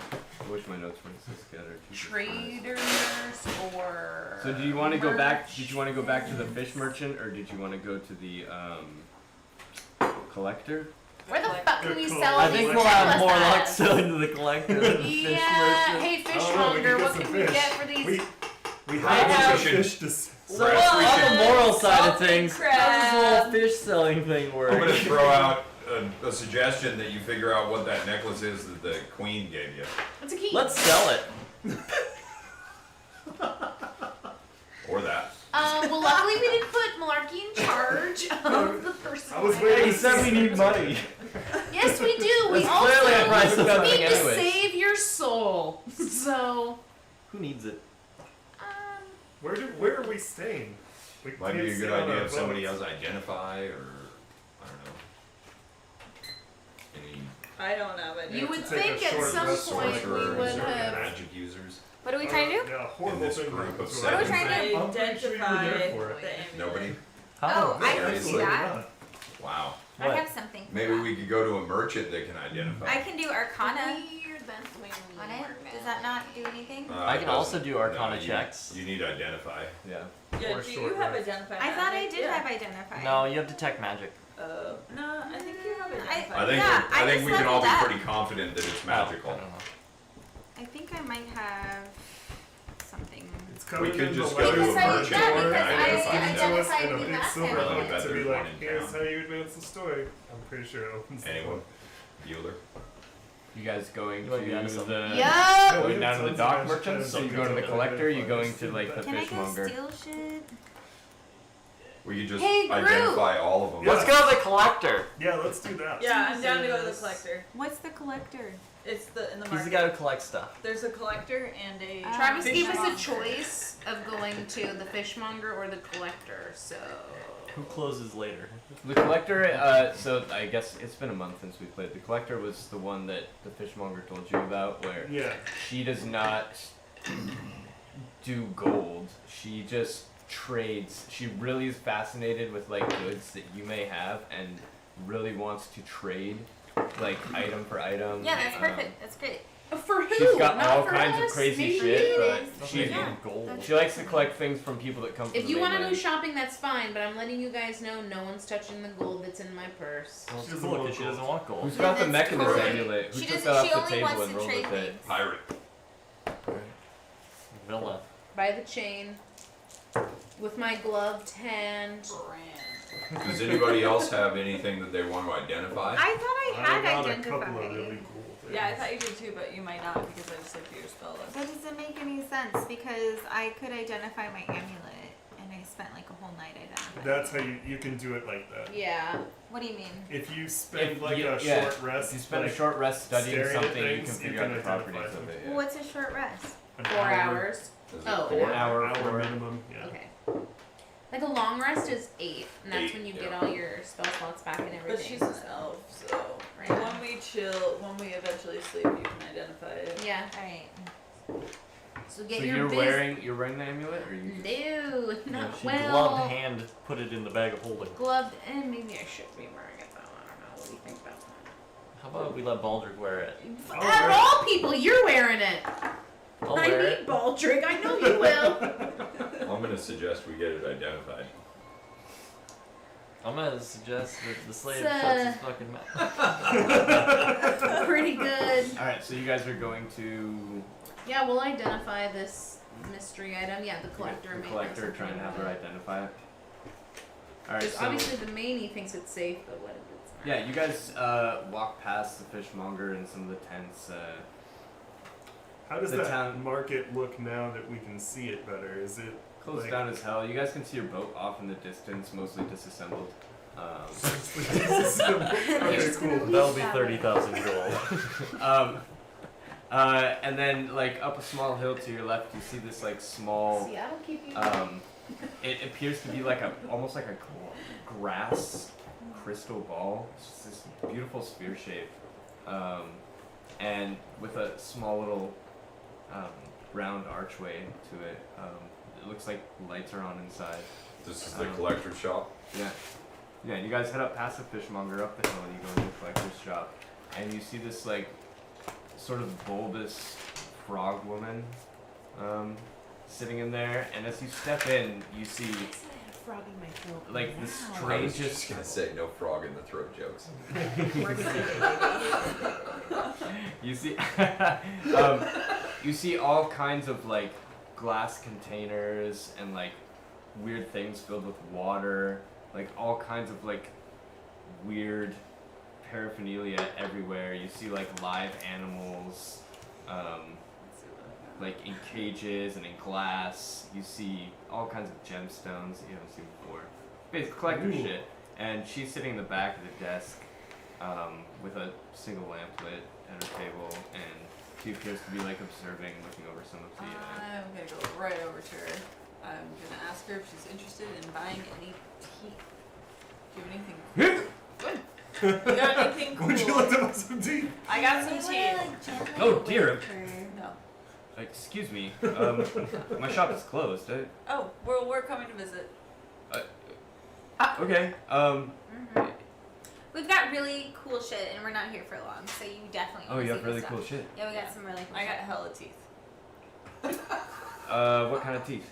goo. I wish my notes weren't so scattered. Jesus Christ. Traders or. So do you want to go back? Did you want to go back to the fish merchant, or did you want to go to the collector? Where the fuck can we Cool. sell I these think we'll have more luck necklaces? selling to the collector than the fish Yeah. merchant. Hey, Oh, we fishmonger, can what get can some we fish. get for these? We I have think some we should- fish to So Perhaps we on should- the moral side of Salted things, how does this crab. whole fish selling thing work? I'm gonna throw out a suggestion that you figure out what that necklace is that the queen gave you. What's a key? Let's sell it. Or that. Well, luckily we didn't put Malarkey in charge of the person. I was waiting. He said we need money. Yes, we do. We That's clearly a price also of nothing need to anyways. save your soul. So, Who needs it? Where are we staying? We Might can't be a stay good on idea our if somebody boats. else identify, or I don't know. Any I don't have any. you would take a think at short some rest point we sorcerers would or have. magic users? What are we trying to do? Yeah, In horrible this thing group happens of when What are we I- trying to do? I'm pretty sure you were there Identified for it. the amulet. Nobody? Oh, I can do Seriously? that. Wow. I What? have something. For Maybe that. we could go to a merchant that can identify. I can do Arcana Weird, that's the way we on it. work Does now. that not do anything? I can it also doesn't. do Arcana No, checks. You need identify. Yeah. Yeah, Or do short you have rest. identified? I thought I magic? did Yeah. have Identify. No, you have detect magic. No, I think you have I- identified. I think Yeah, I I think just we can all be leveled up. pretty confident that it's I magical. don't know. I think I might have something. It's covered could in just the go to letters a of merchant the door, and and it's identify given to us identified in a me big last silver time. Really envelope bet to be there's like, one in here's town. how you advance the story. I'm pretty sure it opens the Anyone? door. Bueller. You guys going You wanna be onto to something? the Yup. we going have down to the tons of dock magic merchant? items So you that go to we the can collector. You identify. going to like the Can I go fishmonger? steal shit? We could just Hey, Groot. identify all of them. Yeah. Let's go to the collector. Yeah, let's do that. Yeah, I'm down to go to the collector. What's the collector? It's in the He's market. the guy who collects stuff. There's a collector and a. Travis gave us a fishmonger. choice of going to the fishmonger or the collector, so. Who closes later? The collector. So I guess it's been a month since we played. The collector was the one that the fishmonger told you about, where Yeah. she does not do gold. She just trades. She really is fascinated with like goods that you may have and really wants to trade like item for item. Yeah, that's perfect. That's great. For who? She's got Not all for kinds of us. crazy Maybe shit, it but is. she Yeah. gold. she likes to collect things from people that come from If the you want to mainland. go shopping, that's fine. But I'm letting you guys know no one's touching the gold that's in my purse. Well, She it's doesn't cool want 'cause she gold. doesn't want gold. Who's got the That's Mechanist totally- amulet? Who She took doesn't. that off She the only table wants and to rolled trade with it? things. Pirate. Villa. By the chain, with my gloved hand. Brand. Does anybody else have anything that they want to identify? I thought I had got identified. a couple of really cool things. Yeah, I thought you did too, but you might not because I just looked at your spell list. That doesn't make any sense because I could identify my amulet and I spent like a whole night identifying. That's how you can do it like that. Yeah. What do you mean? If you spend If like you- a yeah, short rest, If you spend like a short rest studying staring at something, you can things, you figure out can the identify properties them. of it. Well, what's a short rest? an 4 hour, hours. Is it Oh, four? an hour, hour four. minimum. Yeah. Okay. Like a long rest is 8, and that's 8, when you yeah. get all your spell slots back and everything. But she's an elf, so Right. when we chill, when we eventually sleep, you can identify it. Yeah. Alright. So get So your you're biz- wearing the amulet, or you? No, Yeah, not she well. gloved hand put it in the bag of holding. Gloved, and maybe I should be wearing it though. I don't know. What do you think about that? How about we let Baldric wear it? I'll Out of wear it. all people, you're wearing it. I'll I wear mean, it. Baldric. I know you will. I'm gonna suggest we get it identified. I'm gonna suggest that the slave It's, shuts his fucking mouth. Pretty good. All right, so you guys are going to Yeah, we'll identify this mystery item. Yeah, the collector. the may know collector, something trying to have about her it. identify it. All right, Because so obviously the maney thinks it's safe, but what if it's not? yeah, you guys walk past the fishmonger and some of the tents. How does The that town- market look now that we can see it better? Is it Closed like, down as hell. You guys can see your boat off in the distance, mostly disassembled. Okay, cool. That'll be 30,000 gold. And then like up a small hill to your left, you see this like small. Seattle keep you. It appears to be like almost like a grass crystal ball. It's just this beautiful sphere shape, and with a small little round archway to it. It looks like lights are on inside. This is the collector's shop. Yeah. Yeah, you guys head up past the fishmonger, up the hill, and you go into the collector's shop. And you see this, like, sort of bulbous frog woman sitting in there. And as you step in, you see, frog in my throat. like, the I was strangest... just gonna say no frog in the throat jokes. You see... you see all kinds of, like, glass containers and, like, weird things filled with water. Like all kinds of like weird paraphernalia everywhere. You see like live animals, like in cages and in glass. You see all kinds of gemstones that you haven't seen before. Basically collector Ooh. shit. And she's sitting in the back of the desk with a single lamp lit at her table, and she appears to be like observing, looking over some of the. I'm gonna go right over to her. I'm gonna ask her if she's interested in buying any tea. Do you have anything cool? You got anything cool? Would you like to buy some tea? I got some tea. Oh, dear. No. Excuse me, my shop is closed. Oh, we're coming to visit. Okay. We've got really cool shit and we're not here for long, so you definitely Oh, want you to have see really this cool stuff. shit. Yeah, we got some really cool I got shit. hella teeth. What kind of teeth?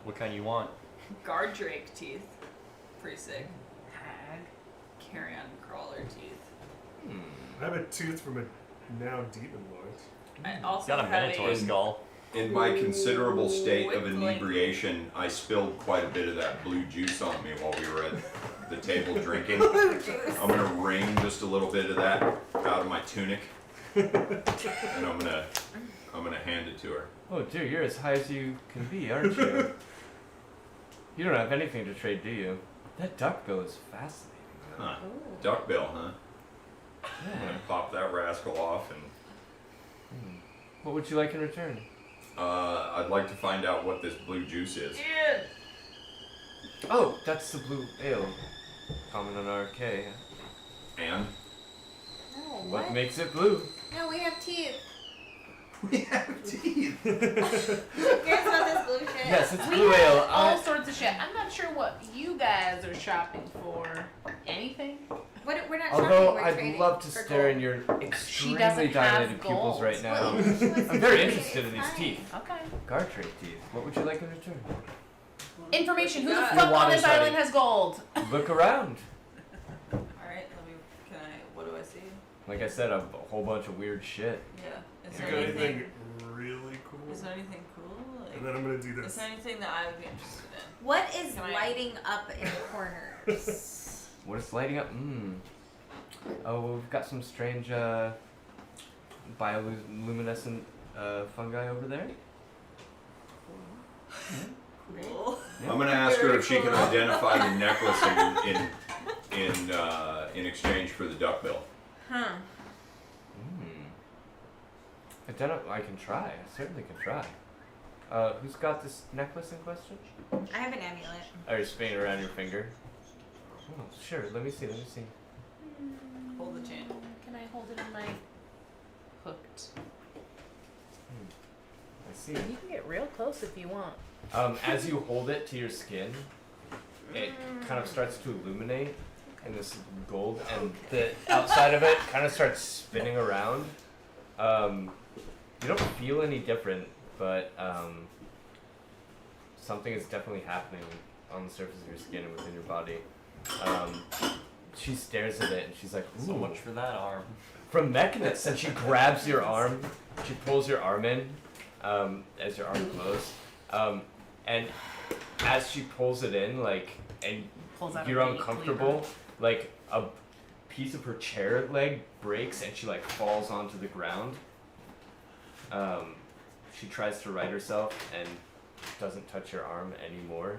What kind you want? Guard Drake teeth. Pretty sick. Hag. Carrion crawler teeth. I have a tooth from a now demon lord. I also Got a have Minotaur skull. In my considerable state of Wiggling. inebriation, I spilled quite a bit of that blue juice on me while we were at the table drinking. I'm gonna wring just a little bit of that out of my tunic, and I'm gonna hand it to her. Oh dear, you're as high as you can be, aren't you? You don't have anything to trade, do you? That duckbill is fascinating. Huh? Duckbill, huh? I'm Yeah. gonna pop that rascal off, and What would you like in return? I'd like to find out what this blue juice is. Oh, that's the blue ale. Common on RK. And No, What makes it blue? No, we have teeth. we have teeth. Who cares about this blue shit? Yes, it's We blue ale. have all sorts of shit. I'm not sure what you guys are shopping for. Anything? We're not Although shopping, we're I'd trading love to for stare in gold. your doesn't extremely have dilated pupils gold. right now. Well, she wants to I'm very trade it, interested in it's these fine. teeth. Okay. Gartrade teeth. What would you like in return? Information. Who the Your fuck on water's this island ready. has gold? Look around. Alright, what do I see? Like I said, a whole bunch of weird shit. Yeah. Is You there got anything? anything really cool? Is there anything cool? And then I'm gonna do Is this. there anything that I would be interested in? What is Can I- lighting up in the corners? What is lighting up? Oh, well, we've got some strange bioluminescent fungi over there. Cool. I'm gonna ask her if she can identify the necklace in exchange for the duckbill. Huh. I can try. I certainly can try. Who's got this necklace in question? I have an amulet. Are you spinning around your finger? Oh, sure. Let me see. Hold the chain. Can I hold it in my hooked? I see. You can get real close if you want. As you hold it to your skin, it kind of starts to illuminate in this gold, and the outside of it kind of starts spinning around. You don't feel any different, but something is definitely happening on the surface of your skin and within your body. She stares at it and she's like, "Ooh." So much for that arm. From Mechanus, and she grabs your arm. She pulls your arm in as your arm closed, and as she pulls it in, and Pulls out a you're baby uncomfortable, like a piece of her chair leg breaks and she falls onto the ground. She tries to right herself and doesn't touch your arm anymore.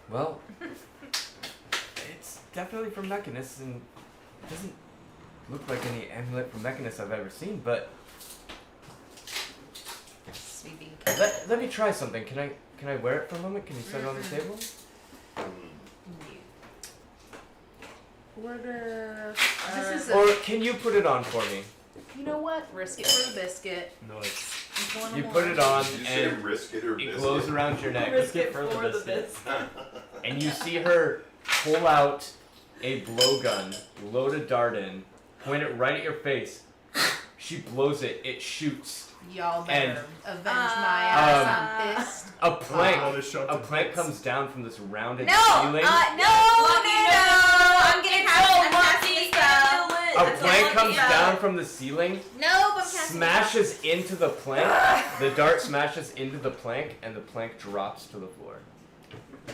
Well, it's definitely from Mechanus, and it doesn't look like any amulet from Mechanus I've ever seen, but Sweeping. let me try something. Can I wear it for a moment? Can you set it on the table? We're gonna. This is Or can you put it on for me? You know what? Risk it for the biscuit. No, it's... I'm pulling You them put on. it on Did you say and risk it or it biscuit? glows around your neck. Risk it for the for the biscuit. biscuit. And you see her pull out a blowgun, load a dart in, point it right at your face. She blows it. It shoots. Y'all And, better avenge my ass on fist. A plank. Another shot A to plank bits. comes down from this rounded No! ceiling. No! I'm gonna I'm casting a spell. A plank comes down from the ceiling, No, I'm casting a spell. smashes into the plank. The dart smashes into the plank, and the plank drops to the floor.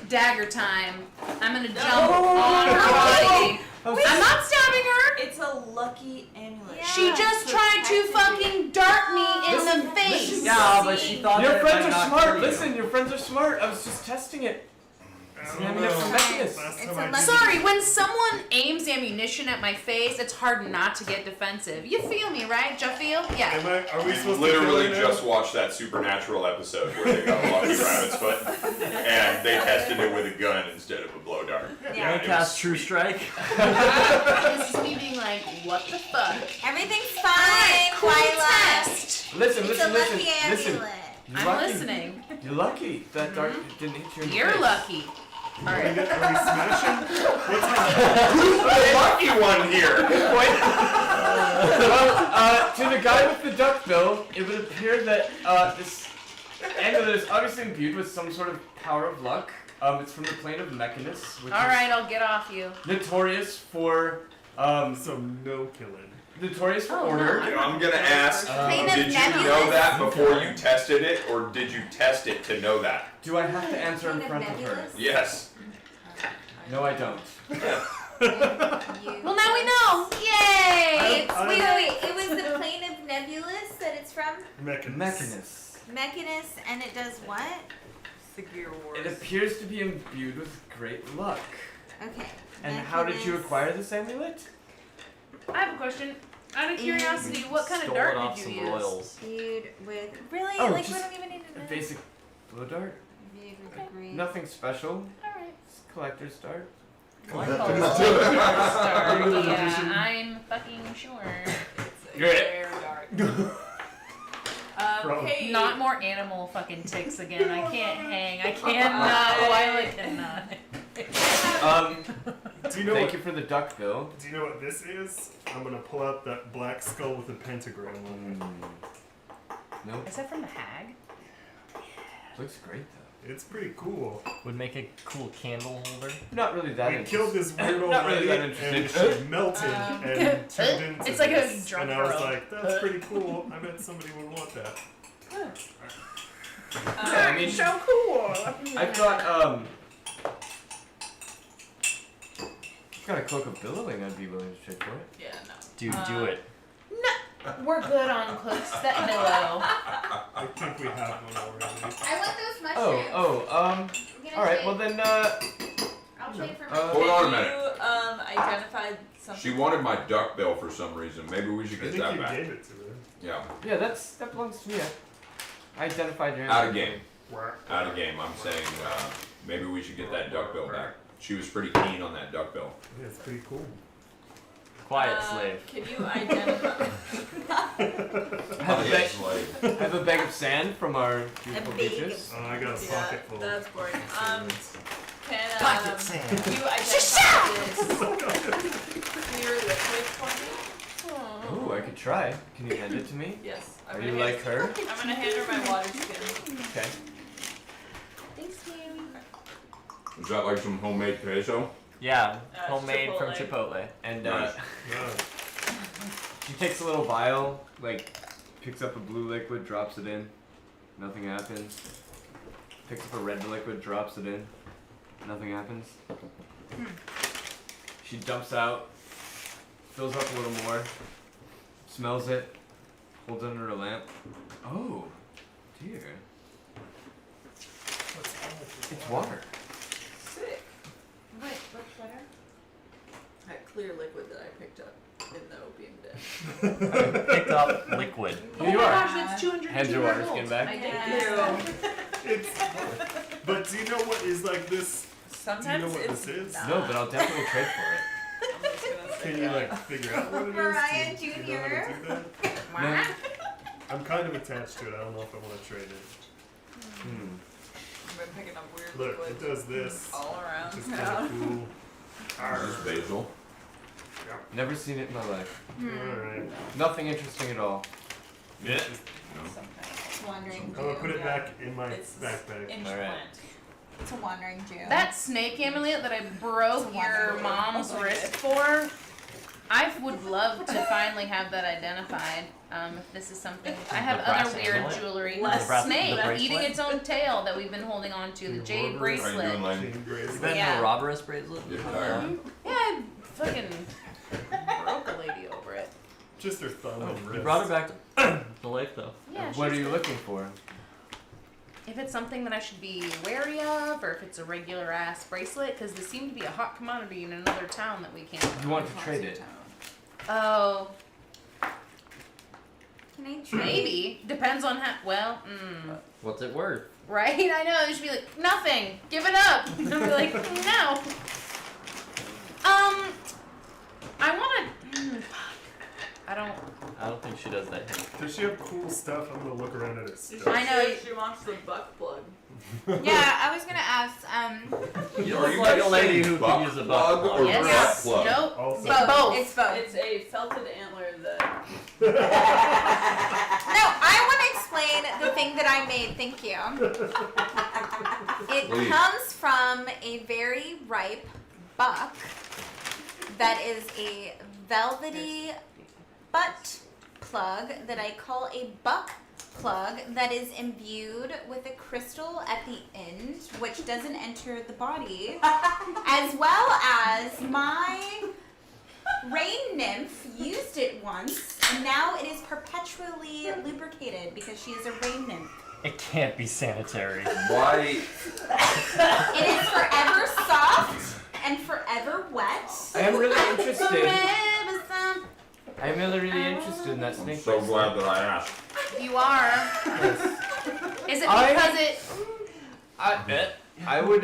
Dagger time. I'm gonna jump on her body. I'm not stabbing her. It's a lucky amulet. Yeah. She just tried to fucking dart me in the face. Yeah, but she thought Your that it friends might are not smart. kill you. Listen, your friends are smart. I was just testing it. I Yeah, I don't mean, it's know. Mechanus. Last It's time a I lucky- Sorry, when someone aims ammunition at my face, it's hard not to get defensive. You feel me, right? You feel? Yeah. Are we We supposed literally to kill her now? just watched that Supernatural episode where they got a lucky rabbit's foot, and they tested it with a gun instead of a blow dart. Yeah. it was Cast True sweet. Strike. This is me being like, what the fuck? Everything's fine, Cool Twyla. test. Listen, It's a listen, lucky listen. amulet. You're I'm lucky. listening. You're lucky that dart didn't hit you in the You're face. lucky. All Are we right. smashing? Who's the lucky one here? Well, to the guy with the duck bill, it would appear that this amulet is obviously imbued with some sort of power of luck. It's from the plane of Mechanus, which All right, I'll get off you. is notorious for So no killing. notorious for Oh, no, order. I'm gonna ask, Plane of did you know nebulous? that before you tested it, or did you test it to know that? Do I have to answer in Plane of front of her? nebulous? Yes. No, I don't. Well, now we know. Yay! Wait. It was the plane of nebulous that it's from? Mechanus. Mechanus, and it does what? It's the Gear Wars. It appears to be imbued with great luck. Okay. And how did you Mechanus. acquire this amulet? I have a question. Out of curiosity, what kind of Stole it dart off did some you use? royals. Viewed with really? Oh, like we just don't even need to A know. basic blow dart. Viewed with a green. Nothing special. Alright. It's a collector's dart. Oh, yeah, I'm fucking sure. It's a Great. rare dart. From- Hey. Not more animal fucking ticks again. I can't hang. I cannot. Lila cannot. Do you know Thank what? you for the duck bill. Do you know what this is? I'm gonna pull out that black skull with a pentagram on Nope. Is that from the hag? Looks great though. it. It's pretty cool. Would make a cool candle holder. Not really that We killed this weird old Not really lady, that and interested. she melted and turned into It's like a this. drunk And I was girl. like, that's pretty cool. I bet somebody would want that. I mean, so cool. I've got got a cloak of billowing. I'd be willing to trade for it. Yeah, no. Dude, do it. We're good on cloaks that billow. I think we have one already. I want those mushrooms. Oh, I'm gonna all right. trade. Well then, I'll trade for mushrooms. Hold on a Can minute. you identify something? She wanted my duck bill for some reason. Maybe we should I get think that you back. gave it to her. Yeah. yeah, that belongs to me. I identified your. Out of game. Where? Out of game. I'm saying maybe we should get that duck bill back. She was pretty keen on that duck bill. Yeah, it's pretty cool. Quiet slave. Can you identify? I have, a bag, I have a bag of sand from our beautiful bag beaches. Oh, I got a Yeah, pocket full. that's boring. Can Pocket sand. you identify this clear liquid for me? Oh, I could try. Can you hand it to me? Yes. Are you like her? I'm gonna hand her my water skin. Okay. Thanks, Mary. Is that like some homemade queso? Yeah, it's homemade from Chipotle. Chipotle. And No. she takes a little vial, like picks up a blue liquid, drops it in. Nothing happens. Picks up a red liquid, drops it in. Nothing happens. She dumps out, fills up a little more, smells it, holds it under a lamp. Oh, dear. It's water. Sick. Wait, what's better? That clear liquid that I picked up in the opium den. Picked up liquid. Here you Oh my are. gosh, that's 202 Hand your water years skin old. back. I did Yeah. It's. But do you know what is like this? Sometimes Do you know what it's this is? not. No, but I'll definitely trade for it. I'm just gonna say Can you that. like figure out what it is? Mariah Do you know how to Jr.. do that? No. I'm kind of attached to it. I don't know if I want to trade it. Hmm. I've been picking up weird Look, it liquids does this. all around Which is kind town. of cool. Is this basil? Never seen it in my life. Alright. Nothing interesting at all. Yeah. It's a wandering I'm gonna put Jew. it back in my It's backpack. inch All right. plant. It's a wandering Jew. That snake amulet that I broke It's a your wonderful- mom's wrist for, I would love to finally have that identified. If this is something, I have The brass other weird amulet? jewelry. Less The brass- snake the bracelet? eating its own tail that we've been holding on to. The The jade rubber- How you doing, bracelet. Lane? Chain bracelet. Been Yeah. to a robber's bracelet? You tired? Yeah, I fucking broke a lady over it. Just her thumb Oh, and you wrist. brought her back to the lake though. Yeah, What are she's you good. looking for? If it's something that I should be wary of, or if it's a regular ass bracelet, because they seem to be a hot commodity in another town that we can't. You want to trade it? Oh, Can I trade? maybe. Depends on how. Well, What's it worth? right? I know. They should be like, nothing. Give it up. And I'll be like, no. I want to. I don't. I don't think she does that. Does she have cool stuff? I'm gonna look around at her She stuff. I know. She wants the butt plug. Yeah, I was gonna ask. You Are look you like a guys lady saying who butt could use a plug butt. or Yes. butt plug? Nope. Also, Both. It's both. It's a felted antler that. No, I want to explain the thing that I made. Thank you. It Please. comes from a very ripe buck that is a velvety butt plug that I call a buck plug that is imbued with a crystal at the end, which doesn't enter the body, as well as my rain nymph used it once, and now it is perpetually lubricated because she is a rain nymph. It can't be sanitary. Why? It is forever soft and forever wet. I am really interested. Forever soft. I am really interested in that I'm snake. so glad that I asked. You are. Yes. Is it I- because it? I would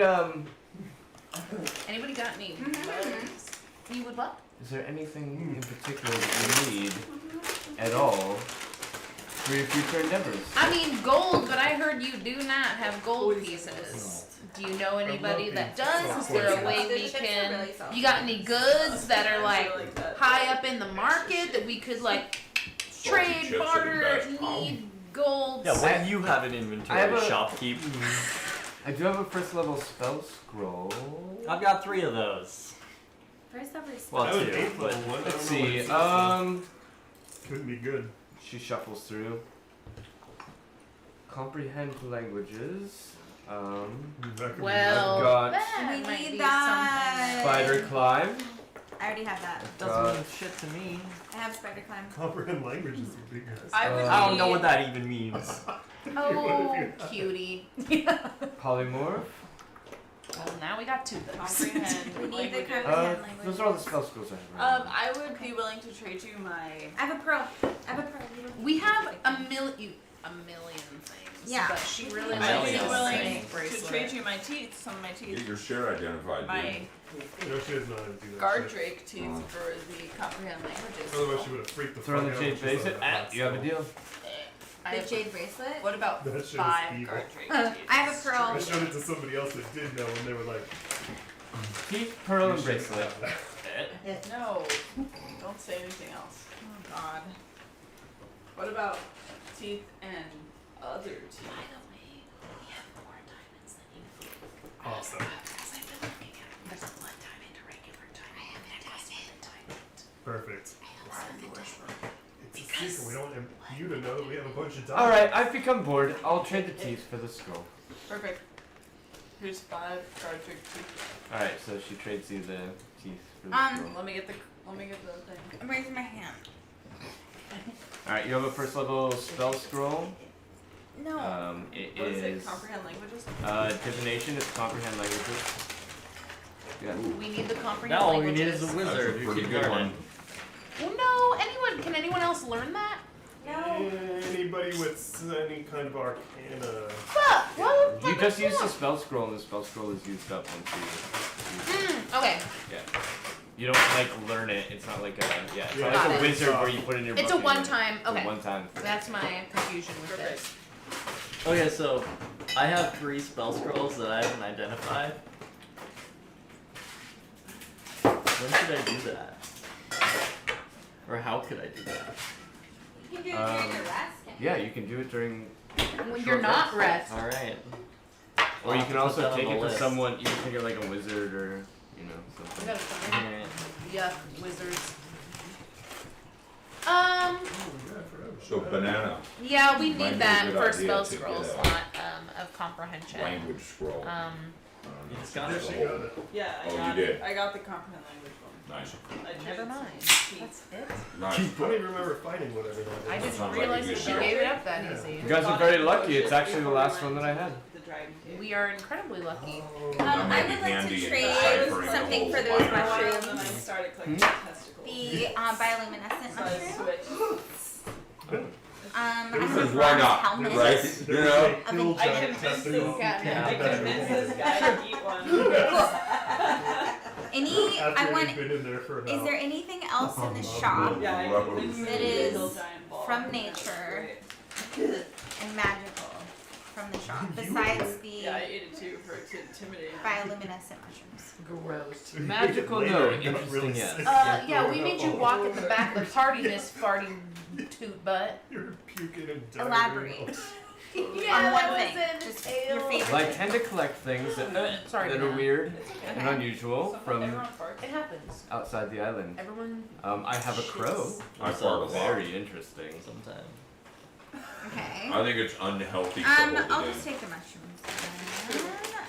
Anybody got any? bugs? You would what? Is there anything in particular that you need at all? For your future endeavors. I mean gold, but I heard you do not have gold pieces. Do you know anybody that does? Is there a way we can? You got any goods that are like high up in the market that we could like trade, chips barter, are the best. need gold? Yeah, what do you have in inventory, I have a- shopkeep? I do have a first level spell scroll. I've got 3 of those. First level is Well, I was 2, eighth but level one. I Let's don't know what see. it says. Couldn't be good. She shuffles through. Comprehend languages. That could be Well, I've got that We might need be that. spider climb. I already have that. doesn't mean shit to me. I have spider climb. good. Comprehend languages would be good. I would I don't know need- what that even means. Oh, cutie. Polymorph. Well, now we got 2 of those. comprehend We need the languages. comprehend language. Those are all the spell scrolls I have. I would be willing to trade you my. I have a pearl. I have a pearl. We have a million things. Yeah. But she really I I'd be know. likes willing the to trade you my teeth, some of my Get teeth, your share identified, my dude. No, she doesn't know how to do that. guard shit. drake teeth for the comprehend languages. Otherwise, she would have freaked the Throw in fuck the out. jade when she saw bracelet. that Ah, you have a last deal. I The have, jade bracelet. what about That shit is 5 evil. guard drake I teeth? have a pearl. I showed it to somebody else that did know, and they were like, Teeth, pearl, "You and shouldn't bracelet. have that." No, don't say anything else. Oh God. What about teeth and other teeth? By the way, we have more diamonds than you think. Awesome. Because I've been looking at them. There's a blood diamond, a regular diamond, and a diamond. Perfect. I also have a diamond. It's a secret. We don't want you to know that we have a bunch of diamonds. Alright, I've become bored. I'll trade the teeth for the scroll. Perfect. Here's 5 guard drake teeth. Alright, so she trades you the teeth for the Um, scroll. Let me get the thing. I'm raising my hand. Alright, you have a first level spell scroll. No. It What is it? is Comprehend languages? divination. It's comprehend languages. Yeah. We need the comprehend Now all we need languages. is a That's a wizard who pretty can good learn one. it. Well, no, can anyone else learn that? Anybody with any kind of arcana. Fuck! Well, You just use the spell scroll, and the spell scroll is used up once you. Okay. Yeah. You don't like learn it. It's not like a it's Yeah. not Got like a it. wizard where you put in your. It's book a and one-time. It's a Okay. one-time. That's my confusion with this. Okay, so I have 3 spell scrolls that I haven't identified. When should I do that? Or how could I do that? You can do it Um, during your rest. can't you? Yeah, you can do it during. When Short you're not rest. Alright. Or you can also take it to list. someone. You can take it like a wizard or We something. gotta find Alright. yuck wizards. Oh, yeah, I forgot about So that. banana, Yeah, we Might be need a that good for idea spell to get scrolls, a not of comprehension. language scroll. You just got Yeah, it. she got it. Yeah, Oh, you got did. it. I got the comprehend language one. Nice. I Never traded mind. some teeth. That's it. Nice. I don't even remember fighting whatever that I is. didn't Sounds like a realize good that she deal. gave it up that Yeah. easy. You guys are very lucky. It's actually the last one that I had. The dragon teeth. We are incredibly lucky. That I might would be like handy to in trade deciphering the something whole for those fire. mushrooms. And then I started collecting testicles. The bioluminescent So I mushroom. switched. I have a Because why bronze not, helmet. right? There You was know? a hill I giant convinced this testicle. guy. Yeah. I convinced this guy to eat one. Any? I After want. we'd been in there for about. Is there anything else in the Oh, shop Yeah, I Rubber. convinced him That to eat a is hill giant ball. from That was nature. great. and magical from the shop besides the Yeah, I ate it too for to intimidate him. bioluminescent mushrooms? Gross. Magical, Later, no. it got Interesting, really yes. sick. Yeah, we made you walk at the back of the party, Miss Farty Toot Butt. You're puking and diarrhea. Elaborate. Yeah, On that one was thing. in Just tail. your favorite. Well, I tend to collect things that, Sorry, that are Banana. weird It's and unusual from Everyone farts. It happens. outside the island. Everyone. I have a crow. I fart a lot. Very interesting. Sometime. Okay. I think it's unhealthy to hold I'll it just in. take the mushrooms.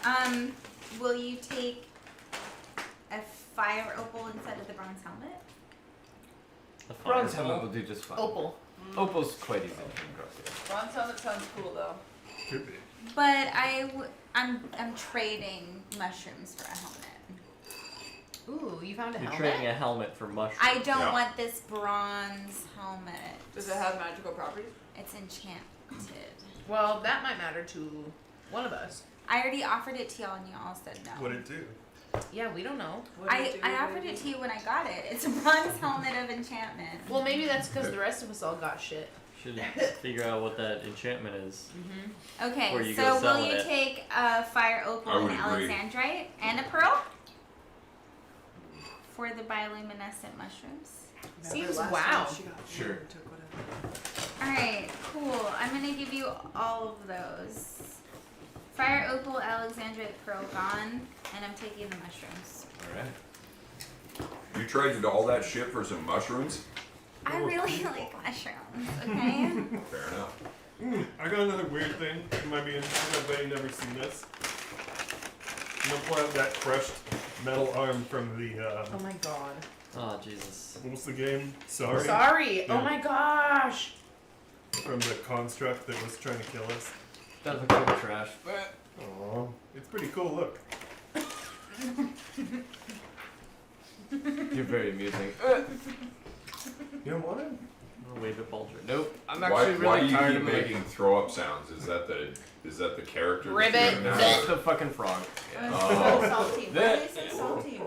Then. Will you take a fire opal instead of the bronze helmet? The Bronze fireball. helmet will do just fine. Opal. Opal's quite easy to come across. Yeah. Bronze helmet sounds cool though. Could be. But I'm trading mushrooms for a helmet. Ooh, you found a You're helmet? trading a helmet for mushrooms. I don't Yeah. want this bronze helmet. Does it have magical properties? It's enchanted. Well, that might matter to one of us. I already offered it to y'all and y'all said no. What'd it do? Yeah, we don't know. What do you I do? offered it to you when I got it. It's a bronze helmet of enchantment. Well, maybe that's because the rest of us all got shit. Should figure out what that enchantment is. Okay, Or you so go will selling you it. take a fire I opal would and agree. alexandrite and a pearl for the bioluminescent mushrooms? Seems wow. Sure. Alright, cool. I'm gonna give you all of those. Fire opal, alexandrite, pearl gone, and I'm taking the mushrooms. Alright. You traded all that shit for some mushrooms? I really like mushrooms, okay? Fair enough. I got another weird thing. You might be interested. I bet you've never seen this. I'm gonna pull out that crushed metal arm from the. Oh my god. Oh Jesus. What was the game? Sorry. Sorry. Yeah. Oh my gosh. From the construct that was trying to kill us. That looks like trash. Aww. It's pretty cool. Look. You're very amusing. You don't want it? I'll wave at Baldric. Nope. I'm Why, actually why do really you tired keep of making. making throw up sounds? Is that the character? that Ribbit. you're now? That's the fucking frog. Oh. salty. Why are they so salty?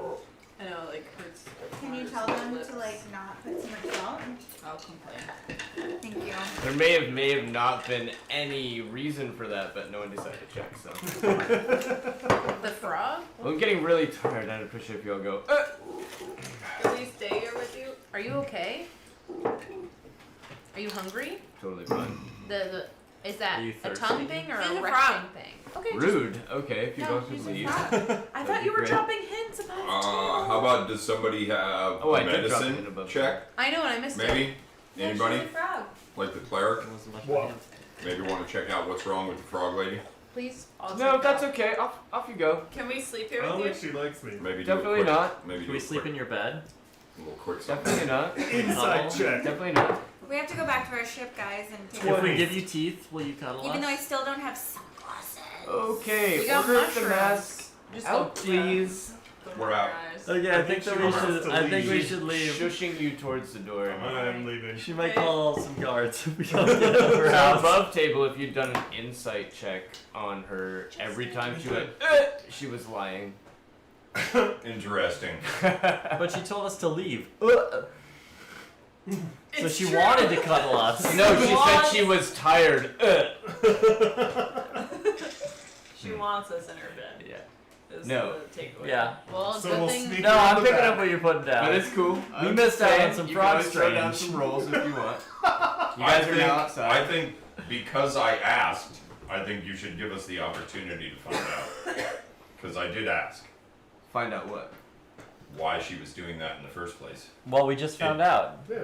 I know, like hurts. Can you tell them to like not put so much salt? I'll complain. Thank you. There may have not been any reason for that, but no one decided to check. So The frog? well, I'm getting really tired. I'd appreciate if you all go. Can we stay here with you? Are you okay? Are you hungry? Totally fine. Is that Are you a thirsty? tongue thing or She's a a resting frog. thing? Okay. Rude. Okay, if you No, both she's could a leave. I That'd thought you be were great. dropping hints about it. How about does somebody have Oh, I a did drop it in medicine above. check? I know, and I missed it. Maybe? Anybody? She's a frog. Like the cleric? It wasn't much of Whoa. a hint. Maybe want to check out what's wrong with the frog lady? Please. No, that's okay. Off you go. Can we sleep I here don't with think you? she likes me. Maybe Definitely do a quick, not. Maybe Can do we a sleep quick, in your bed? a little quick something. Definitely not. Inside check. Definitely not. We have to go back to our ship, guys, and take If we give you teeth, will you cuddle even though I us? still don't have sunglasses. Okay. We got Order the mushrooms. mask Just out, go- please. We're out. Okay, I think she that we wants should. to I think we leave. should leave. Shushing you towards the door. I'm leaving. She might call some guards if we don't get out of her So house. above table, if you'd done an insight check on her every time she went, she was lying. Interesting. But she told us to leave. So It's she true. wanted to cuddle us. No, she said she was tired. She wants us in her bed. Yeah. Is No. the takeaway. Yeah. Well, So good we'll thing. sneak No, around I'm the picking back. up what you're putting down. But it's cool. We I'm missed just out on saying, some you frog can always throw down strange. some rolls if you want. You I guys are think, now outside. I think because I asked, I think you should give us the opportunity to find out. Because I did ask Find out what. why she was doing that in the first place. Well, we just found out. Yeah.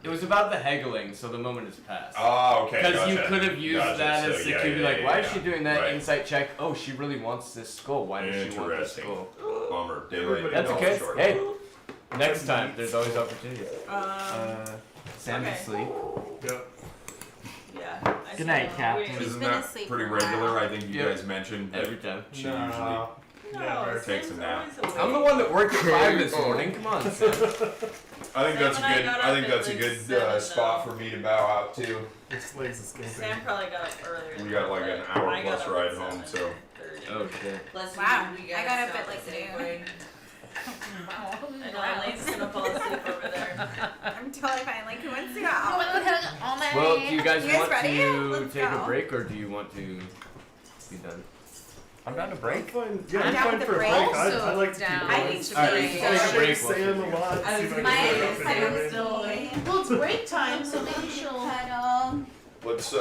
It was about the haggling, so the moment has passed. Oh, okay. Because you gotcha. could have used Gotcha. that So, as yeah, to be yeah, like, yeah, why yeah. is she doing that Right. insight check? Oh, she really wants this skull. Why does she want this Interesting. skull? Bummer. Daylight Everybody That's falls okay. short. Hey, next time there's always opportunity. Sam Okay. to sleep. Yep. Yeah. I Good night, still- Captain. She's Isn't been that asleep pretty for a while. regular? I think you Yep. guys mentioned that Every time. she No. usually. Never. Takes a nap. I'm the one that worked at 5 this morning. Come on, Sam. I think Sam that's a and I good. got I up think at that's a like good 7, spot though. for me to bow out to. This leg's escaping. Sam probably got up earlier. We than got me, like but an hour I got plus up ride at home, 7:30. Oh shit. Listen, Wow, you I guys got up sound at like the same 2. way. I know Elaine's gonna fall asleep over there. I'm totally fine. Like, who wants to go? Well, do you guys You guys want ready? to Let's take go. a break, or do you want to be done? I'm down to I'm break. fine. Yeah, I'm I'm down fine with for the a break. break. I'd Also like to keep down going. I need to Alright, be. let's take a break. Sam a lot. I See was if I My can get up and excitement do is it. still Well, it's break time, so maybe she'll. cuddle. Let's